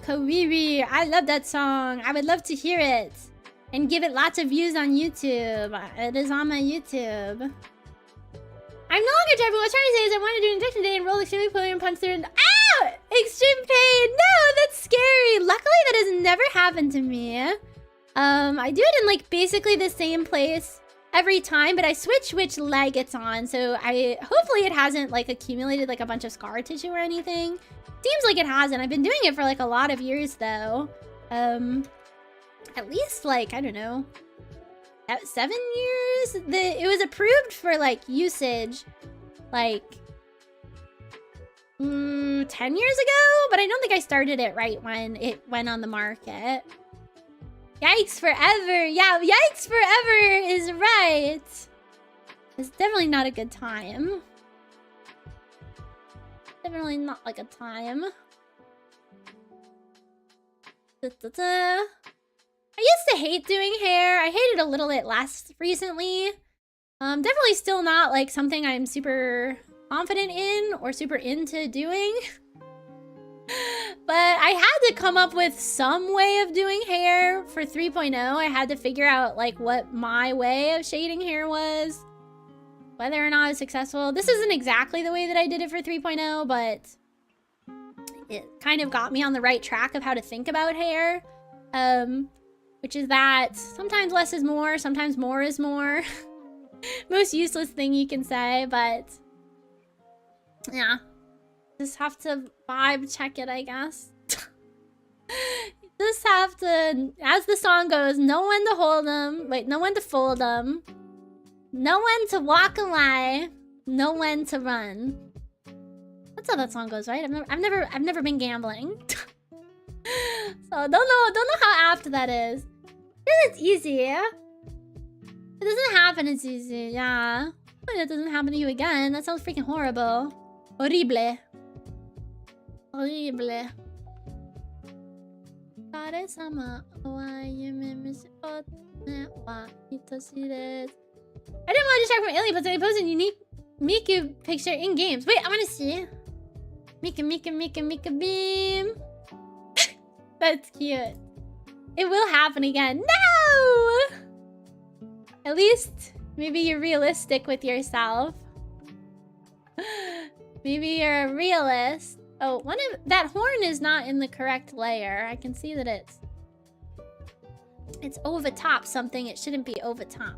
kawaii, I love that song, I would love to hear it and give it lots of views on YouTube. It is on my YouTube. I'm no longer driving. What I was trying to say is I want to do an injection day and roll extremely poorly and punch through and ow! Extreme pain! No, that's scary. Luckily, that has never happened to me. I do it in like basically the same place every time, but I switch which leg it's on. So hopefully it hasn't like accumulated like a bunch of scar tissue or anything. Seems like it hasn't. I've been doing it for like a lot of years though. At least like, I don't know, 7 years? It was approved for like usage like 10 years ago, but I don't think I started it right when it went on the market. Yikes forever. Yeah, yikes forever is right. It's definitely not a good time. Definitely not like a time. I used to hate doing hair. I hated a little bit less recently. Definitely still not like something I'm super confident in or super into doing. But I had to come up with some way of doing hair for 3.0. I had to figure out like what my way of shading hair was. Whether or not it's successful. This isn't exactly the way that I did it for 3.0, but it kind of got me on the right track of how to think about hair. Which is that sometimes less is more, sometimes more is more. Most useless thing you can say, but yeah. Just have to vibe check it, I guess. Just have to, as the song goes, know when to hold them. Wait, know when to fold them. Know when to walk away. Know when to run. That's how that song goes, right? I've never been gambling. So don't know how apt that is. It's easy. It doesn't happen, it's easy, yeah. But it doesn't happen to you again. That sounds freaking horrible. Horrible. Horrible. I didn't want to check from Alien, but they posted a unique Miku picture in games. Wait, I want to see. Mika beam. That's cute. It will happen again. No! At least, maybe you're realistic with yourself. Maybe you're a realist. Oh, that horn is not in the correct layer. I can see that it's over top something. It shouldn't be over top.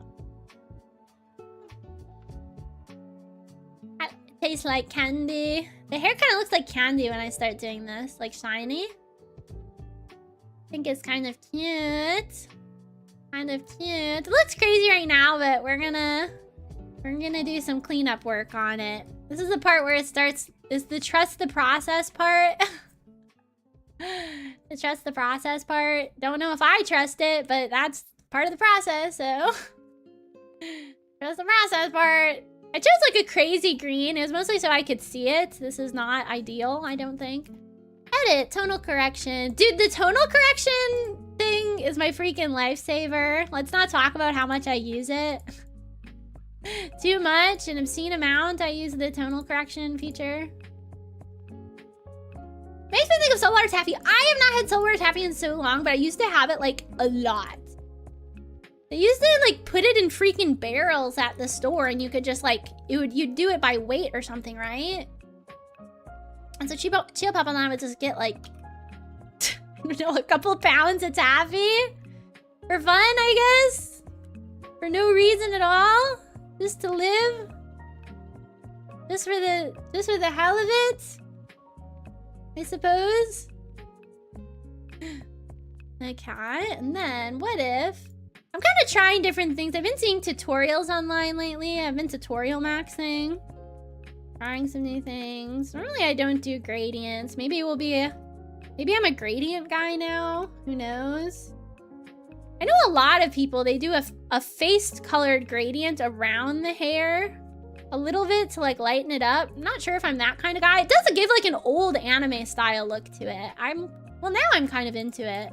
It tastes like candy. The hair kind of looks like candy when I start doing this, like shiny. I think it's kind of cute. Kind of cute. It looks crazy right now, but we're gonna do some cleanup work on it. This is the part where it starts, is the trust the process part. The trust the process part. Don't know if I trust it, but that's part of the process, so... Just the process part. I chose like a crazy green. It was mostly so I could see it. This is not ideal, I don't think. Edit, tonal correction. Dude, the tonal correction thing is my freaking lifesaver. Let's not talk about how much I use it. Too much, an obscene amount I use the tonal correction feature. Makes me think of saltwater taffy. I have not had saltwater taffy in so long, but I used to have it like a lot. They used to like put it in freaking barrels at the store, and you could just like you'd do it by weight or something, right? And so Chio Papa and I would just get like I don't know, a couple pounds of taffy for fun, I guess, for no reason at all, just to live, just for the hell of it, I suppose. Okay, and then what if? I'm kind of trying different things. I've been seeing tutorials online lately. I've been tutorial maxing. Trying some new things. Normally I don't do gradients. Maybe I'm a gradient guy now. Who knows? I know a lot of people, they do a face colored gradient around the hair. A little bit to like lighten it up. I'm not sure if I'm that kind of guy. It does give like an old anime style look to it. Well, now I'm kind of into it.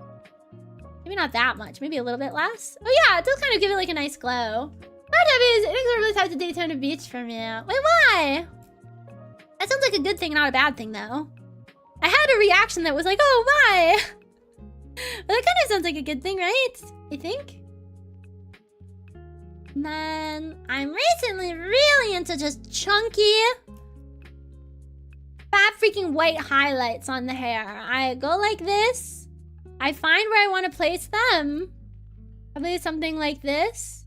Maybe not that much, maybe a little bit less. Oh yeah, it does kind of give it like a nice glow. It inexorably tied to Daytona Beach from you. Wait, why? That sounds like a good thing, not a bad thing though. I had a reaction that was like, oh, why? But that kind of sounds like a good thing, right? I think. And then I'm recently really into just chunky, fat freaking white highlights on the hair. I go like this. I find where I want to place them. Probably something like this.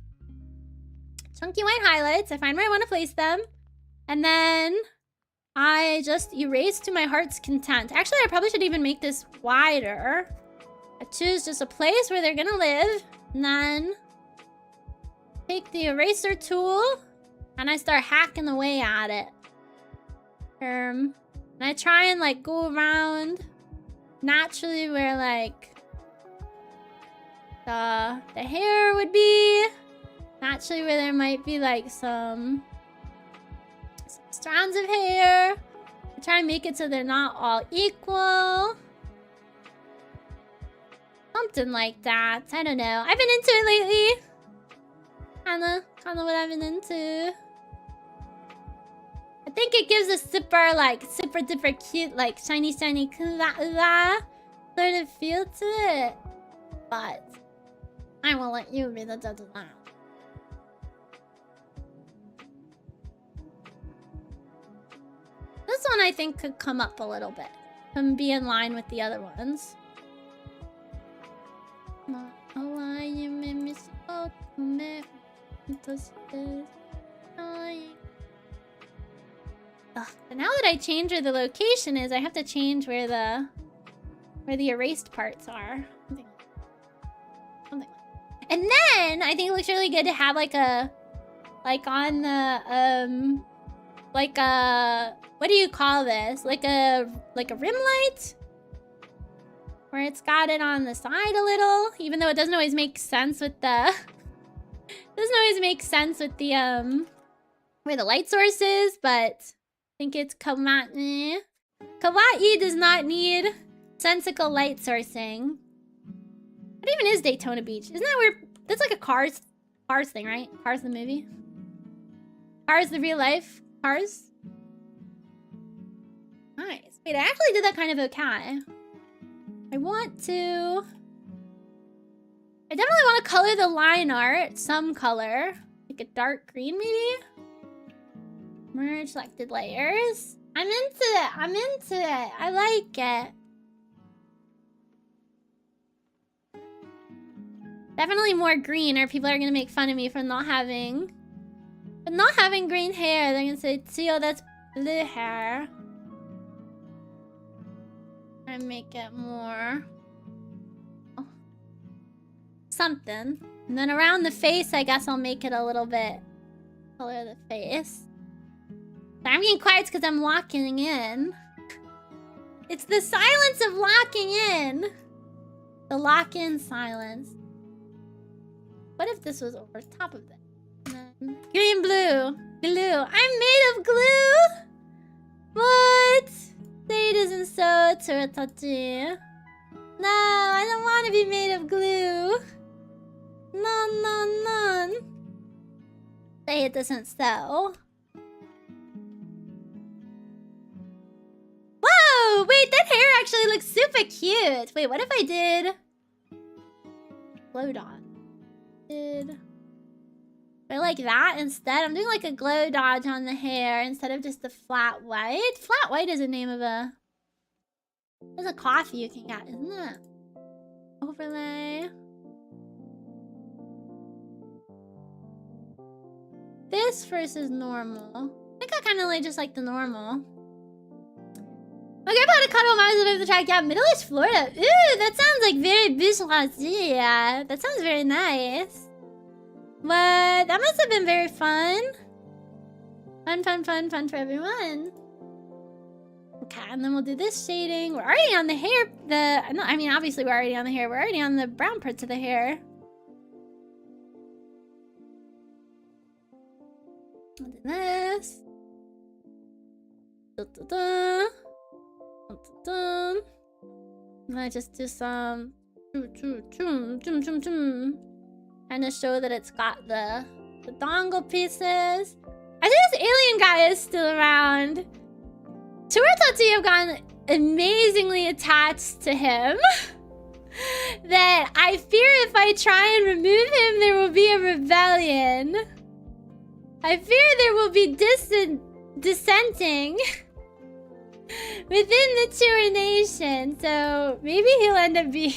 Chunky white highlights. I find where I want to place them. And then I just erase to my heart's content. Actually, I probably should even make this wider. I choose just a place where they're gonna live. And then take the eraser tool and I start hacking away at it. And I try and like go around naturally where like the hair would be, naturally where there might be like some strands of hair. I try and make it so they're not all equal, something like that. I don't know, I've been into it lately. Kinda what I've been into. I think it gives a super duper cute, like shiny sort of feel to it. But I will let you be the judge of that. This one I think could come up a little bit and be in line with the other ones. But now that I change where the location is, I have to change where the erased parts are. Something. And then I think it looks really good to have like on the what do you call this? Like a rim light? Where it's got it on the side a little, even though it doesn't always make sense with the where the light source is, but I think it's kawaii. Kawaii does not need sensical light sourcing. What even is Daytona Beach? Isn't that where... That's like a Cars thing, right? Cars the movie? Cars the real life? Cars? Nice. Wait, I actually did that kind of okay. I definitely want to color the line art. Some color. Like a dark green, maybe? Merge selected layers. I'm into it. I like it. Definitely more green, or people are gonna make fun of me for not having green hair. They're gonna say, Chio, that's blue hair. And make it more something. And then around the face, I guess I'll make it a little bit color the face. I'm getting quiet because I'm locking in. It's the silence of locking in. The lock-in silence. What if this was over top of it? And then green, blue. Glue. I'm made of glue? What? Say it isn't so, Tsuratachi. No, I don't want to be made of glue. No. Say it isn't so. Whoa! Wait, that hair actually looks super cute. Wait, what if I did... glow dot? I like that instead. I'm doing like a glow dodge on the hair instead of just the flat white. Flat white is the name of a... there's a coffee you can get, isn't it? Overlay. This versus normal. I think I kind of like just like the normal. My grandpa had a cuddle Mars above the track. Yeah, Middle East Florida. Ooh, that sounds like very bourgeoisie. Yeah, that sounds very nice. What? That must have been very fun. Fun for everyone. Okay, and then we'll do this shading. We're already on the hair. I mean, obviously we're already on the hair. We're already on the brown parts of the hair. We'll do this. And I just do some and to show that it's got the dongle pieces. I think this alien guy is still around. Tsuratachi have gotten amazingly attached to him that I fear if I try and remove him, there will be a rebellion. I fear there will be dissenting within the Chio nation. So maybe he'll end up being...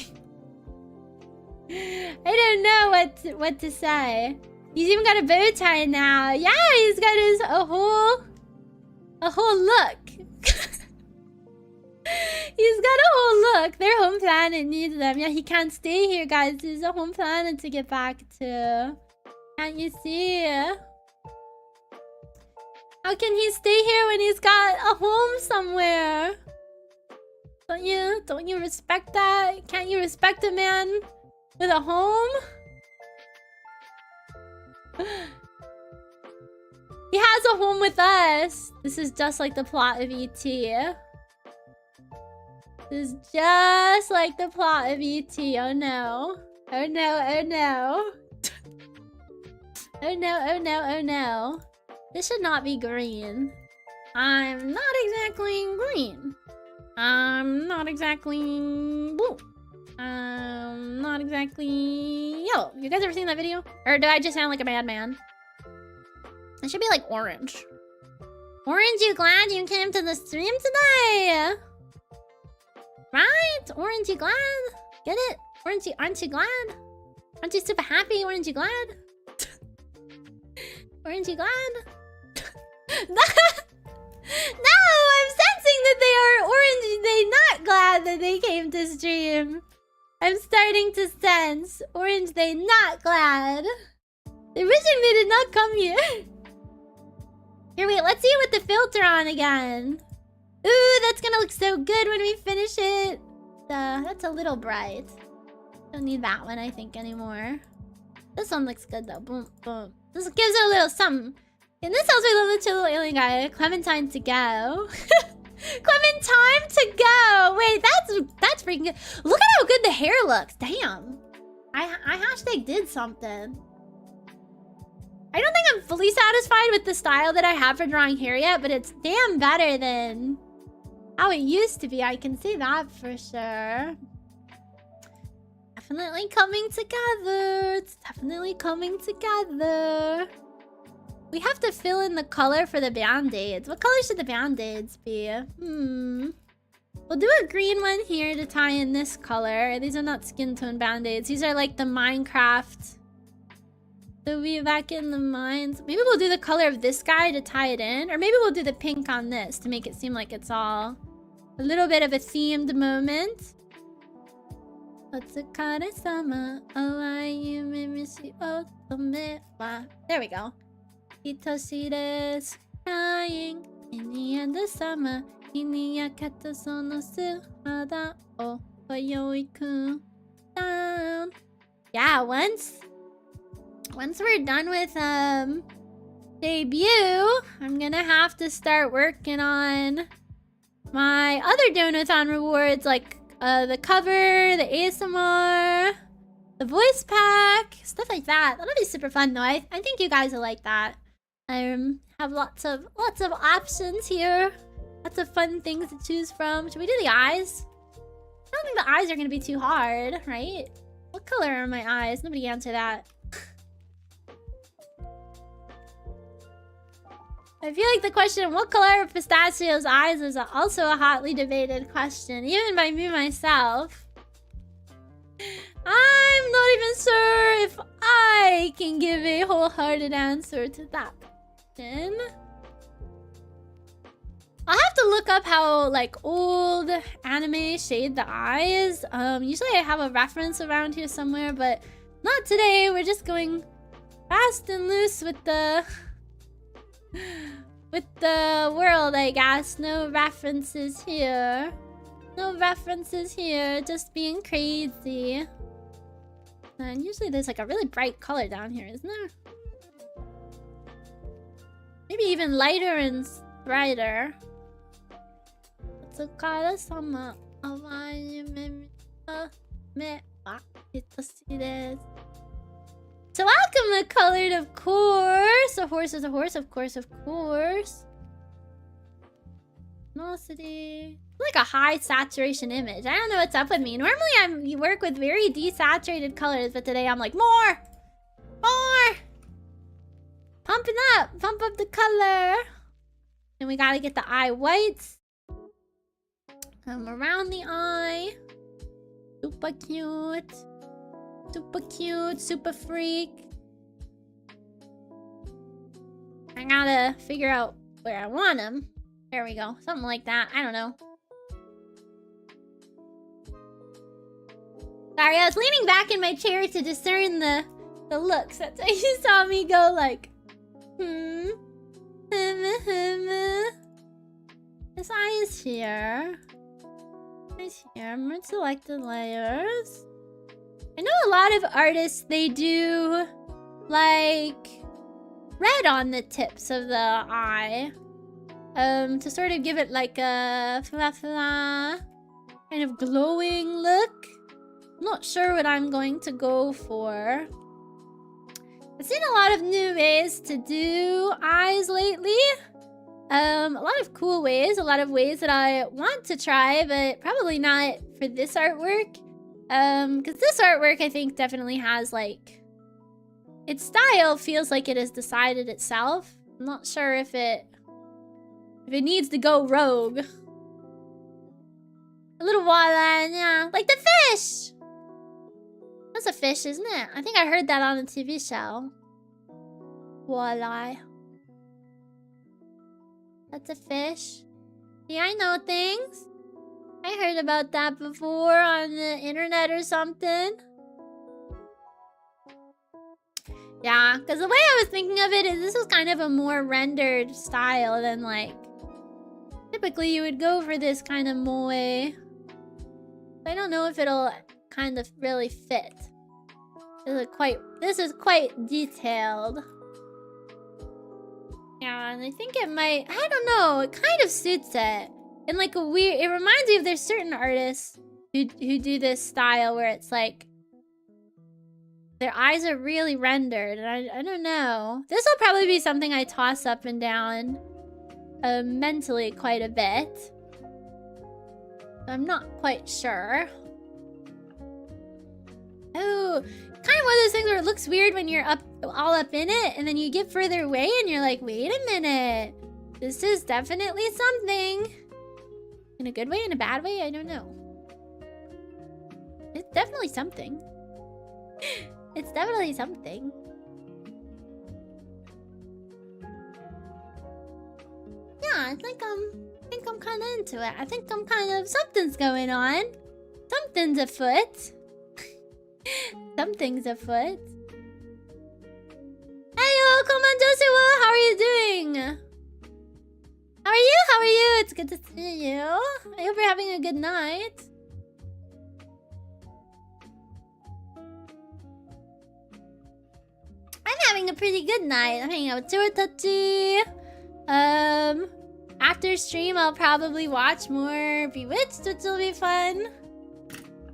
I don't know what to say. He's even got a bow tie now. Yeah, he's got a whole look. He's got a whole look. Their home planet needs them. Yeah, he can't stay here, guys. There's a home planet to get back to. Can't you see? How can he stay here when he's got a home somewhere? Don't you respect that? Can't you respect a man with a home? He has a home with us. This is just like the plot of E.T. This is just like the plot of E.T. Oh no. Oh no, oh no. Oh no, oh no, oh no. This should not be green. I'm not exactly green. I'm not exactly blue. I'm not exactly yellow. You guys ever seen that video? Or do I just sound like a madman? It should be like orange. Orange, you glad you came to the stream today? Right? Orange, you glad? Get it? Orange, aren't you glad? Aren't you super happy? Orange, you glad? Orange, you glad? No, I'm sensing that they are orange. They not glad that they came to stream. I'm starting to sense orange. They not glad. They're wishing they did not come here. Here, wait. Let's see it with the filter on again. Ooh, that's gonna look so good when we finish it. That's a little bright. Don't need that one, I think, anymore. This one looks good though. Boom, boom. This gives it a little something. In this house, we love the chill little alien guy. Clementine to go. Clementine to go. Wait, that's freaking good. Look at how good the hair looks. Damn. I hashtag did something. I don't think I'm fully satisfied with the style that I have for drawing hair yet, but it's damn better than how it used to be. I can see that for sure. Definitely coming together. It's definitely coming together. We have to fill in the color for the band-aids. What color should the band-aids be? We'll do a green one here to tie in this color. These are not skin tone band-aids. These are like the Minecraft. So we'll be back in the mines. Maybe we'll do the color of this guy to tie it in. Or maybe we'll do the pink on this to make it seem like it's all a little bit of a themed moment. There we go. Itoshi desu, crying in the end of summer. Iniyakata sono suhada o oyoi kun down. Yeah, once once we're done with debut, I'm gonna have to start working on my other donathon rewards, like the cover, the ASMR, the voice pack, stuff like that. That'll be super fun though. I think you guys will like that. I have lots of options here. Lots of fun things to choose from. Should we do the eyes? I don't think the eyes are gonna be too hard, right? What color are my eyes? Nobody answer that. I feel like the question, what color are Pistachio's eyes, is also a hotly debated question, even by me myself. I'm not even sure if I can give a wholehearted answer to that question. I'll have to look up how, like, old anime shade the eyes. Usually I have a reference around here somewhere, but not today. We're just going fast and loose with the world, I guess. No references here. No references here. Just being crazy. And usually there's like a really bright color down here, isn't there? Maybe even lighter and brighter. So welcome the colored, of course. A horse is a horse, of course, of course. Velocity. Like a high saturation image. I don't know what's up with me. Normally you work with very desaturated colors, but today I'm like, more! More! Pump it up! Pump up the color! And we gotta get the eye whites. Around the eye. Super cute. Super cute. Super freak. I gotta figure out where I want them. There we go. Something like that. I don't know. Sorry, I was leaning back in my chair to discern the looks. That's why you saw me go like, This eye is here. It's here. I'm gonna select the layers. I know a lot of artists, they do like red on the tips of the eye. To sort of give it like a kind of glowing look. I'm not sure what I'm going to go for. I've seen a lot of new ways to do eyes lately. A lot of cool ways, a lot of ways that I want to try, but probably not for this artwork. Because this artwork, I think, definitely has, like... its style feels like it has decided itself. I'm not sure if it needs to go rogue. A little walleye, yeah. Like the fish! That's a fish, isn't it? I think I heard that on a TV show. Walleye. That's a fish. Yeah, I know things. I heard about that before on the internet or something. Yeah, because the way I was thinking of it is this is kind of a more rendered style than like... typically you would go for this kind of moe. I don't know if it'll kind of really fit. This is quite detailed. Yeah, and I think it might... I don't know, it kind of suits it. In like a weird... it reminds me of there's certain artists who do this style where it's like... their eyes are really rendered, and I don't know. This will probably be something I toss up and down mentally quite a bit. I'm not quite sure. Oh, kind of one of those things where it looks weird when you're all up in it, and then you get further away and you're like, wait a minute. This is definitely something. In a good way, in a bad way, I don't know. It's definitely something. It's definitely something. Yeah, I think I'm kind of into it. I think I'm kind of... something's going on. Something's afoot. Something's afoot. Hey, come on, Joshua. How are you doing? How are you? How are you? It's good to see you. I hope you're having a good night. I a pretty good night. I'm hanging out with Chio. After stream, I'll probably watch more Bewitched, which will be fun.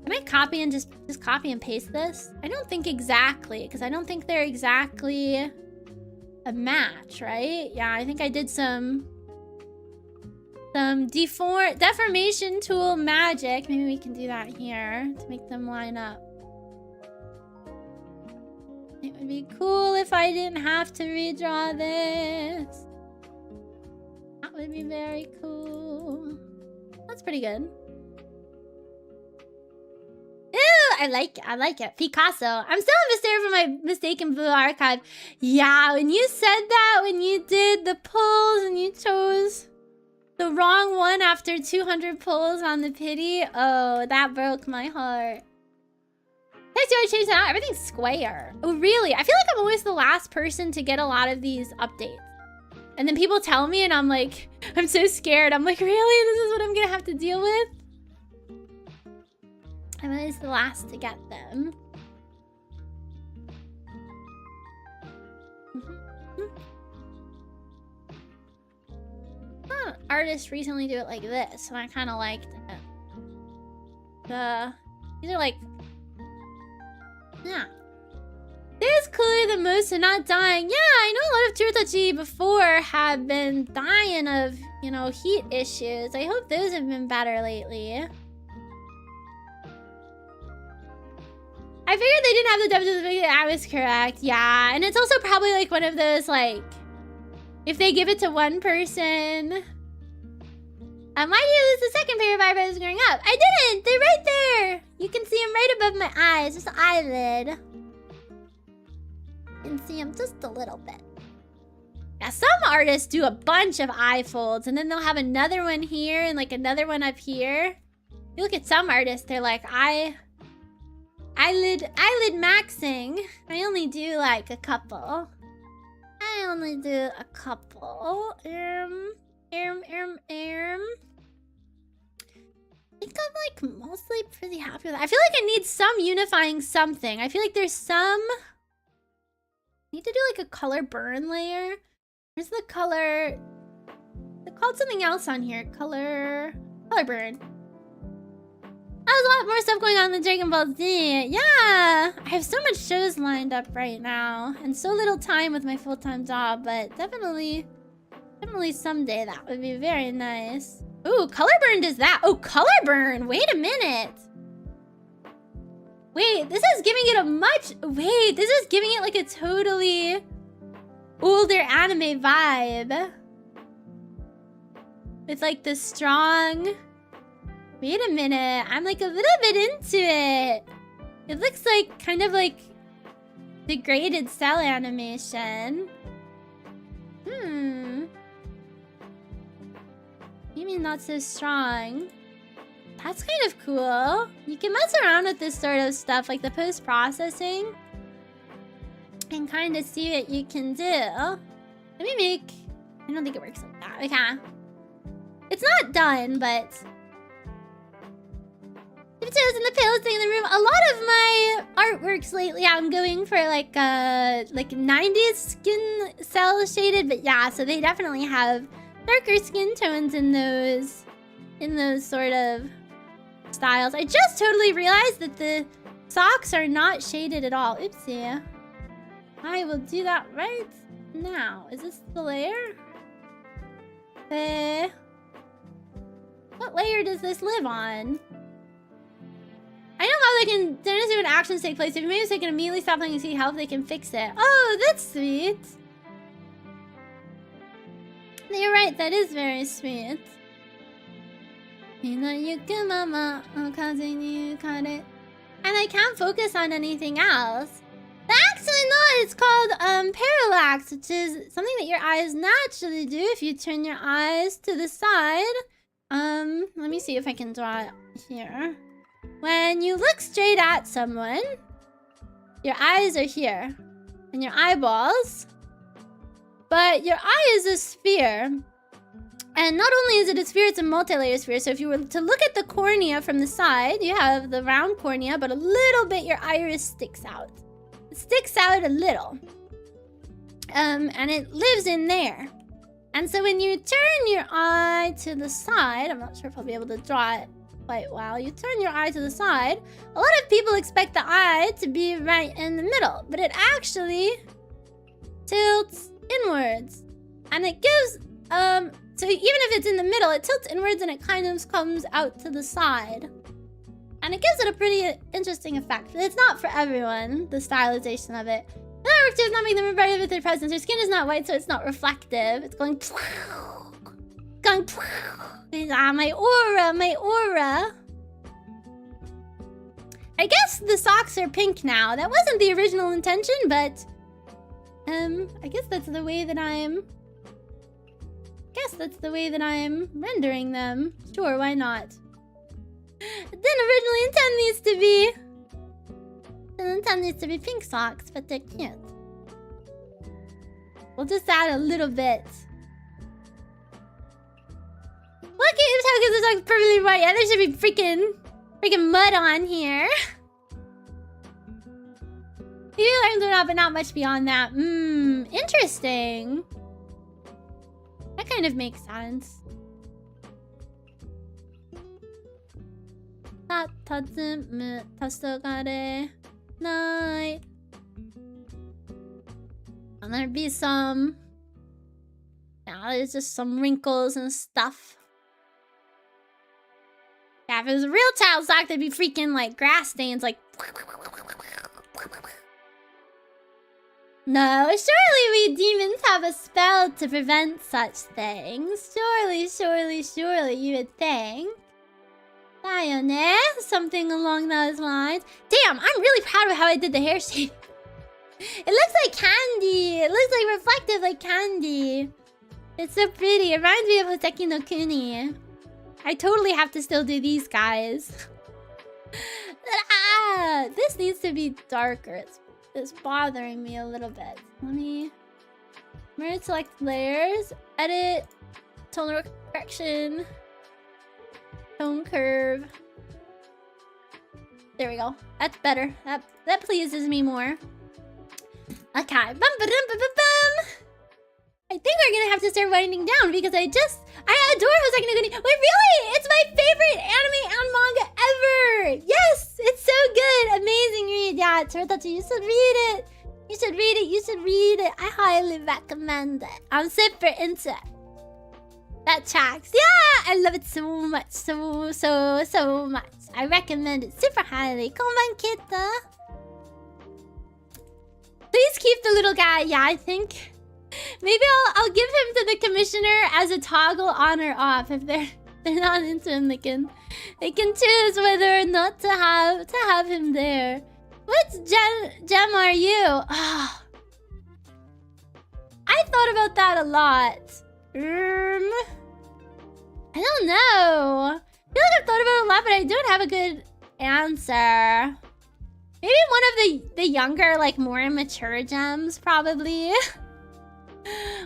Can I copy and just copy and paste this? I don't think exactly, because I don't think they're exactly a match, right? Yeah, I think I did some deformation tool magic. Maybe we can do that here to make them line up. It would be cool if I didn't have to redraw this. That would be very cool. That's pretty good. Ew, I like it. Picasso. I'm still a mystery for my mistaken blue archive. Yeah, when you said that, when you did the pulls and you chose the wrong one after 200 pulls on the pity, oh, that broke my heart. Thanks, you change that. Everything's square. Oh, really? I feel like I'm always the last person to get a lot of these updates. And then people tell me and I'm like, I'm so scared. I'm like, really? This is what I'm gonna have to deal with? I'm always the last to get them. Artists recently do it like this, and I kind of liked it. These are like, yeah. There's clearly the most are not dying. Yeah, I know a lot of Chirutachi before have been dying of, you know, heat issues. I hope those have been better lately. I figured they didn't have the depth of the I was correct. Yeah, and it's also probably like one of those, like, if they give it to one person. Why did you lose the second pair of eyebrows growing up? I didn't! They're right there! You can see them right above my eyes. Just the eyelid. You can see them just a little bit. Yeah, some artists do a bunch of eye folds, and then they'll have another one here and like another one up here. You look at some artists, they're like, eyelid maxing. I only do like a couple. I only do a couple. I think I'm like mostly pretty happy with that. I feel like I need some unifying something. I feel like there's some... I need to do like a color burn layer. Where's the color? They called something else on here. Color burn. There's a lot more stuff going on than Dragon Ball Z. Yeah, I have so much shows lined up right now, and so little time with my full-time job. But definitely someday that would be very nice. Ooh, color burn does that. Oh, color burn. Wait a minute. Wait, this is giving it a much... Wait, this is giving it like a totally older anime vibe. With like the strong... Wait a minute. I'm like a little bit into it. It looks like kind of like degraded cell animation. Maybe not so strong. That's kind of cool. You can mess around with this sort of stuff, like the post-processing, and kind of see what you can do. Let me make... I don't think it works like that. Okay. It's not done, but... If it was in the palest thing in the room, a lot of my artworks lately, I'm going for like 90s skin cell shaded, but yeah, so they definitely have darker skin tones in those sort of styles. I just totally realized that the socks are not shaded at all. Oopsie. I will do that right now. Is this the layer? What layer does this live on? I know how they can dance when actions take place. If you maybe they can immediately stop playing and see how they can fix it. Oh, that's sweet. You're right, that is very sweet. And I can't focus on anything else. Actually, no, it's called parallax, which is something that your eyes naturally do if you turn your eyes to the side. Let me see if I can draw it here. When you look straight at someone, your eyes are here, and your eyeballs. But your eye is a sphere. And not only is it a sphere, it's a multi-layer sphere. So if you were to look at the cornea from the side, you have the round cornea, but a little bit your iris sticks out. It sticks out a little. And it lives in there. And so when you turn your eye to the side, I'm not sure if I'll be able to draw it quite well. You turn your eye to the side. A lot of people expect the eye to be right in the middle, but it actually tilts inwards. And it gives, so even if it's in the middle, it tilts inwards and it kind of comes out to the side. And it gives it a pretty interesting effect. It's not for everyone, the stylization of it. The network too is not making them brighter with their presence. Their skin is not white, so it's not reflective. It's going... Ah, my aura, my aura. I guess the socks are pink now. That wasn't the original intention, but... I guess that's the way that I'm... rendering them. Sure, why not? It didn't originally intend these to be... Didn't intend these to be pink socks, but they're cute. We'll just add a little bit. Look at how good the socks perfectly white. Yeah, there should be freaking mud on here. You learned a lot, but not much beyond that. Interesting. That kind of makes sense. And there'd be some... Now there's just some wrinkles and stuff. Yeah, if it was a real child sock, there'd be freaking like grass stains, like... No, surely we demons have a spell to prevent such things. Surely, you would think. Sayone, something along those lines. Damn, I'm really proud of how I did the hair shape. It looks like candy. It looks like reflective like candy. It's so pretty. It reminds me of Hoseki no Kuni. I totally have to still do these guys. This needs to be darker. It's bothering me a little bit. Let me select layers, edit, tone correction, tone curve. There we go. That's better. That pleases me more. Okay. I think we're gonna have to start winding down because I adore Hoseki no Kuni. Wait, really? It's my favorite anime and manga ever! Yes! It's so good! Amazing read. Yeah, Toritachi, you should read it. You should read it. I highly recommend it. I'm super into it. That tracks. Yeah! I love it so much. So much. I recommend it super highly. Konban kita. Please keep the little guy. Yeah, I think... Maybe I'll give him to the commissioner as a toggle on or off. If they're not into him, they can choose whether or not to have him there. What gem are you? Oh, I thought about that a lot. I don't know. I feel like I've thought about it a lot, but I don't have a good answer. Maybe one of the younger, like more mature gems, probably.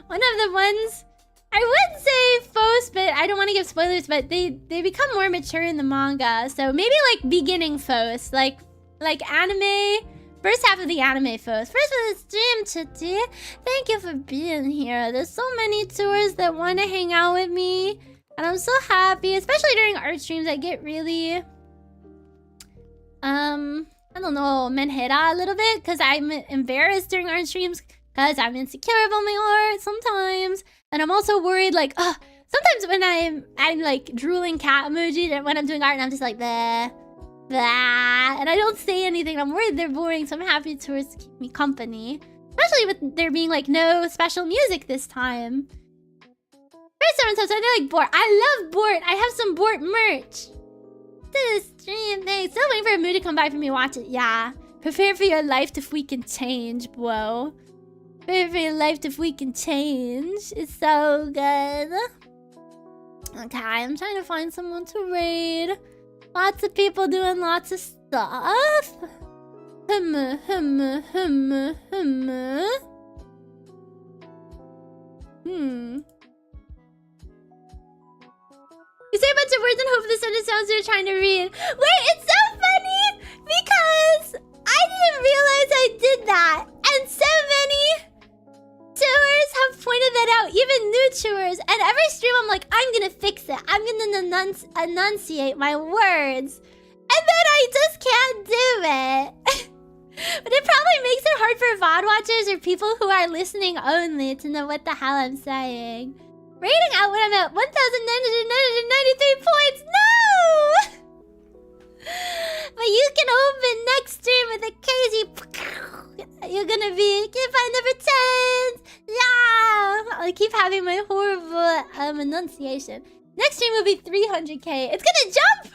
One of the ones, I would say Fos, but I don't want to give spoilers, but they become more mature in the manga. So maybe like beginning Fos, like anime, first half of the anime Fos. First for the stream, Chitty. Thank you for being here. There's so many tours that want to hang out with me. And I'm so happy, especially during art streams, I get really, I don't know, menhera a little bit, because I'm embarrassed during art streams. Because I'm insecure about my art sometimes. And I'm also worried, like, sometimes when I'm like drooling cat emojis and when I'm doing art and I'm just like, blah, blah. And I don't say anything. I'm worried they're boring, so I'm happy tours to keep me company. Especially with there being like no special music this time. First time, so I like Bort. I love Bort. I have some Bort merch. This stream thing. Still waiting for a mood to come by for me to watch it. Yeah. Prepare for your life if we can change, bro. Favorite life if we can change. It's so good. Okay, I'm trying to find someone to raid. Lots of people doing lots of stuff. You say a bunch of words and hope the sentence sounds you're trying to read. Wait, it's so funny because I didn't realize I did that. And so even new chewers. And every stream I'm like, I'm gonna fix it. I'm gonna enunciate my words. And then I just can't do it. But it probably makes it hard for VOD watchers or people who are listening only to know what the hell I'm saying. Rating out when I'm at 1,993 points. No! But you can open next stream with a crazy... You're gonna be... If I never 10. Yeah! I keep having my horrible enunciation. Next stream will be 300k. It's gonna jump!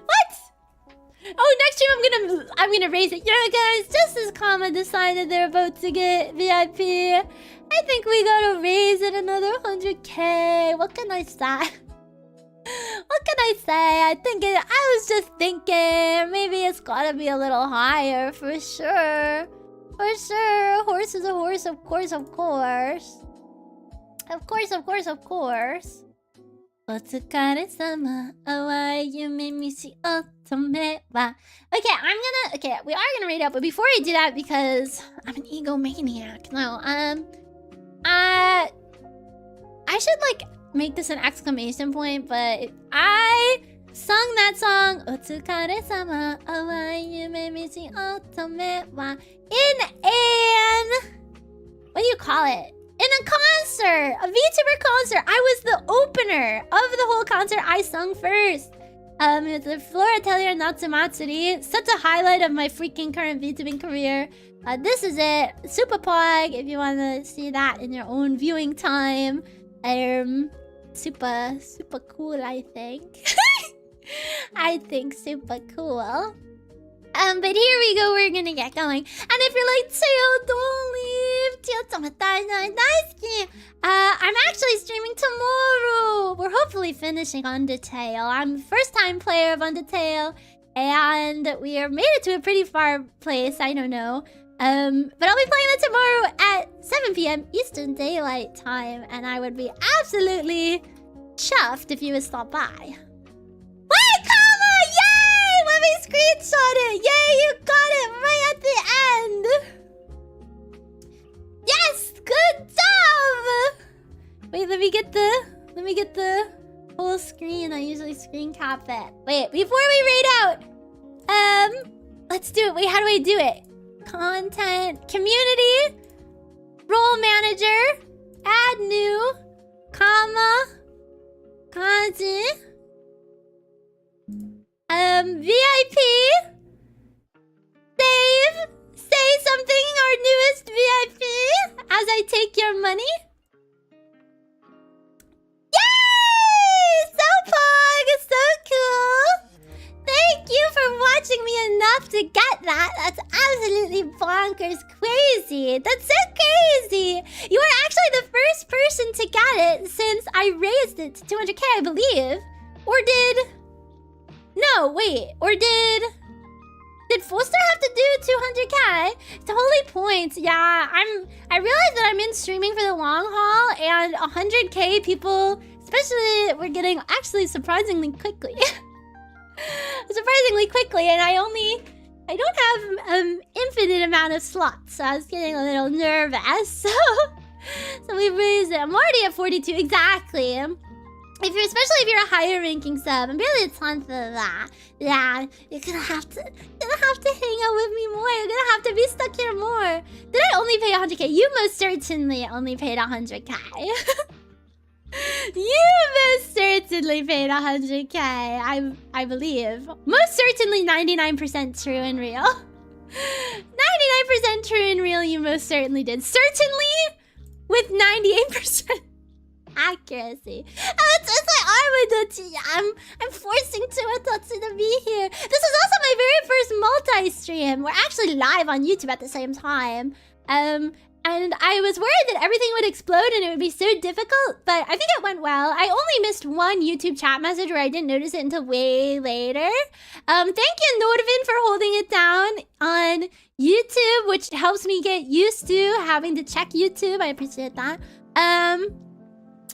What? Oh, next stream I'm gonna raise it. You know, guys, just as Kama decided they're about to get VIP, I think we gotta raise it another 100k. What can I say? What can I say? I was just thinking maybe it's gotta be a little higher for sure. For sure. Horse is a horse, of course, of course. Of course, of course, of course. Otsukare-sama, awai yume mishi otome wa. Okay, we are gonna read out, but before I do that, because I'm an egomaniac. No, I should like make this an exclamation point, but I sung that song Otsukare-sama, awai yume mishi otome wa in an... what do you call it? In a concert! A VTuber concert! I was the opener of the whole concert. I sung first. It's the Floor Atelier Natsumatsuri. Such a highlight of my freaking current VTubing career. This is it. Super Pog, if you want to see that in your own viewing time. Super cool, I think. I think super cool. But here we go, we're gonna get going. And if you're like, Chio, don't leave. Chio, I'm actually streaming tomorrow. We're hopefully finishing Undertale. I'm the first time player of Undertale. And we are made it to a pretty far place, I don't know. But I'll be playing it tomorrow at 7 p.m. Eastern Daylight Time. And I would be absolutely chuffed if you would stop by. Wait, Kama! Yay! Let me screenshot it! Yay, you got it right at the end! Yes! Good job! Wait, let me get the whole screen. I usually screen cap it. Wait, before we read out, let's do it. Wait, how do I do it? Content, community, role manager, add new, comma, kanji, VIP, save, say something, our newest VIP, as I take your money. Yay! So Pog, so cool. Thank you for watching me enough to get that. That's absolutely bonkers crazy. That's so crazy. You are actually the first person to get it since I raised it to 200k, I believe. Or did... no, wait. Or did Foster have to do 200k? Totally points. Yeah, I realize that I'm in streaming for the long haul, and 100k people, especially, we're getting actually surprisingly quickly. Surprisingly quickly, and I don't have infinite amount of slots, so I was getting a little nervous. So we raised it. I'm already at 42 exactly. Especially if you're a higher ranking sub, and really it's time for that. Yeah, you're gonna have to hang out with me more. You're gonna have to be stuck here more. Did I only pay 100k? You most certainly only paid 100k. You most certainly paid 100k, I believe. Most certainly 99% true and real. 99% true and real, you most certainly did. Certainly with 98% accuracy. It's like I'm forcing Chiwatachi to be here. This is also my very first multi-stream. We're actually live on YouTube at the same time. And I was worried that everything would explode and it would be so difficult, but I think it went well. I only missed one YouTube chat message where I didn't notice it until way later. Thank you, Nordvin, for holding it down on YouTube, which helps me get used to having to check YouTube. I appreciate that.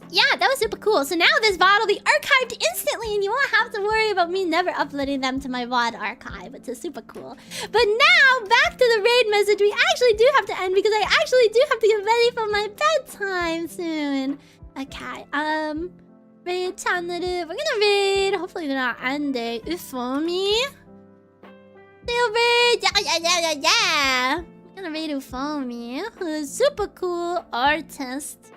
Yeah, that was super cool. So now this VOD will be archived instantly and you won't have to worry about me never uploading them to my VOD archive, which is super cool. But now, back to the raid message. We actually do have to end because I actually do have to get ready for my bedtime soon. Okay, raid channel. We're gonna raid. Hopefully they're not ending. Ufomi. Still raid. Yeah. We're gonna raid Ufomi, who's super cool artist.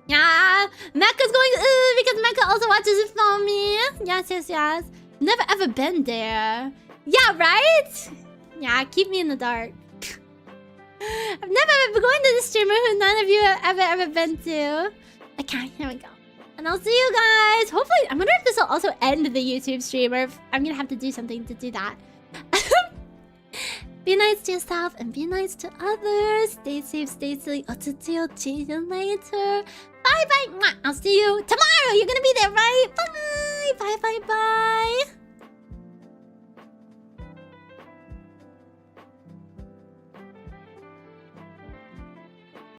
Yeah, Mecca's going because Mecca also watches it for me. Yes. Never ever been there. Yeah, right? Yeah, keep me in the dark. I've never ever going to the streamer who none of you have ever been to. Okay, here we go. And I'll see you guys. Hopefully, I wonder if this will also end the YouTube stream or if I'm gonna have to do something to do that. Be nice to yourself and be nice to others. Stay safe, stay silly. See you later. Bye. I'll see you tomorrow. You're gonna